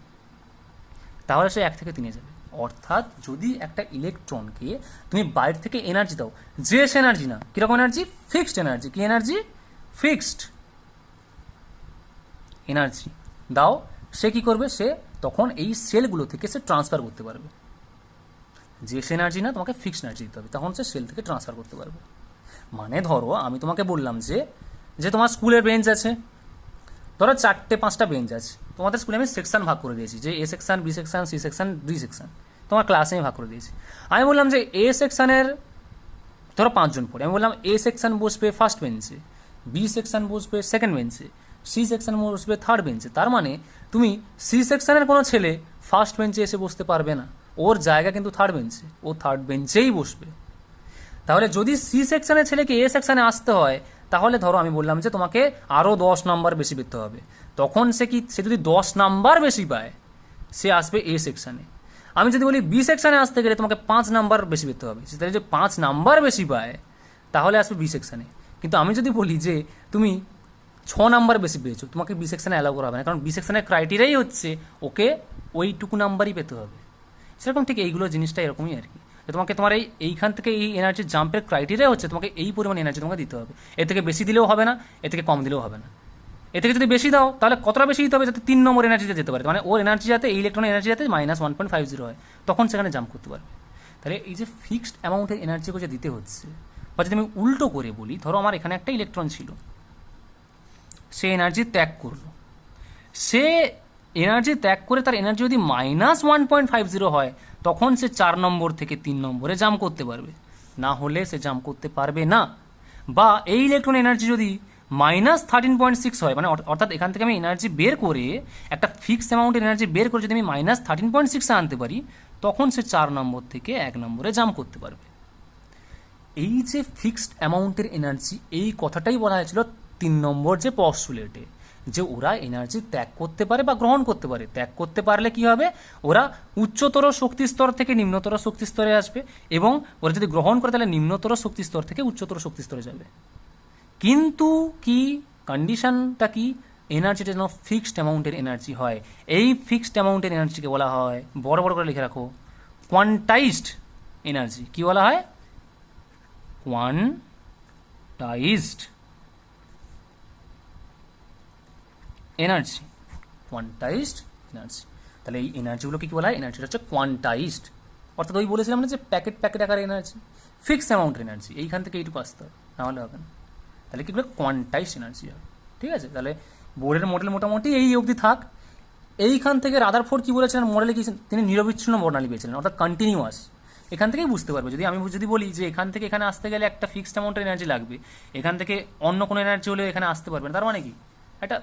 তাহলে সে 1 থেকে 3-এ যাবে। অর্থাৎ যদি একটা ইলেকট্রনকে তুমি বাইরে থেকে এনার্জি দাও, যে সে এনার্জি না, কীরকম এনার্জি, ফিক্সড এনার্জি, কি এনার্জি, ফিক্সড, এনার্জি দাও, সে কি করবে, সে তখন এই সেলগুলো থেকে সে ট্রান্সফার করতে পারবে। যে সে এনার্জি না, তোমাকে ফিক্সড এনার্জি দিতে হবে, তখন সে সেল থেকে ট্রান্সফার করতে পারবে। মানে ধরো আমি তোমাকে বললাম যে যে তোমার স্কুলের বেঞ্চ আছে, ধরো 4-5টা বেঞ্চ আছে, তোমাদের স্কুলে আমি সেকশন ভাগ করে দিয়েছি, যে A section, B section, C section, D section, তোমার ক্লাসে আমি ভাগ করে দিয়েছি। আমি বললাম যে এ সেকশনের ধরো 5 জন পড়ে, আমি বললাম এ সেকশন বসবে ফার্স্ট বেঞ্চে, বি সেকশন বসবে সেকেন্ড বেঞ্চে, সি সেকশন বসবে থার্ড বেঞ্চে। তার মানে তুমি সি সেকশনের কোনো ছেলে ফার্স্ট বেঞ্চে এসে বসতে পারবে না, ওর জায়গা কিন্তু থার্ড বেঞ্চে, ও থার্ড বেঞ্চেই বসবে। তাহলে যদি সি সেকশনের ছেলেকে এ সেকশনে আসতে হয়, তাহলে ধরো আমি বললাম যে তোমাকে আরও 10 নাম্বার বেশি পেতে হবে, তখন সে যদি 10 নাম্বার বেশি পায় সে আসবে এ সেকশনে। আমি যদি বলি বি সেকশনে আসতে গেলে তোমাকে 5 নাম্বার বেশি পেতে হবে, সে যদি 5 নাম্বার বেশি পায় তাহলে আসবে বি সেকশনে। কিন্তু আমি যদি বলি যে তুমি 6 নাম্বার বেশি পেয়েছো, তোমাকে বি সেকশনে অ্যালাউ করা হবে না, কারণ বি সেকশনের ক্রাইটেরিয়াই হচ্ছে ওকে ওইটুকু নাম্বারই পেতে হবে। সেরকম ঠিক এইগুলো জিনিসটা এরকমই আর কি, তোমাকে তোমার এইখান থেকে এই এনার্জি জাম্পের ক্রাইটেরিয়া হচ্ছে তোমাকে এই পরিমাণ এনার্জি তোমাকে দিতে হবে। এর থেকে বেশি দিলেও হবে না, এর থেকে কম দিলেও হবে না। এর থেকে যদি বেশি দাও তাহলে কতটা বেশি দিতে হবে, যাতে 3 নম্বর এনার্জিতে যেতে পারে, মানে ওর এনার্জি যাতে, এই ইলেকট্রন এনার্জি যাতে -1.50 হয়, তখন সেখানে জাম্প করতে পারবে। তাহলে এই যে ফিক্সড অ্যামাউন্টের এনার্জিকে যে দিতে হচ্ছে, বা যদি আমি উল্টো করে বলি, ধরো আমার এখানে একটা ইলেকট্রন ছিল, সে এনার্জি ত্যাগ করলো, সে এনার্জি ত্যাগ করে তার এনার্জি যদি -1.50 হয়, তখন সে 4 নম্বর থেকে 3 নম্বরে জাম্প করতে পারবে, না হলে সে জাম্প করতে পারবে না। বা এই ইলেকট্রন এনার্জি যদি -13.6 হয়, মানে অর্থাৎ এখান থেকে আমি এনার্জি বের করে, একটা ফিক্সড অ্যামাউন্টের এনার্জি বের করে যদি আমি -13.6 আনতে পারি, তখন সে 4 নম্বর থেকে 1 নম্বরে জাম্প করতে পারবে। এই যে ফিক্সড অ্যামাউন্টের এনার্জি, এই কথাটাই বলা হয়েছিল 3 নম্বর যে পস্টুলেটে, যে ওরা এনার্জি ত্যাগ করতে পারে বা গ্রহণ করতে পারে। ত্যাগ করতে পারলে কি হবে, ওরা উচ্চতর শক্তি স্তর থেকে নিম্নতর শক্তি স্তরে আসবে, এবং ওরা যদি গ্রহণ করে তাহলে নিম্নতর শক্তি স্তর থেকে উচ্চতর শক্তি স্তরে যাবে। কিন্তু কি কন্ডিশনটা কি, এনার্জিটা যেন ফিক্সড অ্যামাউন্টের এনার্জি হয়। এই ফিক্সড অ্যামাউন্টের এনার্জিকে বলা হয়, বড় বড় করে লিখে রাখো, কোয়ান্টাইজড এনার্জি। কি বলা হয়? Quantized energy, quantized energy. তাহলে এই এনার্জিগুলোকে কি বলা হয়? এনার্জিটা হচ্ছে কোয়ান্টাইজড। অর্থাৎ ওই বলেছিলাম না যে প্যাকেট প্যাকেট আকারে এনার্জি, ফিক্সড অ্যামাউন্টের এনার্জি, এইখান থেকে এইটুকু আসতে হবে, নাহলে হবে না। তাহলে কীগুলো কোয়ান্টাইজড এনার্জি হবে। ঠিক আছে, তাহলে বোরের মডেল মোটামুটি এই অবধি থাক। এইখান থেকে রাদারফোর্ড কি বলেছিলেন মডেলে, কি তিনি নিরবিচ্ছিন্ন বর্ণালী পেয়েছিলেন, অর্থাৎ কন্টিনিউয়াস। এখান থেকেই বুঝতে পারবে, যদি আমি যদি বলি যে এখান থেকে এখানে আসতে গেলে একটা ফিক্সড অ্যামাউন্টের এনার্জি লাগবে, এখান থেকে অন্য কোনো এনার্জি হলে এখানে আসতে পারবে না, তার মানে কি একটা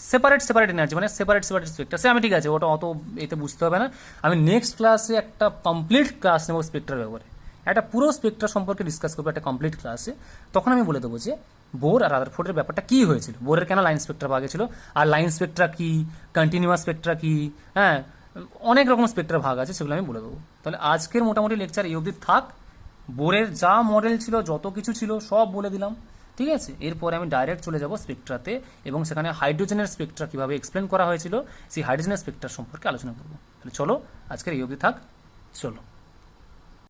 সেপারেট এনার্জি, মানে সেপারেট স্পেক্ট্রা। সে আমি ঠিক আছে, ওটা অত এতে বুঝতে হবে না। আমি নেক্সট ক্লাসে একটা কমপ্লিট ক্লাস নেব স্পেক্ট্রার ব্যাপারে, একটা পুরো স্পেক্ট্রা সম্পর্কে ডিসকাস করবো একটা কমপ্লিট ক্লাসে। তখন আমি বলে দেবো যে বোর আর রাদারফোর্ডের ব্যাপারটা কী হয়েছিল, বোরের কেন লাইন স্পেক্ট্রা ভাগ ছিল, আর লাইন স্পেক্ট্রা কী, কন্টিনিউয়াস স্পেক্ট্রা কী, হ্যাঁ অনেক রকম স্পেক্ট্রা ভাগ আছে, সেগুলো আমি বলে দেবো। তাহলে আজকের মোটামুটি লেকচার এই অবধি থাক। বোরের যা মডেল ছিল, যত কিছু ছিল সব বলে দিলাম, ঠিক আছে। এরপরে আমি ডাইরেক্ট চলে যাব স্পেক্ট্রাতে, এবং সেখানে হাইড্রোজেনের স্পেক্ট্রা কীভাবে এক্সপ্লেন করা হয়েছিল সেই হাইড্রোজেনের স্পেক্ট্রা সম্পর্কে আলোচনা করবো। তাহলে চলো আজকের এই অবধি থাক, চলো।